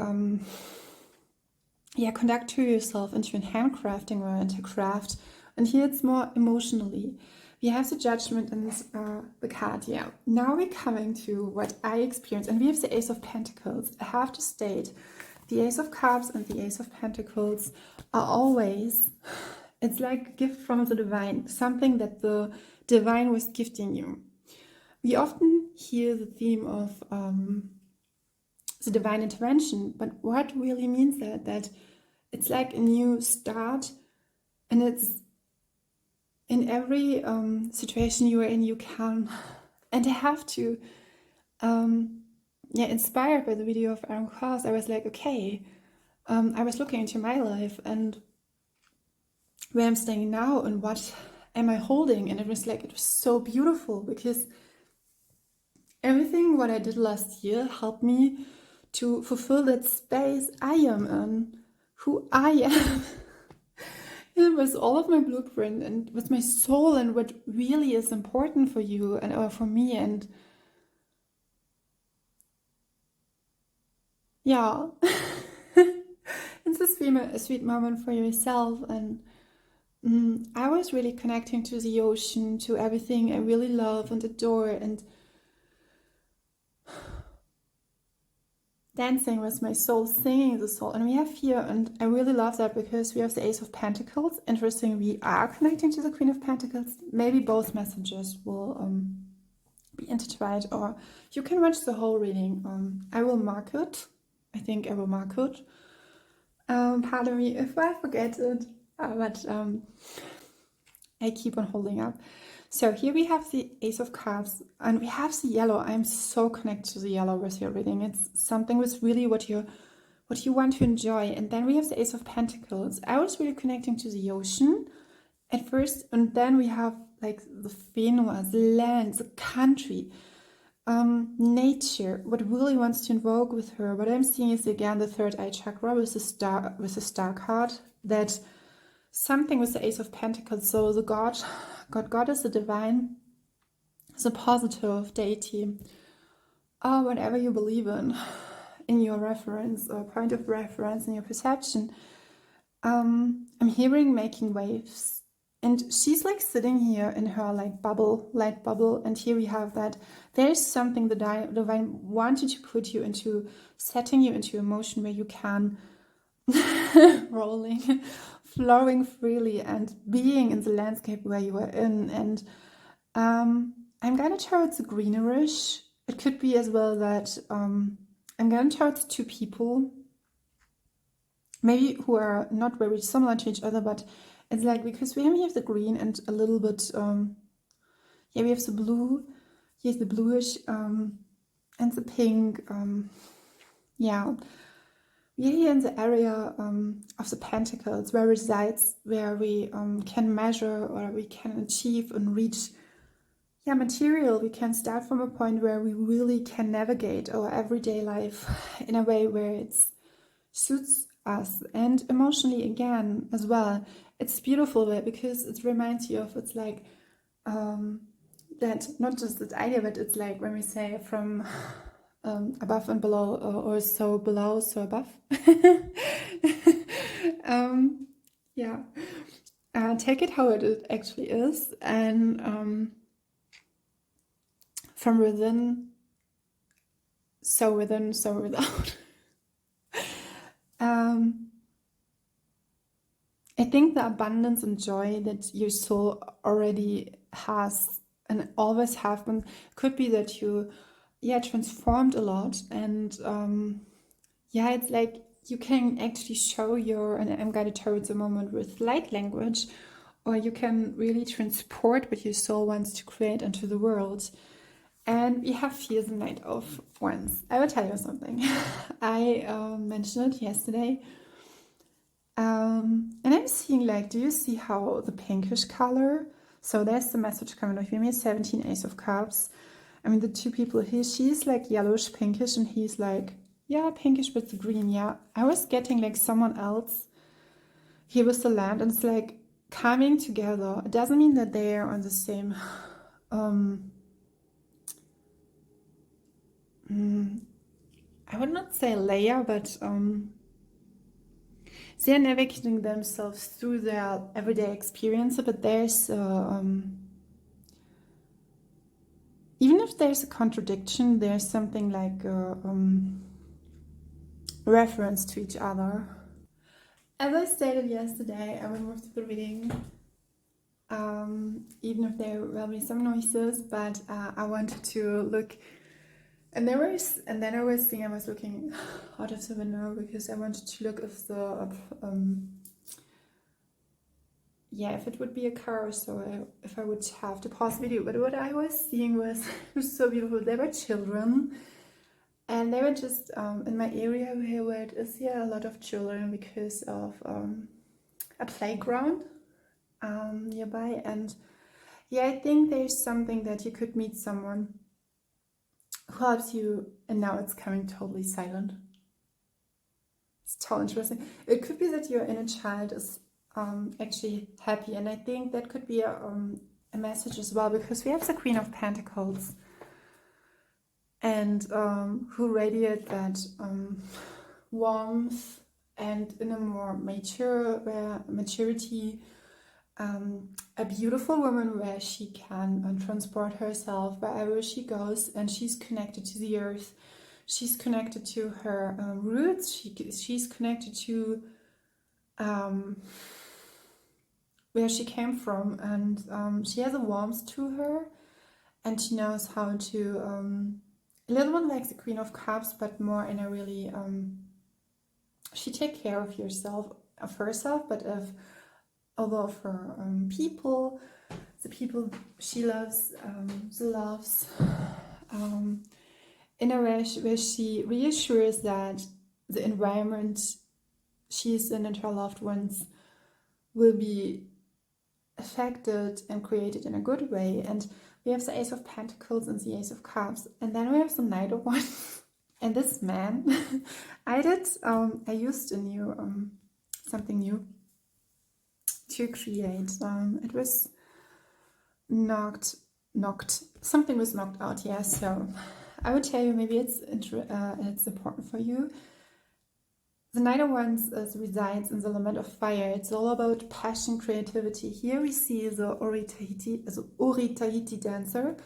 conduct to yourself into a handcrafting or into craft. And here it's more emotionally. We have the Judgment and the card. Yeah. Now we're coming to what I experienced, and we have the Ace of Pentacles. I have to state, the Ace of Cups and the Ace of Pentacles are always, it's like a gift from the divine, something that the divine was gifting you. We often hear the theme of the divine intervention, but what really means that it's like a new start, and it's in every situation you are in, you can, and I have to, inspired by the video of Aaron Cross, I was like, okay, I was looking into my life and where I'm staying now and what am I holding, and it was so beautiful because everything what I did last year helped me to fulfill that space I am in, who I am. It was all of my blueprint and with my soul and what really is important for you and or for me. And yeah, it's a sweet moment for yourself. And I was really connecting to the ocean, to everything I really love and adore, and dancing with my soul, singing the soul. And we have here, and I really love that because we have the Ace of Pentacles. Interesting, we are connecting to the Queen of Pentacles. Maybe both messages will be intertwined, or you can watch the whole reading. I will mark it. I think I will mark it. Pardon me if I forget it, but I keep on holding up. So here we have the Ace of Cups, and we have the yellow. I'm so connected to the yellow with your reading. It's something with really what you want to enjoy. And then we have the Ace of Pentacles. I was really connecting to the ocean at first, and then we have like the Venus, the land, the country, nature. What really wants to invoke with her. What I'm seeing is again the third eye chakra with the star card. That something with the Ace of Pentacles. So the God is the divine, the positive deity, or whatever you believe in your reference or point of reference in your perception. I'm hearing making waves And she's like sitting here in her like bubble, light bubble. And here we have that there's something the divine wanted to put you into, setting you into emotion where you can rolling, flowing freely and being in the landscape where you are in. And I'm going towards the greenish. It could be as well that I'm going towards two people, maybe who are not very similar to each other, but it's like, because we have the green and a little bit, yeah, we have the blue, here's the bluish, and the pink, yeah. We are here in the area of the pentacles, where resides, where we can measure or we can achieve and reach, yeah, material. We can start from a point where we really can navigate our everyday life in a way where it suits us, and emotionally again as well. It's beautiful because it reminds you of, it's like that, not just that idea, but it's like when we say from above and below, or so below, so above. Yeah, take it how it actually is, and from within, so within, so without. I think the abundance and joy that your soul already has and always have been, could be that you, yeah, transformed a lot, and yeah, it's like you can actually show your, and I'm guided towards a moment with light language, or you can really transport what your soul wants to create into the world. And we have here the Knight of Wands. I will tell you something. I mentioned it yesterday. And I'm seeing, like, do you see how the pinkish color? So there's the message coming with me, 17 Ace of Cups. I mean, the two people here, she's like yellowish pinkish, and he's like, yeah, pinkish with the green. Yeah, I was getting like someone else here with the land, and it's like coming together. It doesn't mean that they are on the same I would not say layer, but they're navigating themselves through their everyday experience. But there's even if there's a contradiction, there's something like a reference to each other. As I stated yesterday, I will move to the reading, even if there will be some noises, but I wanted to look. And then I was looking out of the window because I wanted to look if the yeah, if it would be a car, so if I would have to pause video. But what I was seeing was, it was so beautiful. There were children, and they were just in my area where it is here, a lot of children because of a playground nearby. And yeah, I think there's something that you could meet someone who helps you, and now it's coming totally silent. It's totally interesting. It could be that your inner child is actually happy, and I think that could be a message as well, because we have the Queen of Pentacles, and who radiate that warmth, and in a more maturity, a beautiful woman where she can transport herself wherever she goes, and she's connected to the earth. She's connected to her roots. She's connected to where she came from, and she has a warmth to her, and she knows how to a little bit like the Queen of Cups, but more in a really she takes care of herself, but of her people, the people she loves, in a way where she reassures that the environment she's in and her loved ones will be affected and created in a good way. And we have the Ace of Pentacles and the Ace of Cups, and then we have the Knight of Wands. And this man, I used a new something new to create. It was knocked. Something was knocked out. Yeah. So I would tell you, maybe it's important for you. The Knight of Wands resides in the element of fire. It's all about passion, creativity. Here we see the Ori Tahiti dancer,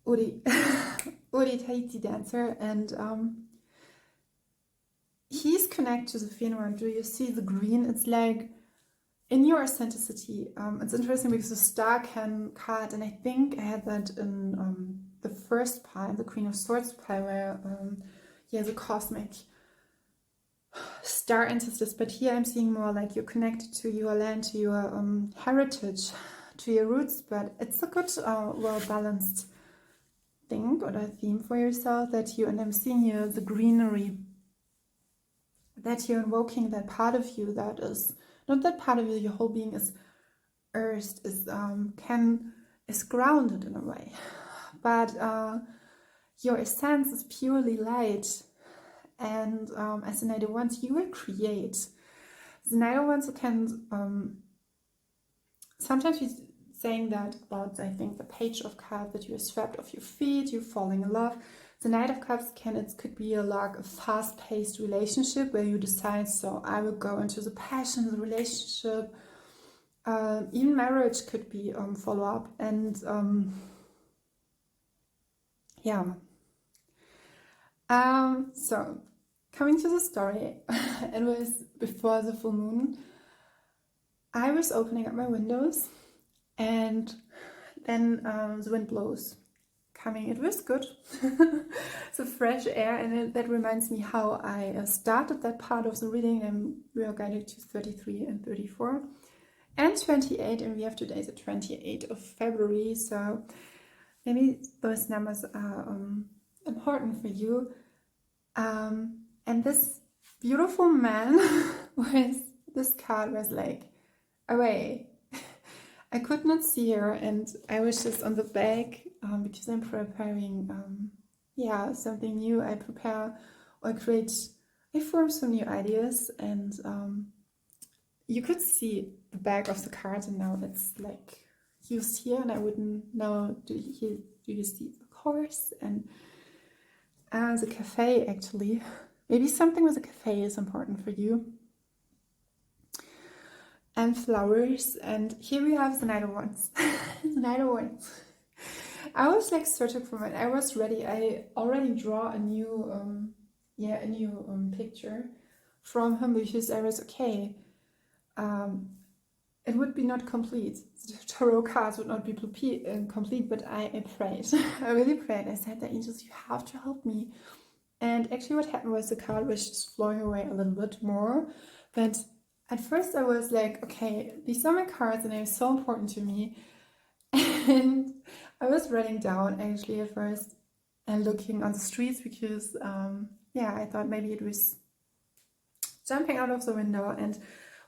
Ori Tahiti dancer, and he's connected to the Fenrir. Do you see the green? It's like in your authenticity. It's interesting because the Star card, and I think I had that in the first pile, the Queen of Swords pile, where the cosmic star ancestors. But here I'm seeing more like you're connected to your land, to your heritage, to your roots. But it's a good, well-balanced thing or a theme for yourself that you, and I'm seeing here the greenery, that you're invoking that part of you that is not that part of you, your whole being is earthed, is grounded in a way, but your essence is purely light. And as the Knight of Wands, you will create. The Knight of Wands can sometimes we're saying that about, I think, the Page of Cups, that you're swept off your feet, you're falling in love. The Knight of Cups could be a fast-paced relationship where you decide, so I will go into the passion of the relationship. Even marriage could be follow-up. And so coming to the story, it was before the full moon. I was opening up my windows, and then the wind blows. It was good. The fresh air, and that reminds me how I started that part of the reading, and we are guided to 33 and 34 and 28, and we have today the 28th of February, so maybe those numbers are important for you. And this beautiful man with this card was like away. I could not see her, and I was just on the back because I'm preparing something new. I prepare or I form some new ideas, and you could see the back of the card, and now it's like used here, and I wouldn't know. Do you see the horse and the cafe? Actually, maybe something with a cafe is important for you. And flowers, and here we have the Knight of Wands. The Knight of Wands. I was like searching for it. I was ready. I already draw a new picture from him because I was okay. It would be not complete. The tarot cards would not be complete, but I prayed. I really prayed. I said, the angels, you have to help me. And actually what happened was the card was just flowing away a little bit more, but at first I was like, okay, these are my cards and they're so important to me. And I was writing down actually at first and looking on the streets because, I thought maybe it was jumping out of the window. And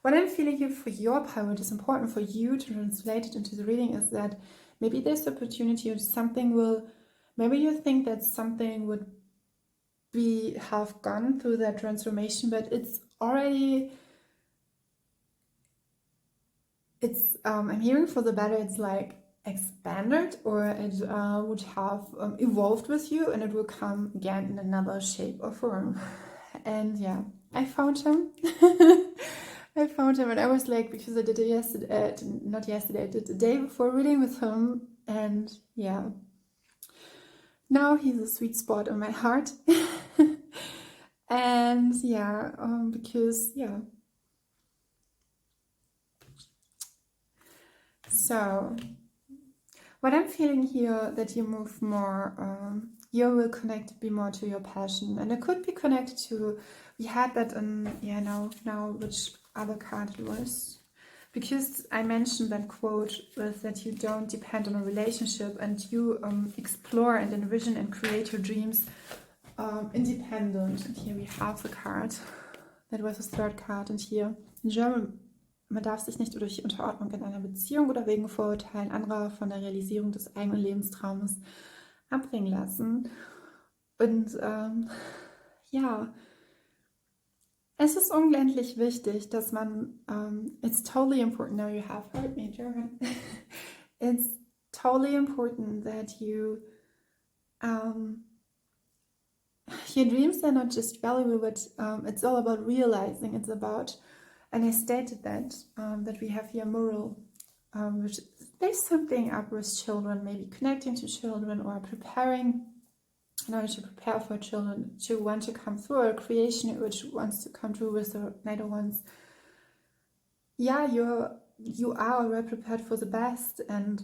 what I'm feeling here for your power, what is important for you to translate it into the reading, is that maybe there's opportunity or maybe you think that something would have gone through that transformation, but it's already, I'm hearing for the better, it's like expanded, or it would have evolved with you, and it will come again in another shape or form. And I found him. I found him, and I was like, because I did it yesterday, not yesterday, I did the day before reading with him, and now he's a sweet spot in my heart. And because so what I'm feeling here, that you move more, you will be more to your passion, and it could be connected to, we had that in, now which other card it was, because I mentioned that quote with that you don't depend on a relationship, and you explore and envision and create your dreams independent. And here we have the card. That was the third card. And hier in German, man darf sich nicht durch Unterordnung in einer Beziehung oder wegen Vorurteilen anderer von der Realisierung des eigenen Lebenstraumes abbringen lassen. Und es ist unglaublich wichtig, dass man, it's totally important, now you have heard me German, it's totally important that you your dreams are not just valuable, but it's all about realizing. It's about, and I stated that, that we have here moral, which there's something up with children, maybe connecting to children or preparing in order to prepare for children to want to come through a creation which wants to come through with the later ones. Yeah, you are already prepared for the best, and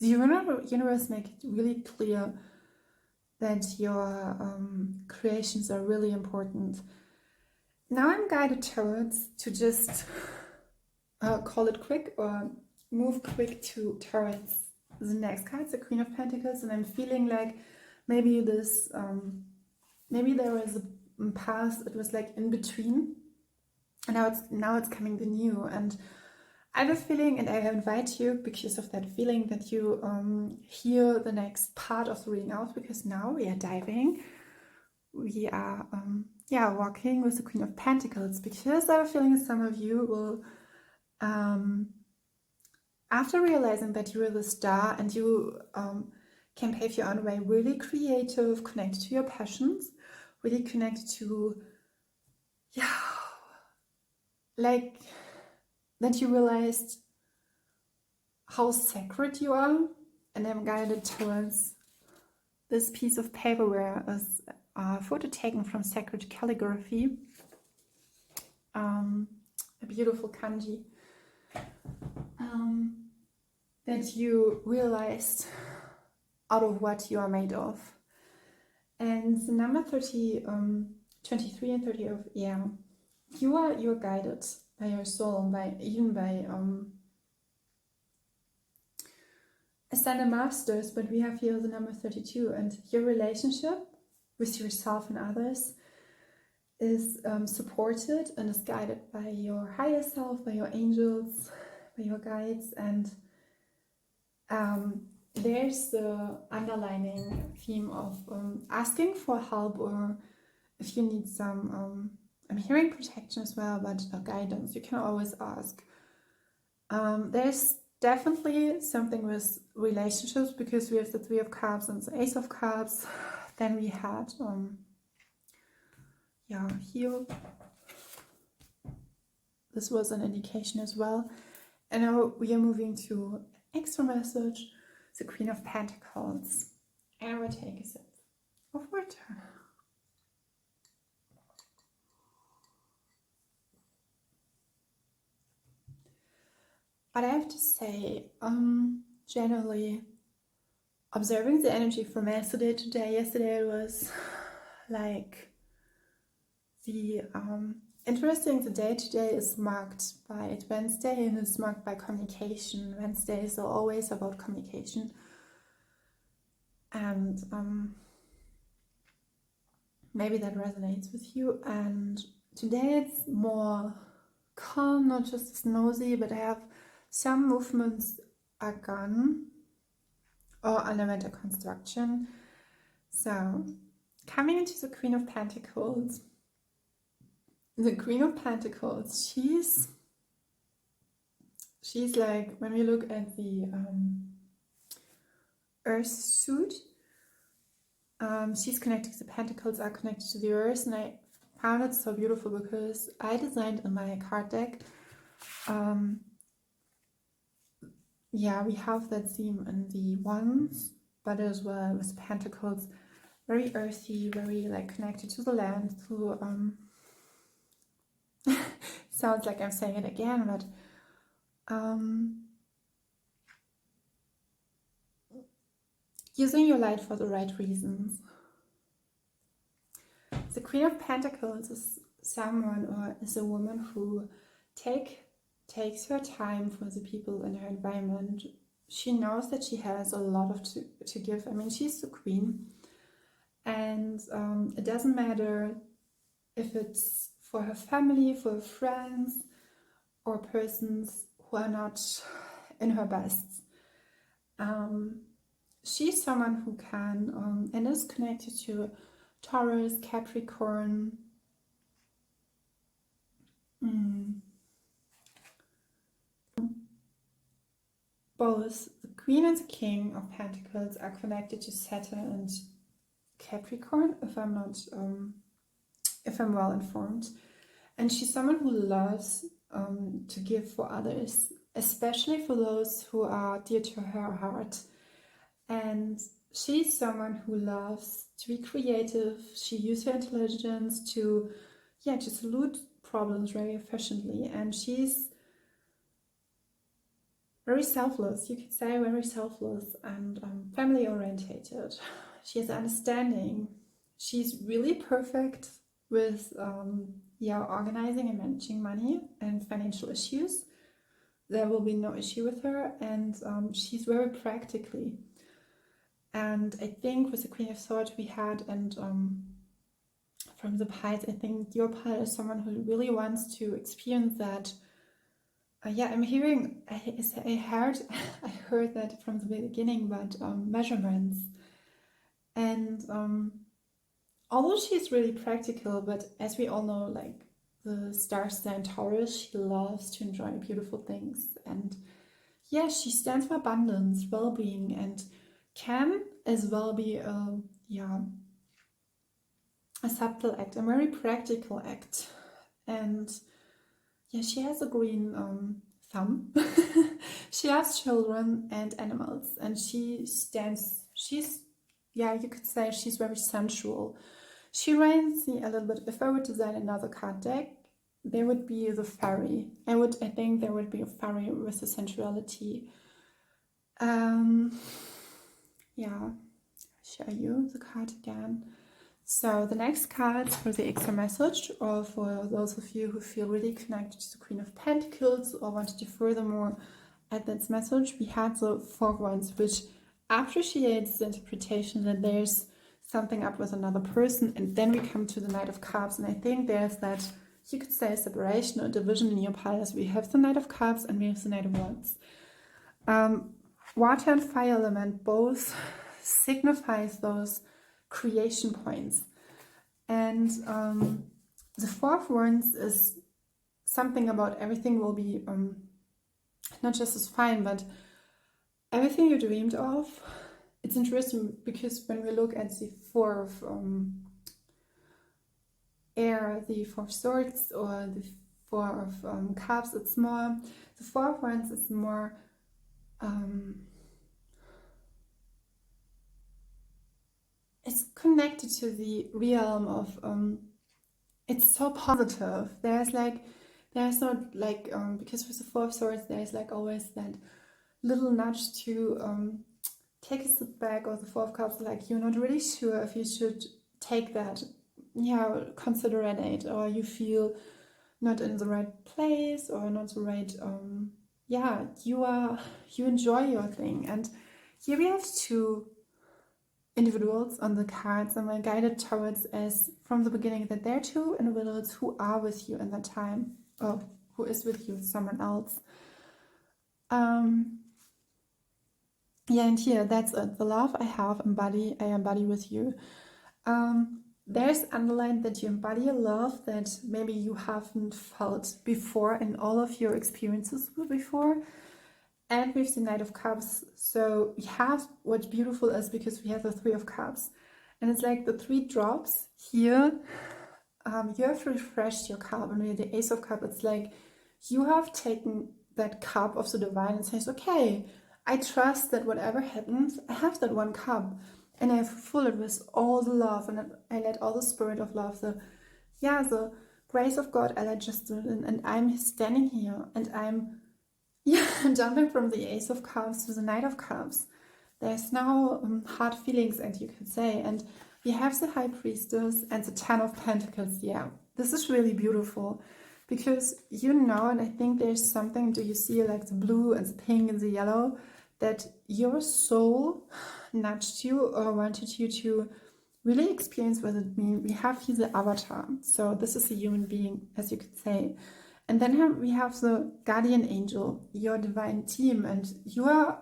the universe make it really clear that your creations are really important. Now I'm guided towards to just call it quick or move quick towards the next card, the Queen of Pentacles, and I'm feeling like maybe this, maybe there was a past, it was like in between, and now it's coming the new, and I have a feeling, and I invite you because of that feeling, that you hear the next part of the reading out, because now we are diving, we are walking with the Queen of Pentacles, because I have a feeling some of you will, after realizing that you are the star and you can pave your own way, really creative, connected to your passions, really connected to, like, that you realized how sacred you are. And I'm guided towards this piece of paper where is a photo taken from sacred calligraphy, a beautiful kanji, that you realized out of what you are made of. And the number 30, 23 and 30 of, you're guided by your soul, by ascended masters, but we have here the number 32, and your relationship with yourself and others is supported and is guided by your higher self, by your angels, by your guides, and there's the underlining theme of asking for help, or if you need some, I'm hearing protection as well, but guidance, you can always ask. There's definitely something with relationships, because we have the Three of Cups and the Ace of Cups. Then we had, here, this was an indication as well. And now we are moving to extra message, the Queen of Pentacles. And I will take a sip of water. But I have to say, generally, observing the energy from yesterday it was like the interesting. The day today is marked by it Wednesday, and it's marked by communication. Wednesdays are always about communication, and maybe that resonates with you. And today it's more calm, not just as nosy, but I have some movements are gone or underwent construction. So coming into the Queen of Pentacles, the Queen of Pentacles, she's like, when we look at the Earth suit, she's connected to the Pentacles, are connected to the Earth, and I found it so beautiful because I designed in my card deck, we have that theme in the Wands, but as well with Pentacles, very earthy, very like connected to the land, to sounds like I'm saying it again, but using your light for the right reasons. The Queen of Pentacles is someone, or is a woman who takes her time for the people in her environment. She knows that she has a lot to give. I mean, she's the queen, and it doesn't matter if it's for her family, for her friends, or persons who are not in her best. She's someone who can and is connected to Taurus, Capricorn, both the Queen and the King of Pentacles are connected to Saturn and Capricorn, if I'm not, if I'm well informed. And she's someone who loves to give for others, especially for those who are dear to her heart. And she's someone who loves to be creative. She uses her intelligence to, yeah, to solve problems very efficiently. And she's very selfless, you could say, very selfless and family orientated. She has understanding. She's really perfect with organizing and managing money and financial issues. There will be no issue with her, and she's very practically. And I think with the Queen of Swords we had, and from the pies, I think your pile is someone who really wants to experience that. I'm hearing, I heard that from the beginning, but measurements. And although she's really practical, but as we all know, like the star sign Taurus, she loves to enjoy beautiful things. And yeah, she stands for abundance, well-being, and can as well be a subtle act, a very practical act. And yeah, she has a green thumb. She loves children and animals, and you could say she's very sensual. She reminds me a little bit, if I would design another card deck, there would be the fairy. I think there would be a fairy with the sensuality. I'll show you the card again. So the next cards for the extra message, or for those of you who feel really connected to the Queen of Pentacles or wanted to furthermore add this message, we had the Four of Wands, which appreciates the interpretation that there's something up with another person. And then we come to the Knight of Cups, and I think there's that, you could say, separation or division in your piles. We have the Knight of Cups and we have the Knight of Wands. Water and fire element both signifies those creation points, and the Four of Wands is something about everything will be not just as fine, but everything you dreamed of. It's interesting because when we look at the Four of Air, the Four of Swords, or the Four of Cups, it's more, the Four of Wands is more it's connected to the realm of it's so positive. There's not like because with the Four of Swords there's like always that little nudge to take a step back, or the Four of Cups, like you're not really sure if you should take that, consider it, or you feel not in the right place or not the right you enjoy your thing. And here we have two individuals on the cards, and we're guided towards, as from the beginning, that there are two individuals who are with you in that time, or who is with you, someone else. And here, that's it. The love I embody with you. There's underlined that you embody a love that maybe you haven't felt before in all of your experiences before. And we have the Knight of Cups. So we have, what's beautiful is because we have the Three of Cups. And it's like the 3 drops here. You have refreshed your cup. And with the Ace of Cups, it's like you have taken that cup of the divine and says, okay, I trust that whatever happens, I have that one cup. And I fill it with all the love. And I let all the spirit of love, the grace of God, I let just do it in. And I'm standing here and I'm jumping from the Ace of Cups to the Knight of Cups. There's now hard feelings, as you could say. And we have the High Priestess and the Ten of Pentacles. Yeah, this is really beautiful because and I think there's something, do you see like the blue and the pink and the yellow, that your soul nudged you or wanted you to really experience what it means. We have here the avatar. So this is a human being, as you could say. And then we have the guardian angel, your divine team, and you are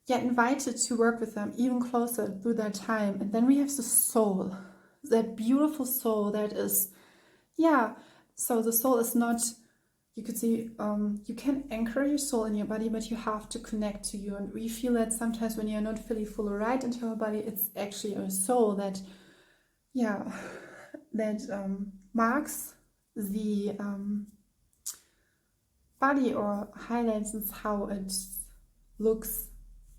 invited to work with them even closer through that time. And then we have the soul, that beautiful soul that is, so the soul is not you could say you can anchor your soul in your body, but you have to connect to you. And we feel that sometimes when you're not fully right into our body, it's actually our soul that, yeah, that marks the body or highlights how it looks,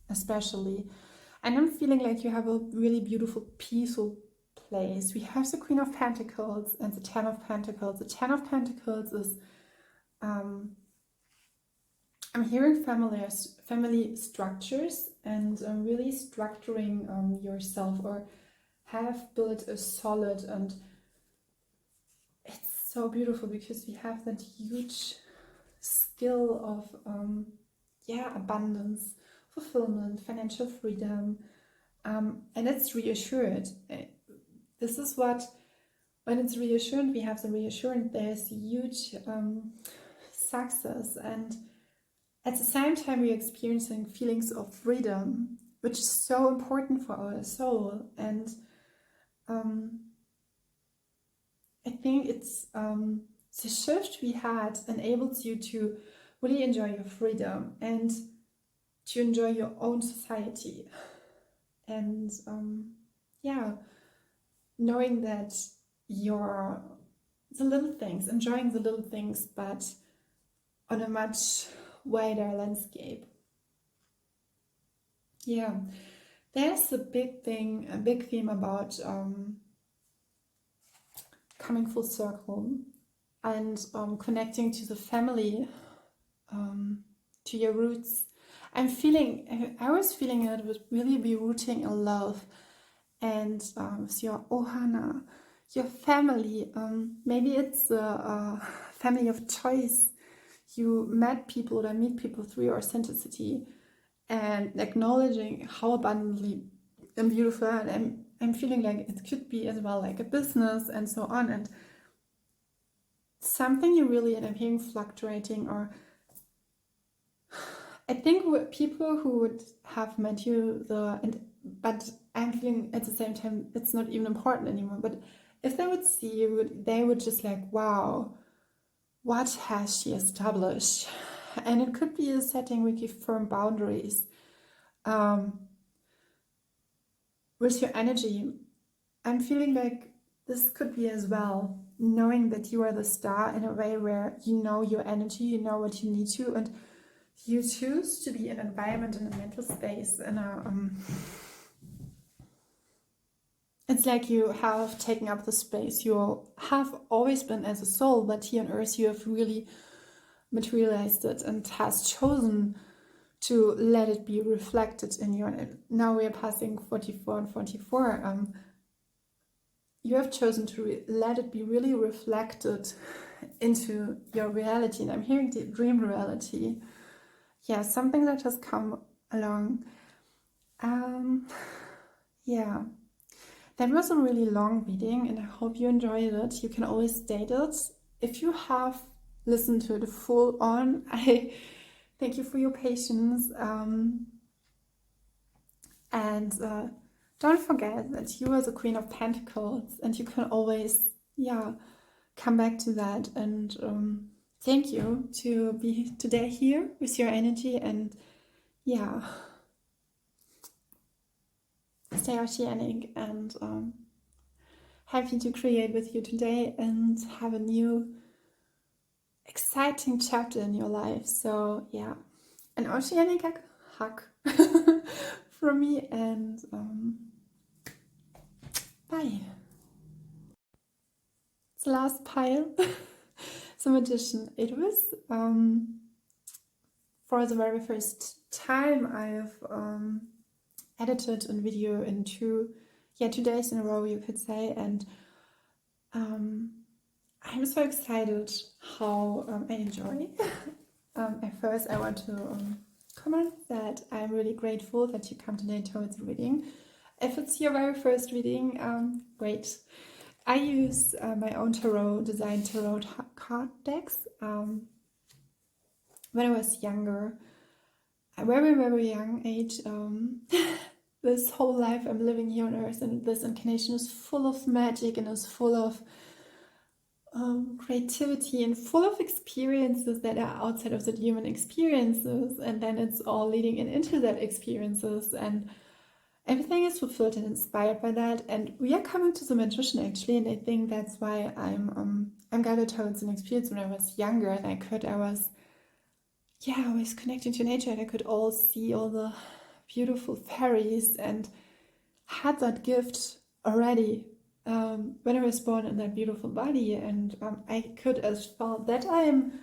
especially. And I'm feeling like you have a really beautiful, peaceful place. We have the Queen of Pentacles and the Ten of Pentacles. The Ten of Pentacles is I'm hearing family structures and really structuring yourself, or have built a solid, and it's so beautiful because we have that huge skill of abundance, fulfillment, financial freedom, and it's reassured. This is what, when it's reassured, we have the reassurance, there's huge success, and at the same time we're experiencing feelings of freedom, which is so important for our soul. And I think it's the shift we had enables you to really enjoy your freedom and to enjoy your own society. And knowing that you're the little things, enjoying the little things, but on a much wider landscape. Yeah, there's a big theme about coming full circle and connecting to the family, to your roots. I was feeling it would really be rooting in love, and with your ohana, your family. Maybe it's a family of choice. You met people or meet people through your authenticity, and acknowledging how abundantly and beautiful. And I'm feeling like it could be as well like a business and so on, and something you really, and I'm hearing fluctuating, or I think people who would have met you but I'm feeling at the same time it's not even important anymore, but if they would see you, they would just like, wow, what has she established? And it could be a setting with firm boundaries with your energy. I'm feeling like this could be as well, knowing that you are the star in a way where you know your energy, you know what you need to, and you choose to be in an environment, in a mental space, in a it's like you have taken up the space. You have always been as a soul, but here on earth you have really materialized it and has chosen to let it be reflected in you. And now we are passing 44 and 44. You have chosen to let it be really reflected into your reality. And I'm hearing the dream reality. Yeah, something that has come along. Yeah. That was a really long reading, and I hope you enjoyed it. You can always state it. If you have listened to it full on, I thank you for your patience. Don't forget that you are the Queen of Pentacles, and you can always, come back to that. And thank you to be today here with your energy, and stay oceanic, and happy to create with you today and have a new exciting chapter in your life. So an oceanic hug from me, and bye. The last pile, the Magician. It was for the very first time I've edited a video in 2 days in a row, you could say, and I'm so excited how I enjoy. At first I want to comment that I'm really grateful that you come today towards the reading. If it's your very first reading, great. I use my own designed tarot card decks when I was younger, a very, very young age. This whole life I'm living here on earth, and this incarnation is full of magic and is full of creativity and full of experiences that are outside of the human experiences, and then it's all leading into that experiences, and everything is fulfilled and inspired by that. And we are coming to the magician actually, and I think that's why I'm guided towards an experience when I was younger, and I was connecting to nature, and I could all see all the beautiful fairies and had that gift already when I was born in that beautiful body. And I could as well that I am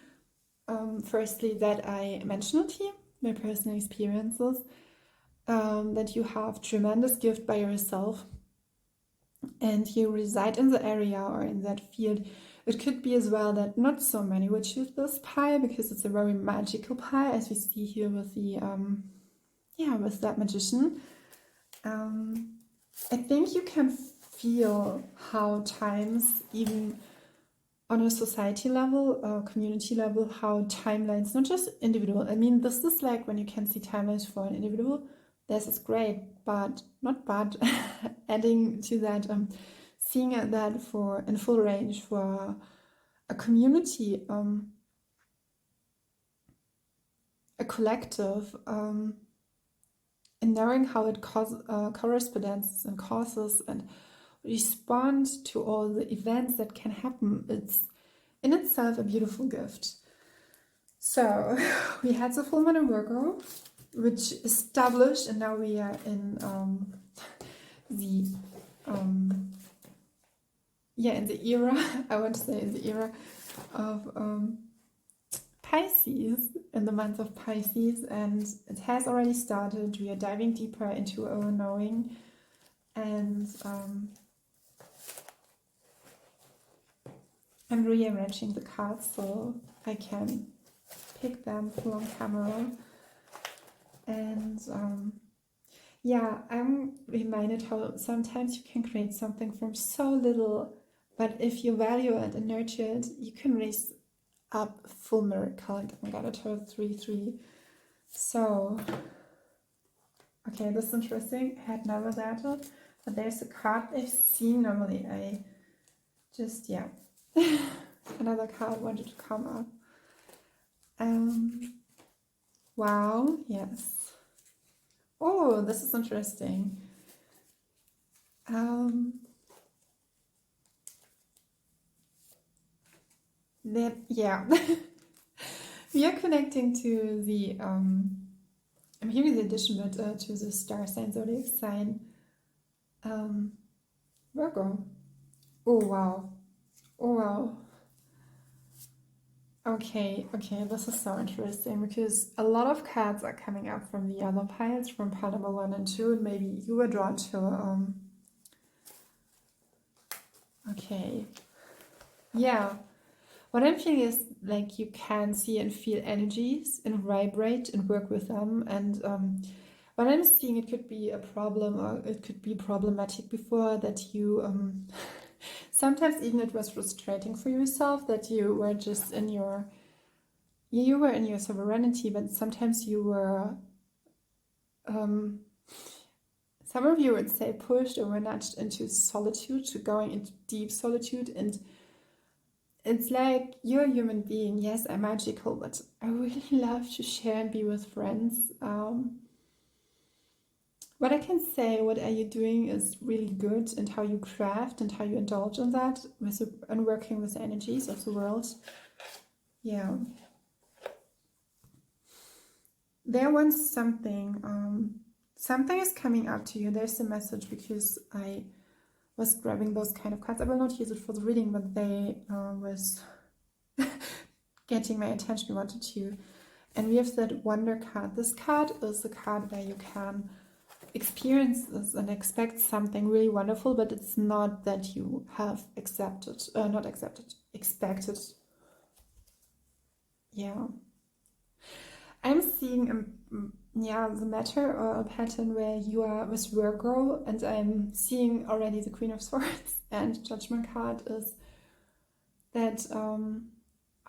firstly that I mentionality, my personal experiences, that you have tremendous gift by yourself and you reside in the area or in that field. It could be as well that not so many would choose this pie because it's a very magical pie, as we see here with the with that magician. I think you can feel how times, even on a society level, community level, how timelines, not just individual. I mean, this is like when you can see timelines for an individual, this is great, but not bad. Adding to that, seeing that for in full range for a community, a collective, and knowing how it corresponds and causes and respond to all the events that can happen, it's in itself a beautiful gift. So we had the full moon in Virgo, which established, and now we are in in the era, I want to say in the era of Pisces, in the month of Pisces, and it has already started. We are diving deeper into our knowing, and I'm rearranging the cards so I can pick them full on camera. And I'm reminded how sometimes you can create something from so little, but if you value it and nurture it, you can raise up full miracle. And I'm gonna turn 3-3. So, okay, this is interesting. I had never that, but there's a card I've seen. Normally, I just another card wanted to come up. Wow, yes. Oh, this is interesting. We are connecting to the I'm hearing the addition, but to the star sign, zodiac sign, Virgo. Oh wow. Okay, this is so interesting because a lot of cards are coming up from the other piles, from pile number 1 and 2, and maybe you were drawn to what I'm feeling is like you can see and feel energies and vibrate and work with them. And what I'm seeing, it could be a problem or it could be problematic before that you sometimes even it was frustrating for yourself that you were just in your sovereignty, but sometimes you were some of you would say pushed or were nudged into solitude, to going into deep solitude. And it's like, you're a human being. Yes, I'm magical, but I really love to share and be with friends. What I can say, what are you doing is really good, and how you craft and how you indulge in that and working with the energies of the world. Yeah. There was something, something is coming up to you. There's a message, because I was grabbing those kind of cards. I will not use it for the reading, but they was getting my attention, wanted to. And we have that wonder card. This card is a card where you can experience this and expect something really wonderful, but it's not that you have expected. Yeah. I'm seeing the matter or a pattern where you are with Virgo, and I'm seeing already the Queen of Swords, and Judgment card is that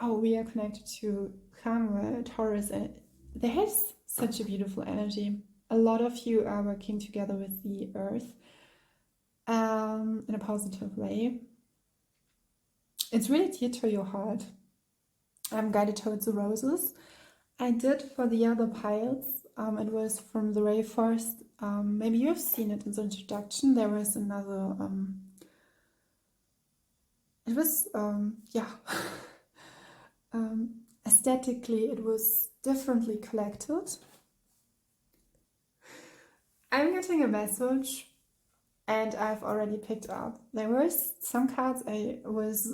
we are connected to Camera, Taurus, and there is such a beautiful energy. A lot of you are working together with the earth in a positive way. it's really dear to your heart. I'm guided towards the roses. I did for the other piles. It was from the rainforest. Maybe you've seen it in the introduction. There was another. It was yeah. Aesthetically, it was differently collected. I'm getting a message, and I've already picked up. There was some cards I was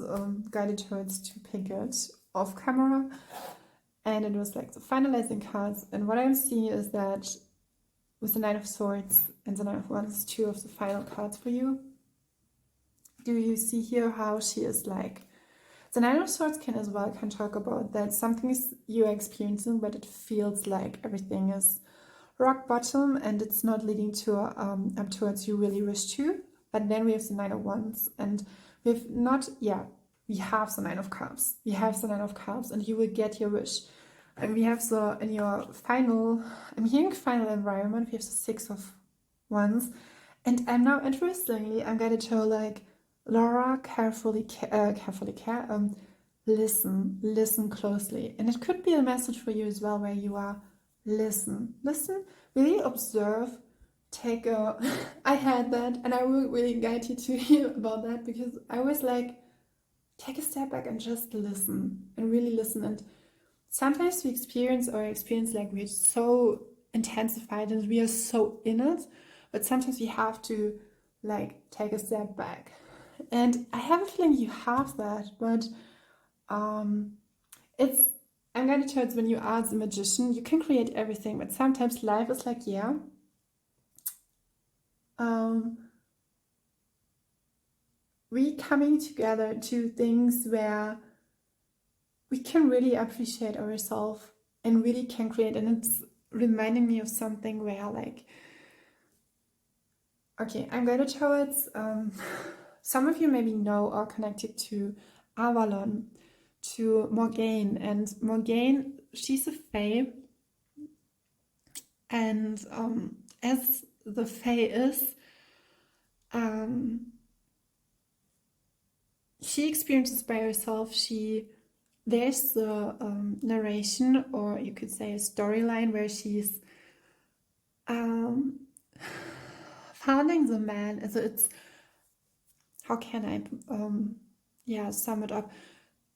guided towards to pick it off camera, and it was like the finalizing cards. And what I'm seeing is that with the Nine of Swords and the Nine of Wands, 2 of the final cards for you. Do you see here how she is like? The Nine of Swords can talk about that something is you're experiencing, but it feels like everything is rock bottom and it's not leading to up towards you really wish to. But then we have the Nine of Wands, and we've not, we have the Nine of Cups. We have the Nine of Cups, and you will get your wish. And we have the, in your final, I'm hearing final environment, we have the Six of Wands. And I'm now, interestingly, I'm going to like, Laura, listen closely. And it could be a message for you as well, where you are, listen, really observe, take a, I had that, and I will really guide you to hear about that, because I was like, take a step back and just listen, and really listen. And sometimes we experience like we're so intensified and we are so in it, but sometimes we have to like take a step back. And I have a feeling you have that, but it's, I'm going to tell you, when you are the magician, you can create everything, but sometimes life is like, we coming together to things where we can really appreciate ourselves and really can create. And it's reminding me of something where like, okay, I'm going to towards, some of you maybe know or connected to Avalon, to Morgane. And Morgane, she's a fae. And as the fae is, she experiences by herself. There's the narration, or you could say a storyline, where she's finding the man. So it's, how can I sum it up?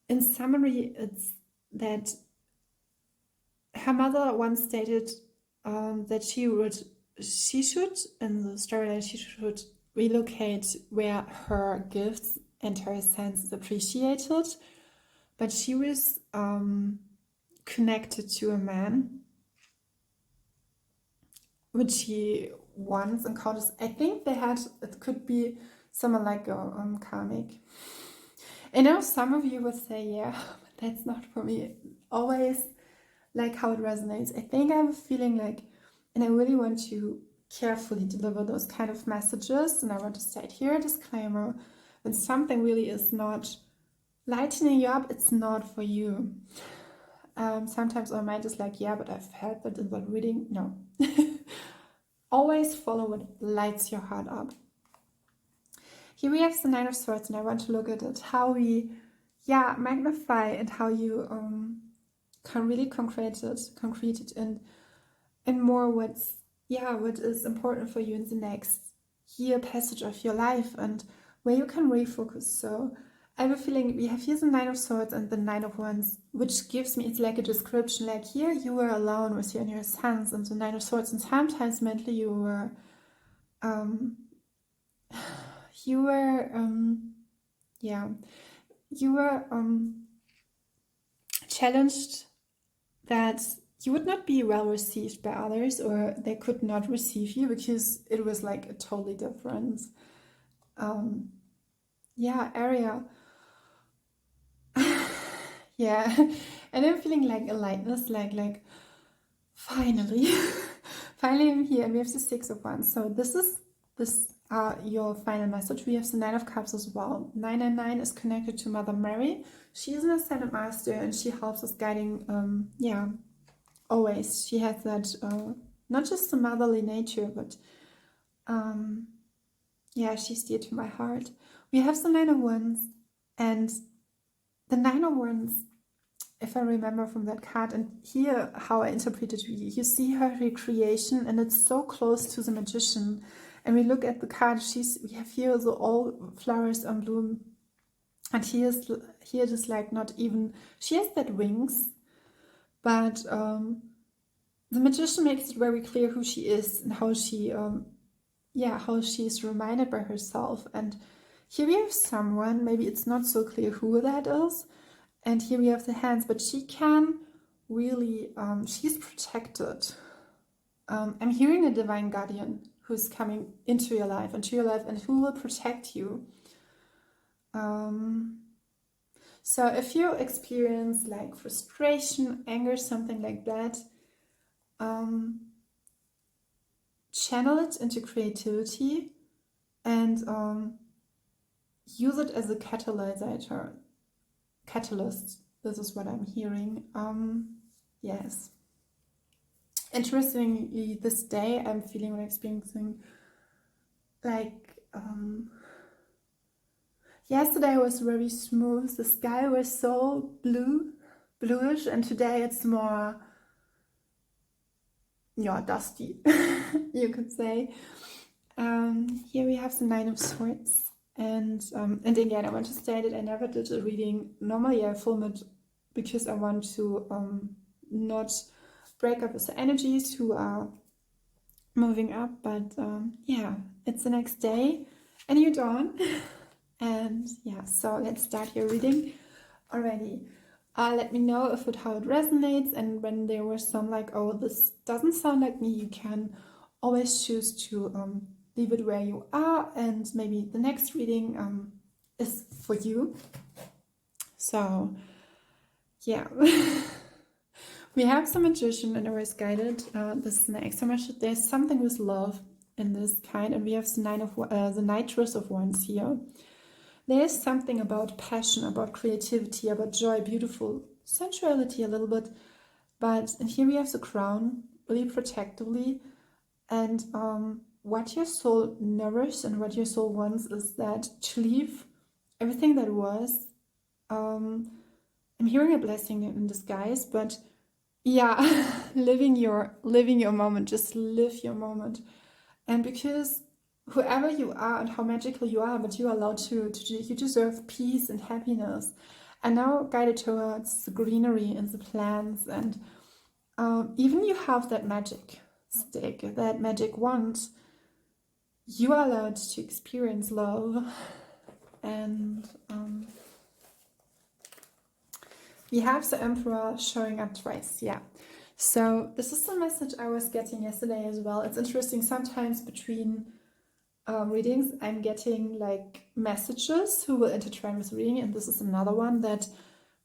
In summary, it's that her mother once stated that she should, in the storyline, she should relocate where her gifts and her sense is appreciated. But she was connected to a man, which she once encounters. I think it could be someone like a karmic. I know some of you would say, yeah, but that's not for me. Always like how it resonates. I think I have a feeling like, and I really want to carefully deliver those kind of messages. And I want to state here a disclaimer: when something really is not lightening you up, it's not for you. Sometimes our mind is like, yeah, but I've heard that in that reading. No. Always follow what lights your heart up. Here we have the Nine of Swords, and I want to look at it, how we magnify, and how you can really concrete it and more what is important for you in the next year passage of your life, and where you can refocus. So I have a feeling we have here the Nine of Swords and the Nine of Wands, which gives me, it's like a description, like here you were alone with you and your sons, and the Nine of Swords, and sometimes mentally you were challenged that you would not be well received by others, or they could not receive you because it was like a totally different area. And I'm feeling like a lightness, like finally finally I'm here. And we have the Six of Wands. So this are your final message. We have the Nine of Cups as well. 999 is connected to Mother Mary. She is an ascended master, and she helps us guiding always. She has that not just the motherly nature, but she's dear to my heart. We have the Nine of Wands, and the Nine of Wands, if I remember from that card, and here how I interpret it, you see her recreation, and it's so close to the Magician. And we look at the card, we have here the all flowers on bloom, and here it is like not even, she has that wings, but the Magician makes it very clear who she is and how she how she is reminded by herself. And here we have someone, maybe it's not so clear who that is, and here we have the hands, but she can really, she's protected. I'm hearing a divine guardian who's coming into your life, and who will protect you. So if you experience like frustration, anger, something like that, channel it into creativity and use it as a catalyst. This is what I'm hearing. Yes. Interestingly, this day I'm feeling or experiencing like yesterday was very smooth. The sky was so bluish, and today it's more dusty, you could say. Here we have the Nine of Swords. And again, I want to state that I never did a reading. Normally I film it because I want to not break up with the energies who are moving up. But yeah, it's the next day, a new dawn. And yeah, so let's start your reading already. Let me know how it resonates, and when there was some like, oh, this doesn't sound like me, you can always choose to leave it where you are, and maybe the next reading is for you. So yeah. We have the Magician and always guided. This is an extra message. There's something with love in this kind, and we have the Knightress of Wands here. There's something about passion, about creativity, about joy, beautiful sensuality a little bit. And here we have the Crown, really protectively. And what your soul nourishes and what your soul wants is that to leave everything that was. I'm hearing a blessing in disguise, but yeah, living your moment. Just live your moment. And because whoever you are and how magical you are, but you are allowed you deserve peace and happiness. And now guided towards the greenery and the plants, and even you have that magic stick, that magic wand, you are allowed to experience love. And we have the Emperor showing up twice. Yeah. So this is the message I was getting yesterday as well. It's interesting, sometimes between readings I'm getting like messages who will intertwine with reading, and this is another one that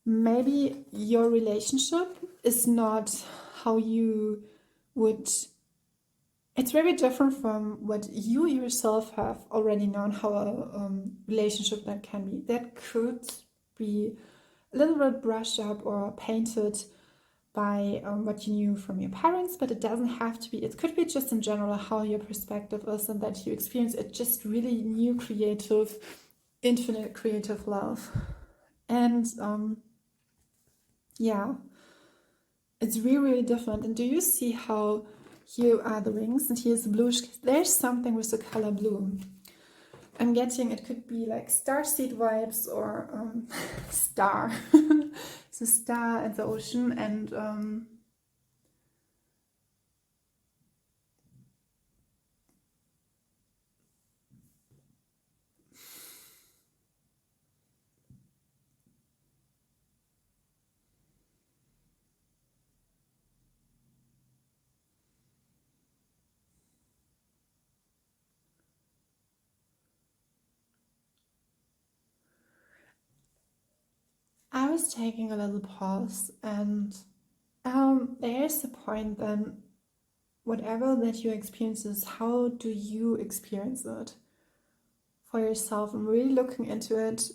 maybe your relationship is not how you would. It's very different from what you yourself have already known how a relationship that can be. That could be a little bit brushed up or painted by what you knew from your parents, but it doesn't have to be. It could be just in general how your perspective is, and that you experience it just really new, creative, infinite creative love. And yeah, it's really, really different. And do you see how here are the wings and here's the bluish? There's something with the color blue. I'm getting, it could be like starseed vibes or star. The star and the ocean, and I was taking a little pause, and there's the point then, whatever that you experience is, how do you experience it for yourself? I'm really looking into it.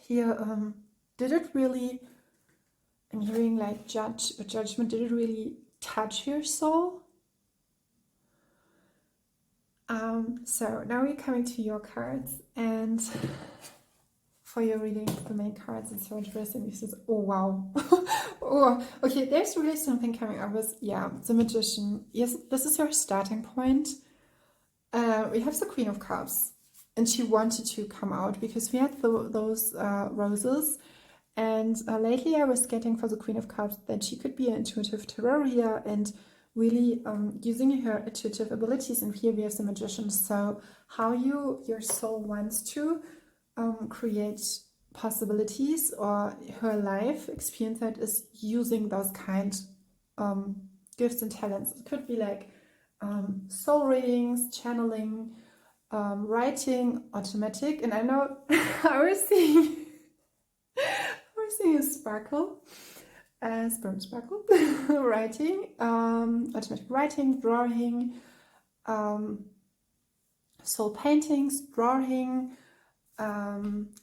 Here, did it really, I'm hearing like judgment, did it really touch your soul? So now we're coming to your cards, and for your reading, the main cards. It's so interesting. This is, oh wow. Oh, okay, there's really something coming up with, yeah, the Magician. Yes, this is your starting point. We have the Queen of Cups, and she wanted to come out because we had those roses. And lately I was getting for the Queen of Cups that she could be an intuitive tarot reader and really using her intuitive abilities. And here we have the Magician. So how your soul wants to create possibilities, or her life experience that is using those kind gifts and talents. It could be like soul readings, channeling, writing, automatic. And I know I was seeing a sparkle, sperm sparkle, writing, automatic writing, drawing, soul paintings, drawing,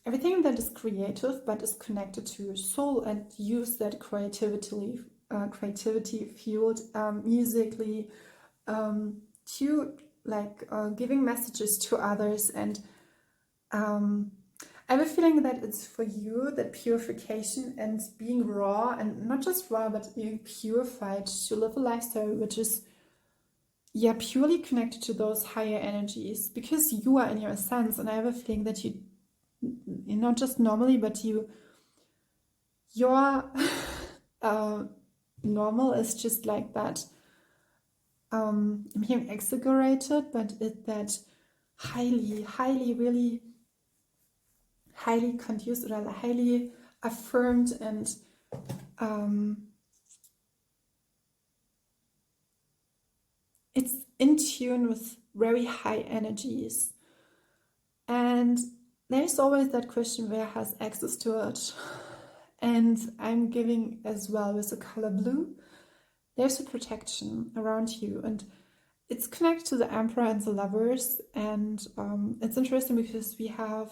everything that is creative but is connected to your soul, and use that creativity fueled musically to like giving messages to others. And I have a feeling that it's for you, that purification and being raw, and not just raw but being purified to live a lifestyle which is, yeah, purely connected to those higher energies, because you are in your essence. And I have a feeling that you not just normally, but your normal is just like that. I'm hearing exaggerated, but that highly, really highly conduced or highly affirmed, and it's in tune with very high energies. And there's always that question, where has access to it? And I'm giving as well with the color blue, there's a protection around you, and it's connected to the Emperor and the Lovers. And it's interesting because we have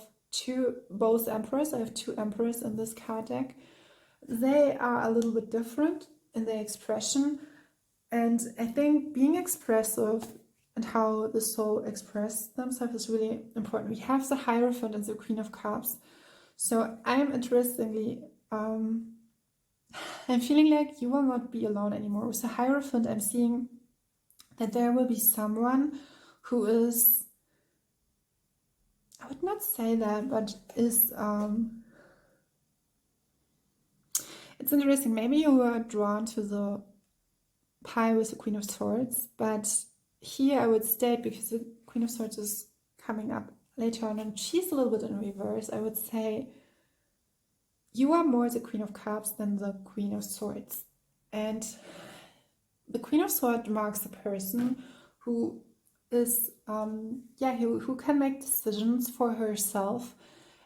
both Emperors. I have two Emperors in this card deck. They are a little bit different in their expression, and I think being expressive and how the soul expresses themselves is really important. We have the Hierophant and the Queen of Cups. So I'm interestingly, I'm feeling like you will not be alone anymore. With the Hierophant, I'm seeing that there will be someone who is, I would not say that, but is, it's interesting. Maybe you were drawn to the pie with the Queen of Swords, but here I would state, because the Queen of Swords is coming up later on and she's a little bit in reverse, I would say you are more the Queen of Cups than the Queen of Swords. And the Queen of Swords marks a person who is, who can make decisions for herself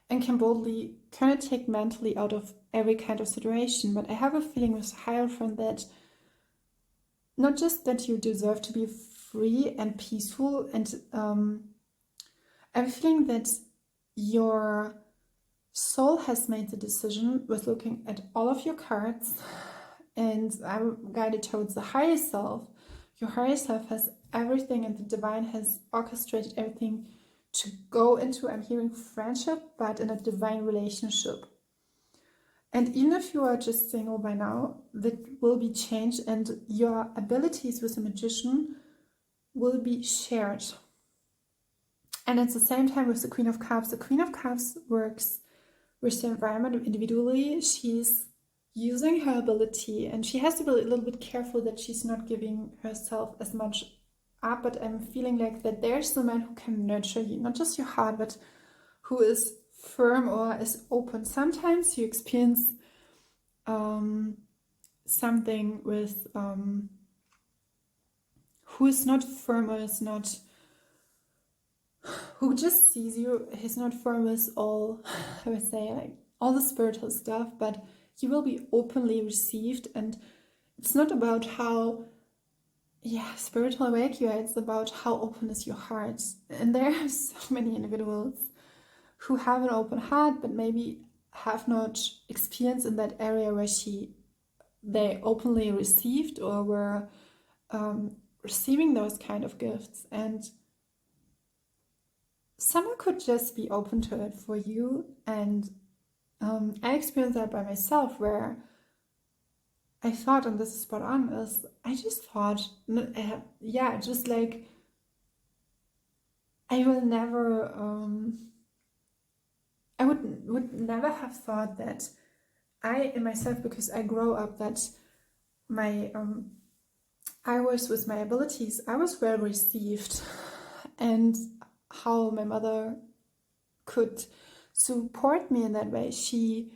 and can boldly kind of take mentally out of every kind of situation. But I have a feeling with Hierophant that not just that you deserve to be free and peaceful, and I'm feeling that your soul has made the decision with looking at all of your cards, and I'm guided towards the higher self. Your higher self has everything, and the divine has orchestrated everything to go into, I'm hearing friendship, but in a divine relationship. And even if you are just single by now, that will be changed, and your abilities with the Magician will be shared. And at the same time with the Queen of Cups works with the environment individually. She's using her ability, and she has to be a little bit careful that she's not giving herself as much up, but I'm feeling like that there's someone who can nurture you, not just your heart, but who is firm or is open. Sometimes you experience something with who is not firm, or is not, who just sees you. He's not firm with all, I would say, like all the spiritual stuff, but you will be openly received. And it's not about how spiritual awake you are, it's about how open is your heart. And there are so many individuals who have an open heart, but maybe have not experienced in that area where they openly received or were receiving those kind of gifts. And someone could just be open to it for you, and I experienced that by myself, where I thought, and this is spot on, is I just thought, yeah, just like I will never, I would never have thought that I in myself, because I grow up that my I was, with my abilities, I was well received, and how my mother could support me in that way. She,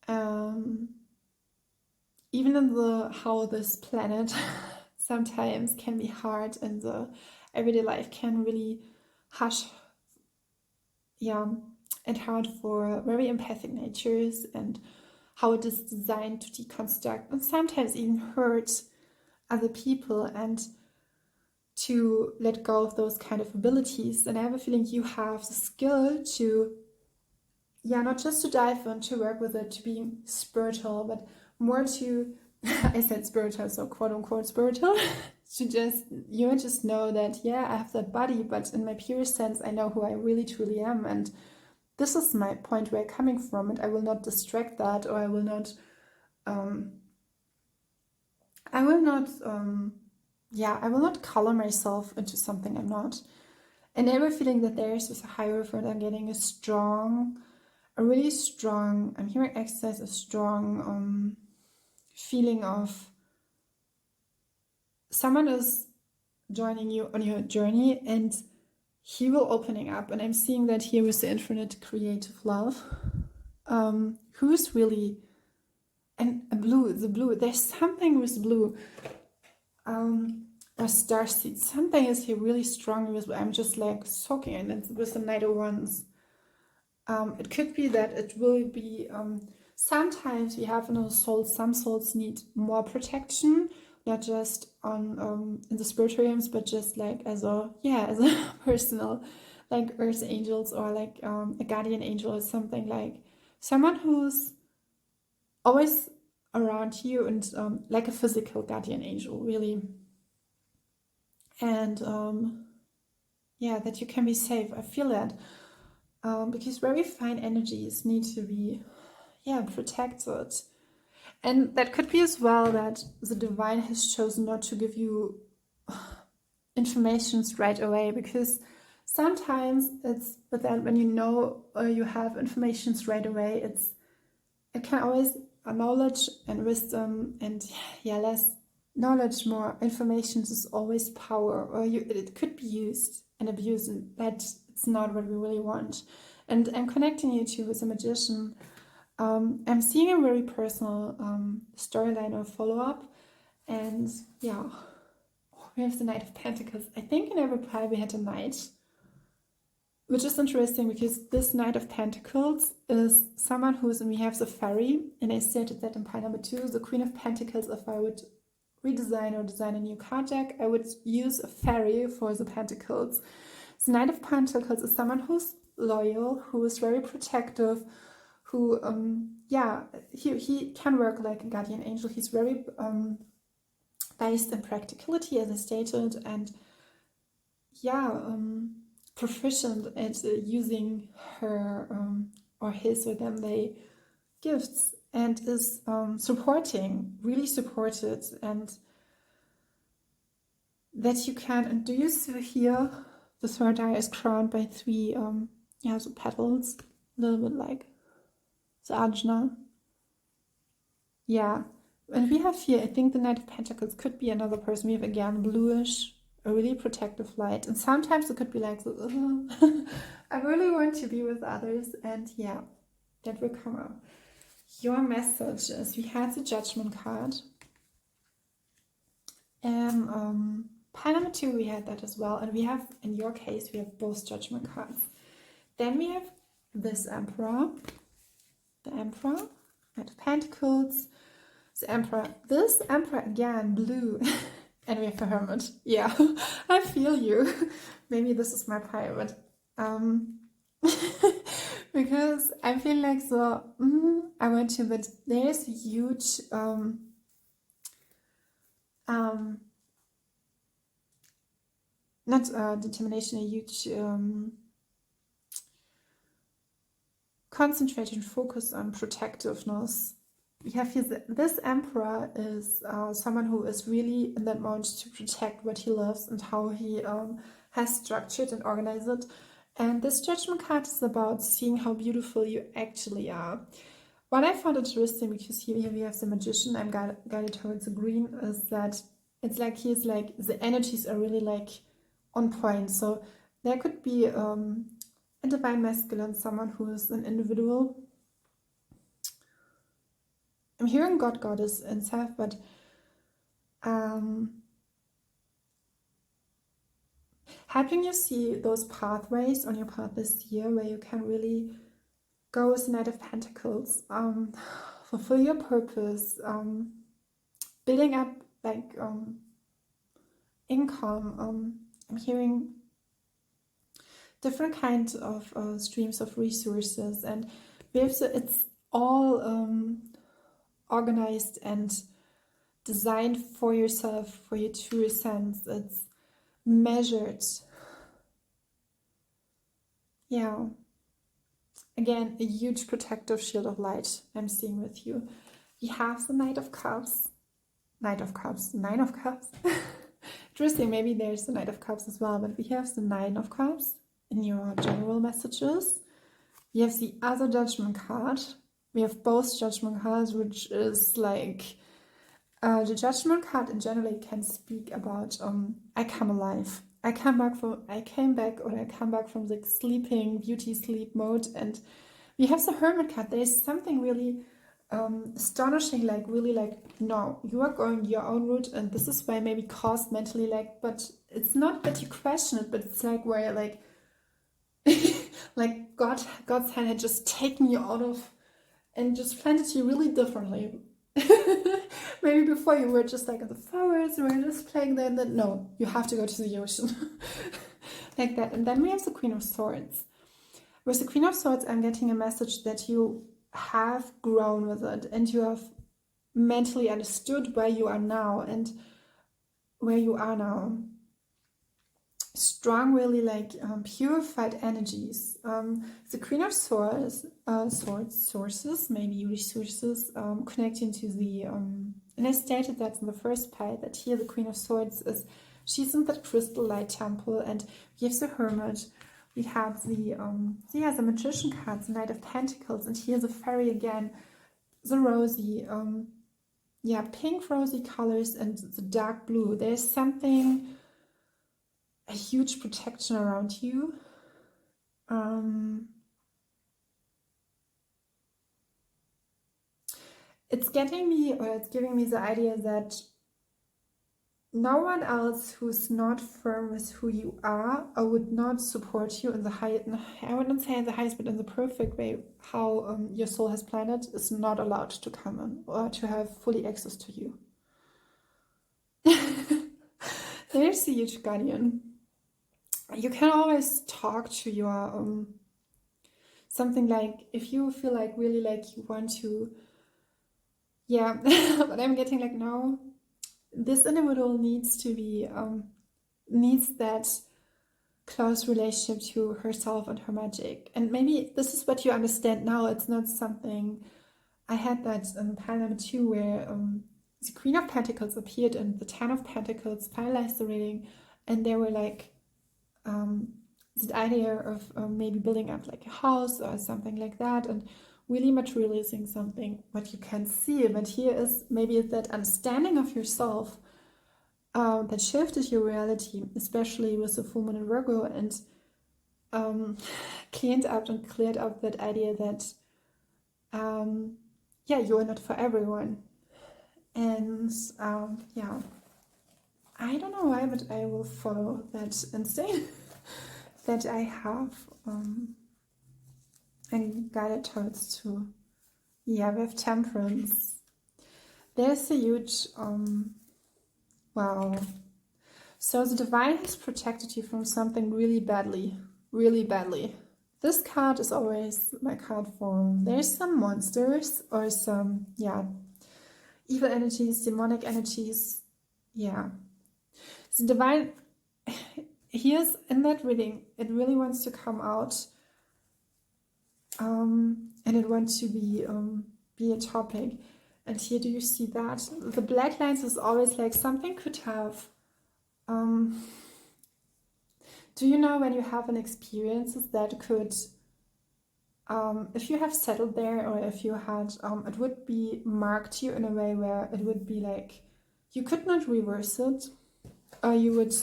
even in the how this planet sometimes can be hard, and the everyday life can really harsh, yeah, and hard for very empathic natures, and how it is designed to deconstruct and sometimes even hurt other people, and to let go of those kind of abilities. And I have a feeling you have the skill to, yeah, not just to dive in, to work with it, to be spiritual, but more to, I said spiritual, so quote unquote spiritual, to just, you just know that, yeah, I have that body, but in my purest sense, I know who I really truly am. And this is my point where I'm coming from, and I will not distract that, or I will not, I will not color myself into something I'm not. And I have a feeling that there is, with a Hierophant, I'm getting a really strong, I'm hearing exercise, a strong feeling of someone is joining you on your journey, and he will opening up. And I'm seeing that here with the infinite creative love, who's really, and the blue, there's something with blue, a starseed, something is here really strong with, I'm just like soaking in it, with the Knight of Wands. It could be that it will be, sometimes we have in our souls, some souls need more protection, not just on in the spiritual realms, but just like as a personal, like earth angels, or like a guardian angel, or something, like someone who's always around you, and like a physical guardian angel, really. And that you can be safe. I feel that. Because very fine energies need to be, protected. And that could be as well that the divine has chosen not to give you information straight away, because sometimes it's, but then when you know, you have information straight away, it can always, knowledge and wisdom, and less knowledge, more information is always power, or it could be used and abused, and that it's not what we really want. And I'm connecting you to, with a Magician. I'm seeing a very personal storyline or follow-up, and we have the Knight of Pentacles. I think in every pile we had a knight, which is interesting, because this Knight of Pentacles is someone who's, and we have the fairy, and I stated that in pile number 2, the Queen of Pentacles. If I would redesign or design a new card deck, I would use a fairy for the Pentacles. The Knight of Pentacles is someone who's loyal, who is very protective, who, he can work like a guardian angel. He's very based in practicality, as I stated, and proficient at using her or his or them they gifts, and is really supported, and that you can. And do you see here the third eye is crowned by 3 so petals, a little bit like the Ajna. And we have here, I think the Knight of Pentacles could be another person. We have again bluish, a really protective light, and sometimes it could be like I really want to be with others, and that will come up. Your messages. We had the Judgment card, and pile number 2 we had that as well, and we have, in your case, we have both Judgment cards. Then we have this Emperor, the Emperor, Knight of Pentacles, the Emperor, this Emperor again, blue, and we have the Hermit. I feel you. Maybe this is my pile, but because I feel like I want to, but there is a huge not determination, a huge concentrate and focus on protectiveness. We have here this emperor is someone who is really in that moment to protect what he loves and how he has structured and organized it. And this judgment card is about seeing how beautiful you actually are. What I found interesting, because here we have the magician, I'm guided towards the green, is that it's like he's like, the energies are really like on point. So there could be a divine masculine, someone who is an individual. I'm hearing God, Goddess, and self, but helping you see those pathways on your path this year where you can really go with the Knight of Pentacles, fulfill your purpose, building up like income. I'm hearing different kinds of streams of resources, and it's all organized and designed for yourself, for your true essence. It's measured. Yeah. Again, a huge protective shield of light I'm seeing with you. We have the Knight of Cups. Nine of Cups. Interesting, maybe there's the Knight of Cups as well, but we have the Nine of Cups in your general messages. We have the other Judgment card. We have both Judgment cards, which is like the Judgment card in general can speak about I come alive. I come back from the sleeping beauty sleep mode. And we have the Hermit card. There's something really astonishing, like really like, no, you are going your own route, and this is why maybe caused mentally, like, but it's not that you question it, but it's like where like like God's hand had just taken you out of and just planted you really differently. Maybe before you were just like in the forest, you were just playing there, and then no, you have to go to the ocean. Like that. And then we have the Queen of Swords. With the Queen of Swords, I'm getting a message that you have grown with it, and you have mentally understood where you are now and where you are now. Strong, really like purified energies. The Queen of Swords, sources, maybe resources, connecting to the, and I stated that in the first part, that here the Queen of Swords is, she's in that crystal light temple, and we have the Hermit, we have the Magician cards, the Knight of Pentacles, and here's the Fairy again, the rosy, pink rosy colors and the dark blue. There's something, a huge protection around you. It's giving me the idea that no one else who's not firm with who you are or would not support you in the I wouldn't say in the highest, but in the perfect way, how your soul has planned it, is not allowed to come in or to have fully access to you. There's the huge guardian. You can always talk to your something like, if you feel like really like you want to, but I'm getting like, no, this individual needs to be needs that close relationship to herself and her magic. And maybe this is what you understand now. It's not something, I had that in pile number 2 where the Queen of Pentacles appeared and the Ten of Pentacles finalized the reading, and they were like the idea of maybe building up like a house or something like that, and really materializing something what you can see. But here is maybe that understanding of yourself that shifted your reality, especially with the full moon in Virgo, and cleared up that idea that you're not for everyone. And I don't know why, but I will follow that instinct that I have and guided towards to. We have Temperance. There's a huge wow. So the divine has protected you from something really badly, really badly. This card is always my card for, there's some monsters or some evil energies, demonic energies. The divine, here's in that reading, it really wants to come out and it wants to be a topic. And here, do you see that? The black lines is always like something could have... do you know when you have an experiences that could... if you have settled there, or if you had... it would be marked you in a way where it would be like... you could not reverse it. Or you would...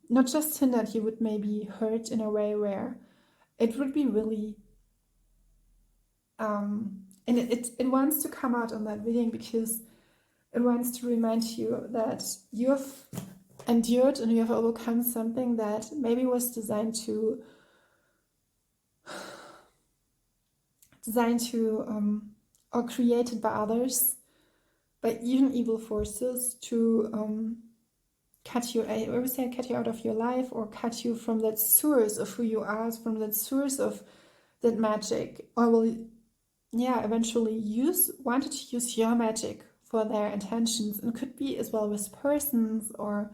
not just hindered, you would maybe hurt in a way where it would be really... and it wants to come out on that reading because it wants to remind you that you have endured and you have overcome something that maybe was designed to or created by others, by even evil forces, to cut you, I always say, cut you out of your life, or cut you from that source of who you are, from that source of that magic, or will, yeah, eventually wanted to use your magic for their intentions, and could be as well with persons, or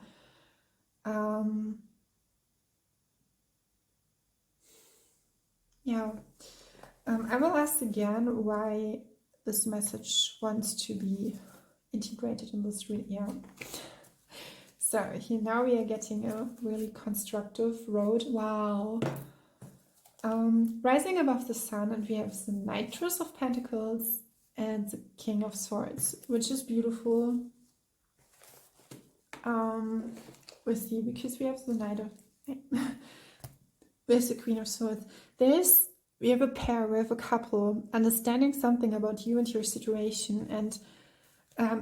yeah. I will ask again why this message wants to be integrated in this reading. Yeah. So here now we are getting a really constructive road. Wow. Rising above the sun, and we have the Knightress of Pentacles and the King of Swords, which is beautiful. With you, because we have the Knight of with the Queen of Swords. We have a pair, we have a couple understanding something about you and your situation, and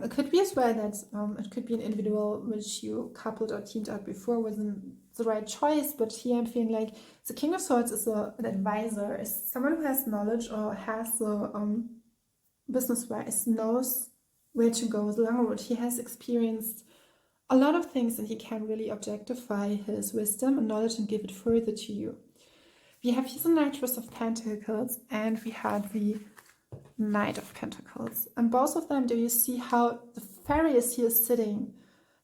it could be as well that it could be an individual which you coupled or teamed up before wasn't the right choice, but here I'm feeling like the King of Swords is an advisor, is someone who has knowledge or has the business-wise, knows where to go the long road. He has experienced a lot of things and he can really objectify his wisdom and knowledge and give it further to you. We have here the Knightress of Pentacles and we have the Knight of Pentacles. And both of them, do you see how the fairy is here sitting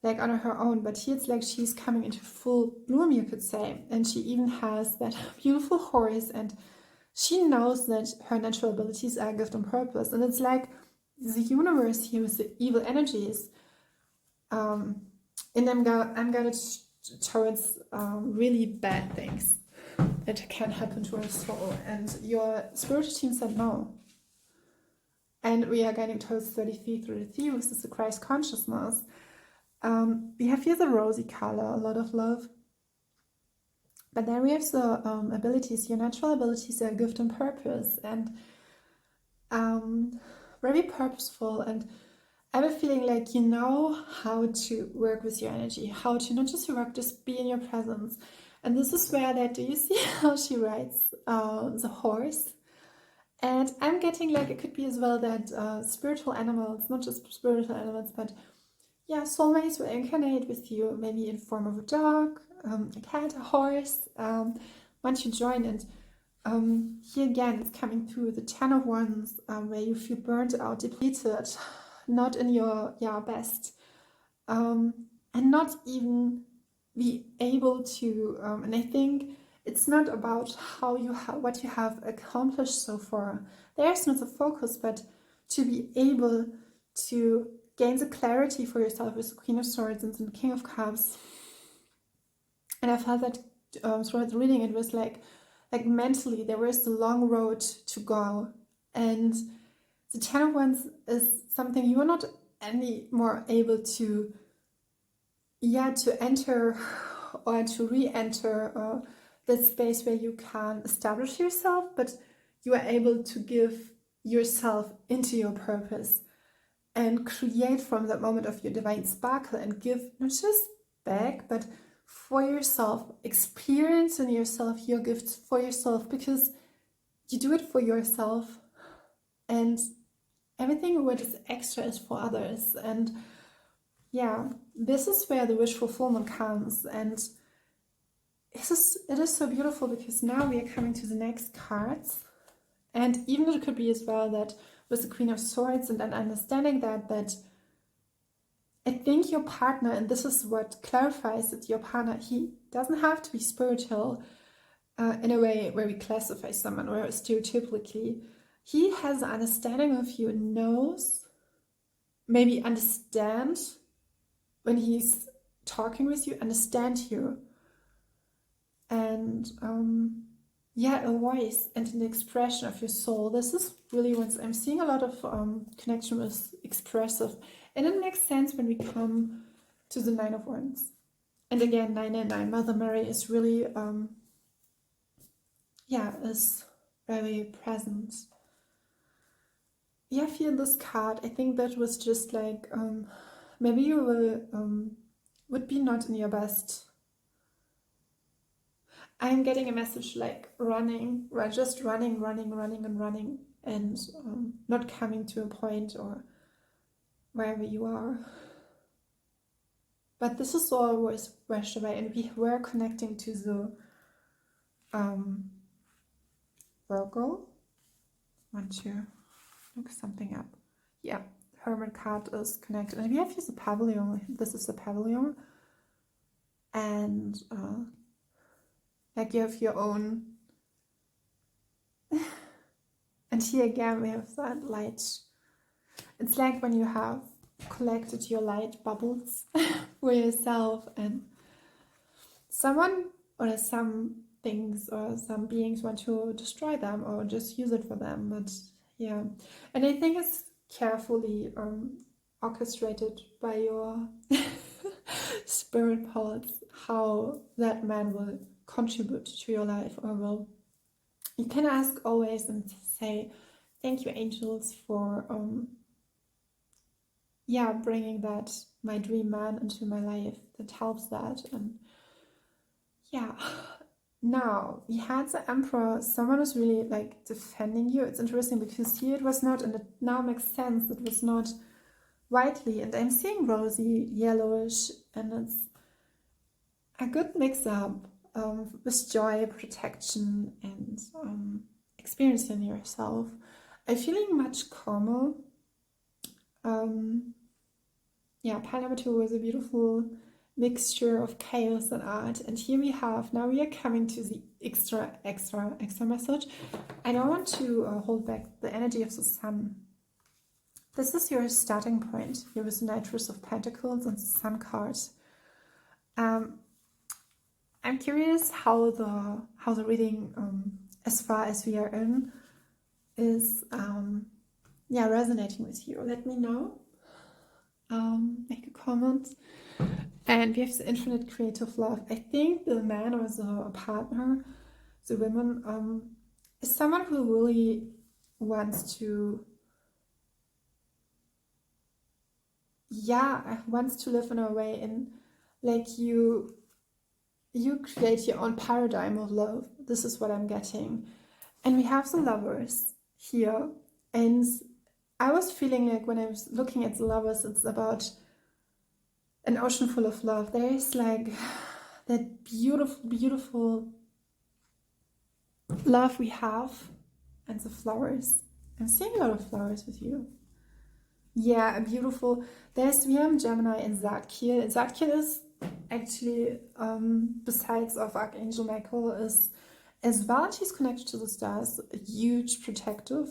like on her own, but here it's like she's coming into full bloom, you could say. And she even has that beautiful horse, and she knows that her natural abilities are a gift on purpose. And it's like the universe here with the evil energies in them unguided towards really bad things that can happen to our soul. And your spiritual team said no. And we are getting towards 33 through the theme, which is the Christ consciousness. We have here the rosy color, a lot of love. But then we have the abilities, your natural abilities are a gift and purpose, and very purposeful. And I have a feeling like you know how to work with your energy, how to not just work, just be in your presence. And this is where that, do you see how she rides the horse? And I'm getting like it could be as well that spiritual animals, not just spiritual animals, but yeah, soulmates will incarnate with you, maybe in form of a dog, a cat, a horse, once you join. And here again, it's coming through the Ten of Wands, where you feel burnt out, depleted, not in your best, and not even be able to, and I think it's not about how you what you have accomplished so far. There's not the focus, but to be able to gain the clarity for yourself with the Queen of Swords and the King of Cups. And I felt that throughout the reading, it was like mentally there was a long road to go, and the Ten of Wands is something you are not anymore able to enter or to re-enter that space where you can establish yourself, but you are able to give yourself into your purpose and create from that moment of your divine sparkle and give not just back, but for yourself, experience in yourself your gifts for yourself, because you do it for yourself, and everything what is extra is for others. And yeah, this is where the wish fulfillment comes. And it is so beautiful, because now we are coming to the next cards. And even it could be as well that with the Queen of Swords and an understanding that I think your partner, and this is what clarifies that your partner, he doesn't have to be spiritual. in a way where we classify someone, or stereotypically, he has an understanding of you, knows, maybe understand when he's talking with you, understand you, and yeah, a voice and an expression of your soul. This is really what I'm seeing a lot of connection with expressive, and it makes sense when we come to the Nine of Wands. And again, 999, Mother Mary is really yeah, is very present. Yeah, I feel this card, I think that was just like maybe you will would be not in your best. I'm getting a message like running, just running, and not coming to a point or wherever you are. But this is always rushed away, and we were connecting to the Virgo. I want to look something up. Yeah, Hermit card is connected, and we have here the pavilion. This is the pavilion, and like you have your own. And here again we have that light. It's like when you have collected your light bubbles for yourself, and someone or some things or some beings want to destroy them or just use it for them. But yeah, and I think it's carefully orchestrated by your spirit pulse how that man will contribute to your life, or will. You can ask always and say, thank you, angels, for yeah, bringing that my dream man into my life that helps that. And yeah, now we had the Emperor. Someone was really like defending you. It's interesting because here it was not, and it now makes sense, it was not whitely, and I'm seeing rosy, yellowish, and it's a good mix-up with joy, protection, and experiencing yourself. I'm feeling much calmer. Yeah, pile number 2 was a beautiful mixture of chaos and art, and here we have, now we are coming to the extra message. I don't want to hold back the energy of the Sun. This is your starting point here with the Knightress of Pentacles and the Sun card. I'm curious how the reading, as far as we are in, is yeah, resonating with you. Let me know. Make a comment. And we have the infinite creative love. I think the man or the partner, the woman, is someone who really wants to, yeah, wants to live in a way in, like, you create your own paradigm of love. This is what I'm getting. And we have the Lovers here, and I was feeling like when I was looking at the Lovers, it's about an ocean full of love. There is like that beautiful love we have, and the flowers. I'm seeing a lot of flowers with you. Yeah, a beautiful. There's Gemini and Zadkiel. Zadkiel is actually, besides of Archangel Michael, is as well, she's connected to the stars, a huge protective.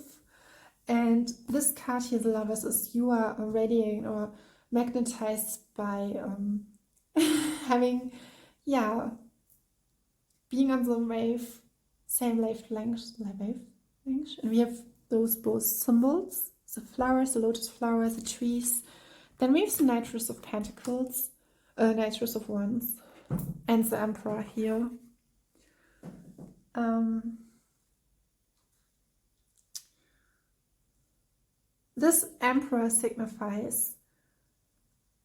And this card here, the Lovers, is you are radiating or magnetized by having, yeah, being on the wave, same wavelength. And we have those both symbols, the flowers, the lotus flowers, the trees. Then we have the Knightress of Pentacles, Knightress of Wands, and the Emperor here. This Emperor signifies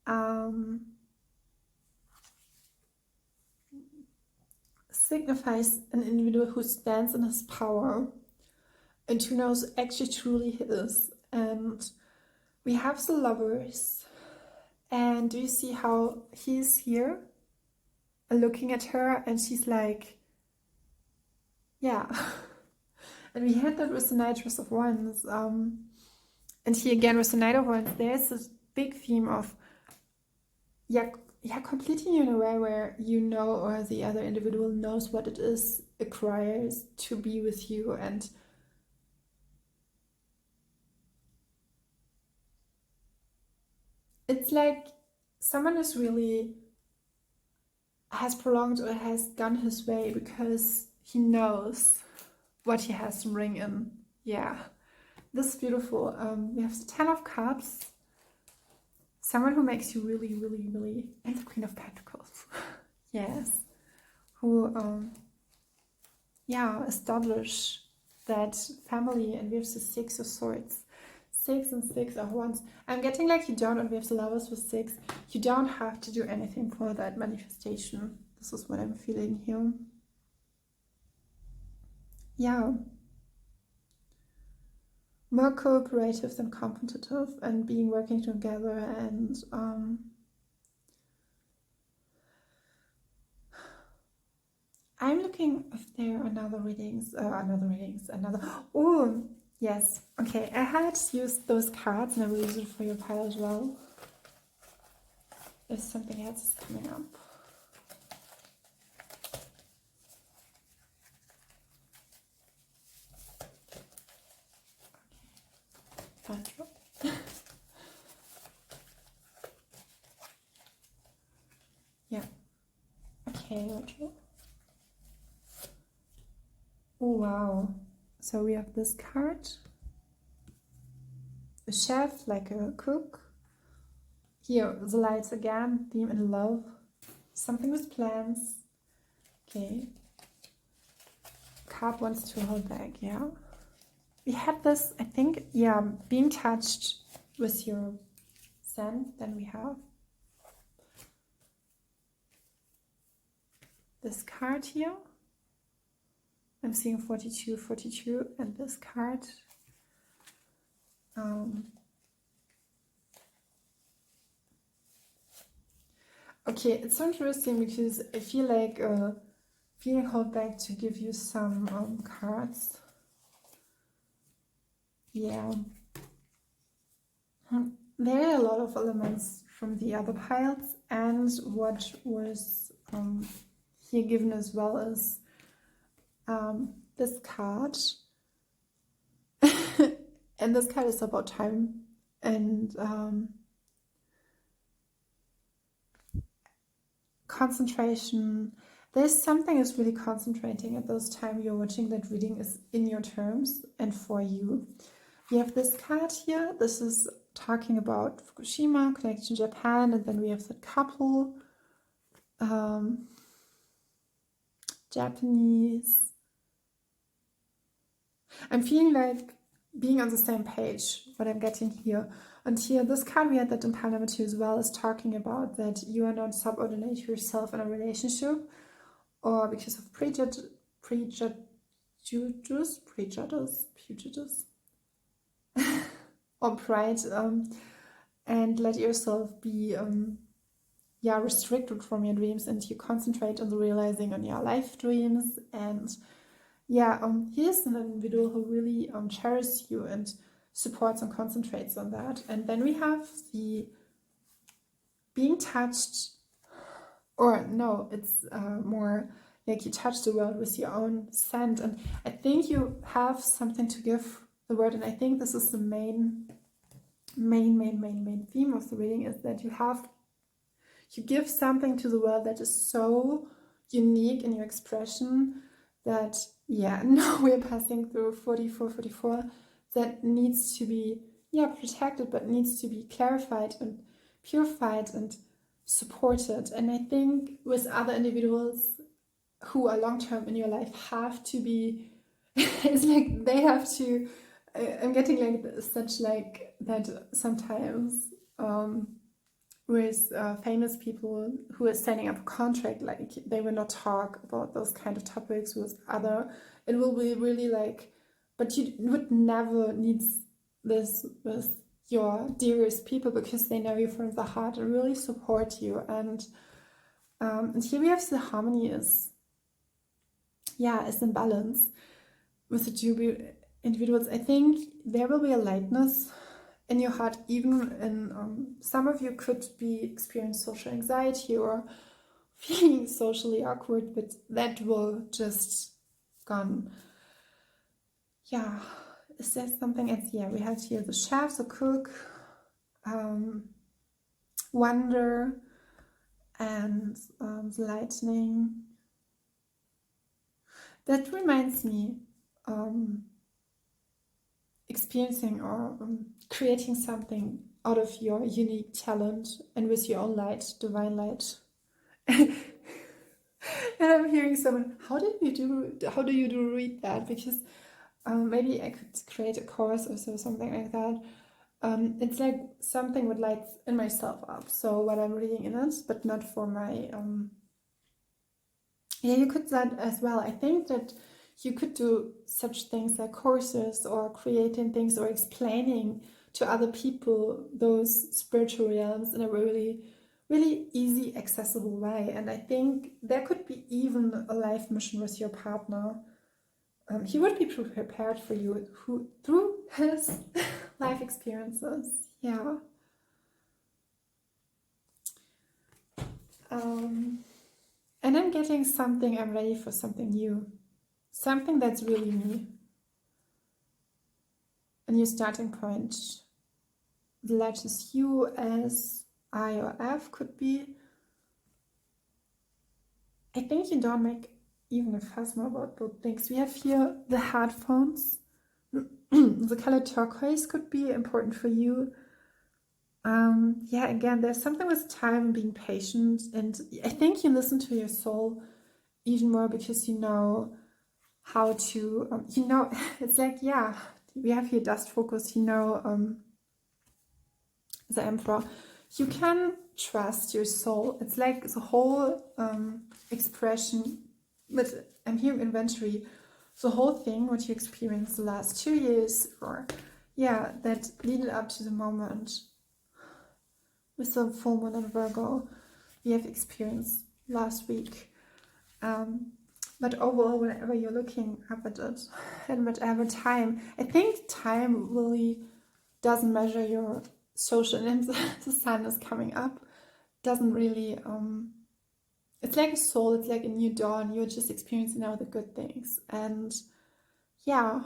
an individual who stands in his power and who knows actually truly he is. And we have the Lovers, and do you see how he's here looking at her, and she's like, yeah. And we had that with the Knightress of Wands, and here again with the Knight of Wands, there's this big theme of, yeah, yeah, completing you in a way where you know, or the other individual knows what it is requires to be with you. And it's like someone is really has prolonged or has gone his way because he knows what he has to bring in. Yeah, this is beautiful. We have the 10 of Cups. Someone who makes you really, really, really, and the Queen of Pentacles. Yes, who yeah, establish that family. And we have the 6 of Swords. 6 and 6 of Wands. I'm getting like you don't, and we have the Lovers with 6. You don't have to do anything for that manifestation. This is what I'm feeling here. Yeah. More cooperative than competitive, and being working together. And I'm looking if there are another readings. Oh, yes. Okay, I had used those cards and I will use it for your pile as well. If something else is coming up. Okay. Yeah. Okay, Rachel. Oh, wow. So we have this card. A chef, like a cook. Here, the lights again, theme and love. Something with plans. Okay. Card wants to hold back, yeah. We had this, I think, yeah, being touched with your scent. Then we have this card here. I'm seeing 42, 42, and this card. Okay, it's so interesting because I feel like feeling held back to give you some cards. Yeah. There are a lot of elements from the other piles, and what was here given as well as this card. And this card is about time and concentration. There's something is really concentrating at those time you're watching that reading is in your terms and for you. We have this card here. This is talking about Fukushima, connection to Japan, and then we have the couple, Japanese. I'm feeling like being on the same page, what I'm getting here. And here, this card we had that in Parliament too as well is talking about that you are not subordinate to yourself in a relationship, or because of prejudice, or pride, and let yourself be yeah, restricted from your dreams, and you concentrate on the realizing on your life dreams. And yeah, here's an individual who really cherishes you and supports and concentrates on that. And then we have the being touched, or no, it's more like you touch the world with your own scent. And I think you have something to give the world, and I think this is the main theme of the reading, is that you give something to the world that is so unique in your expression that, yeah, now we're passing through 44, 44, that needs to be, yeah, protected, but needs to be clarified and purified and supported. And I think with other individuals who are long-term in your life have to be, it's like they have to, I'm getting like such like that sometimes with famous people who are signing up a contract, like they will not talk about those kind of topics with other, it will be really like, but you would never need this with your dearest people because they know you from the heart and really support you. And here we have the harmony is, yeah, is in balance with the two individuals. I think there will be a lightness in your heart, even in some of you could be experiencing social anxiety or feeling socially awkward, but that will just gone. Yeah, is there something else? Yeah, we have here the chef, the cook, wonder, and the lightning. That reminds me experiencing or creating something out of your unique talent and with your own light, divine light. And I'm hearing someone, how do you read that? Because maybe I could create a course or so, something like that. It's like something what lights in myself up. So what I'm reading in it, but not for my yeah, you could that as well. I think that you could do such things like courses or creating things or explaining to other people those spiritual realms in a really, really easy, accessible way. And I think there could be even a life mission with your partner. He would be prepared for you through his life experiences. Yeah. And I'm getting something, I'm ready for something new. Something that's really me. A new starting point. The letters U, S, I, or F could be. I think you don't make even a fuss more about those things. We have here the headphones. The color turquoise could be important for you. Yeah, again, there's something with time and being patient. And I think you listen to your soul even more because you know how to, it's like, yeah, we have here dust focus, the Emperor. You can trust your soul. It's like the whole expression, but I'm here inventory, the whole thing, what you experienced the last 2 years, or yeah, that leading up to the moment with the full moon in Virgo we have experienced last week. But overall, whenever you're looking up at it, and whatever time, I think time really doesn't measure your social, and the sun is coming up, doesn't really, it's like a soul, it's like a new dawn, you're just experiencing now the good things. And yeah,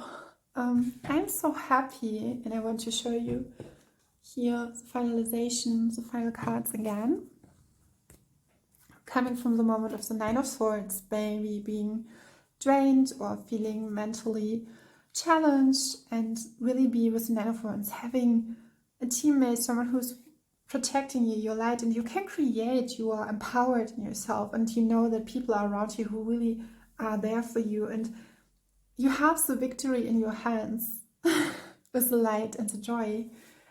I'm so happy, and I want to show you here the finalization, the final cards again. Coming from the moment of the Nine of Swords, maybe being drained or feeling mentally challenged, and really be with the Nine of Wands, having a teammate, someone who's protecting you, your light, and you can create, you are empowered in yourself, and you know that people are around you who really are there for you, and you have the victory in your hands with the light and the joy.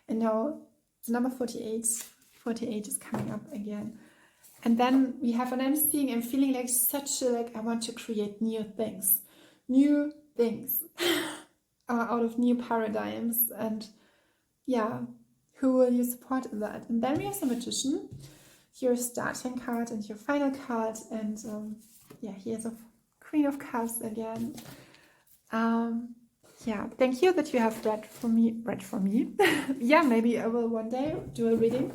And now the number 48 is coming up again. And then we have, and I'm feeling like such a, like, I want to create new things out of new paradigms. And yeah, who will you support in that? And then we have the Magician, your starting card and your final card. And yeah, here's a Queen of Cups again. Yeah, thank you that you have read for me. Yeah, maybe I will one day do a reading.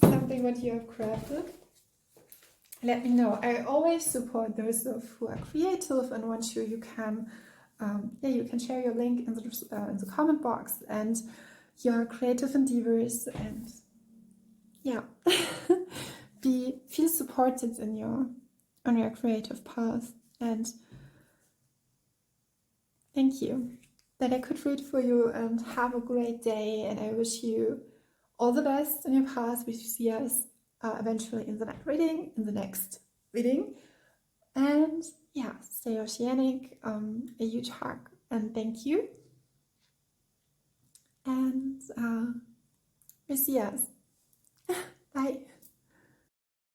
Something what you have crafted. Let me know. I always support those who are creative and want you can you can share your link in the comment box and your creative endeavors, and yeah, feel supported on your creative path. And thank you that I could read for you, and have a great day, and I wish you all the best in your path. We see us eventually in the next reading. And yeah, stay oceanic. A huge hug and thank you. And we see us. Bye.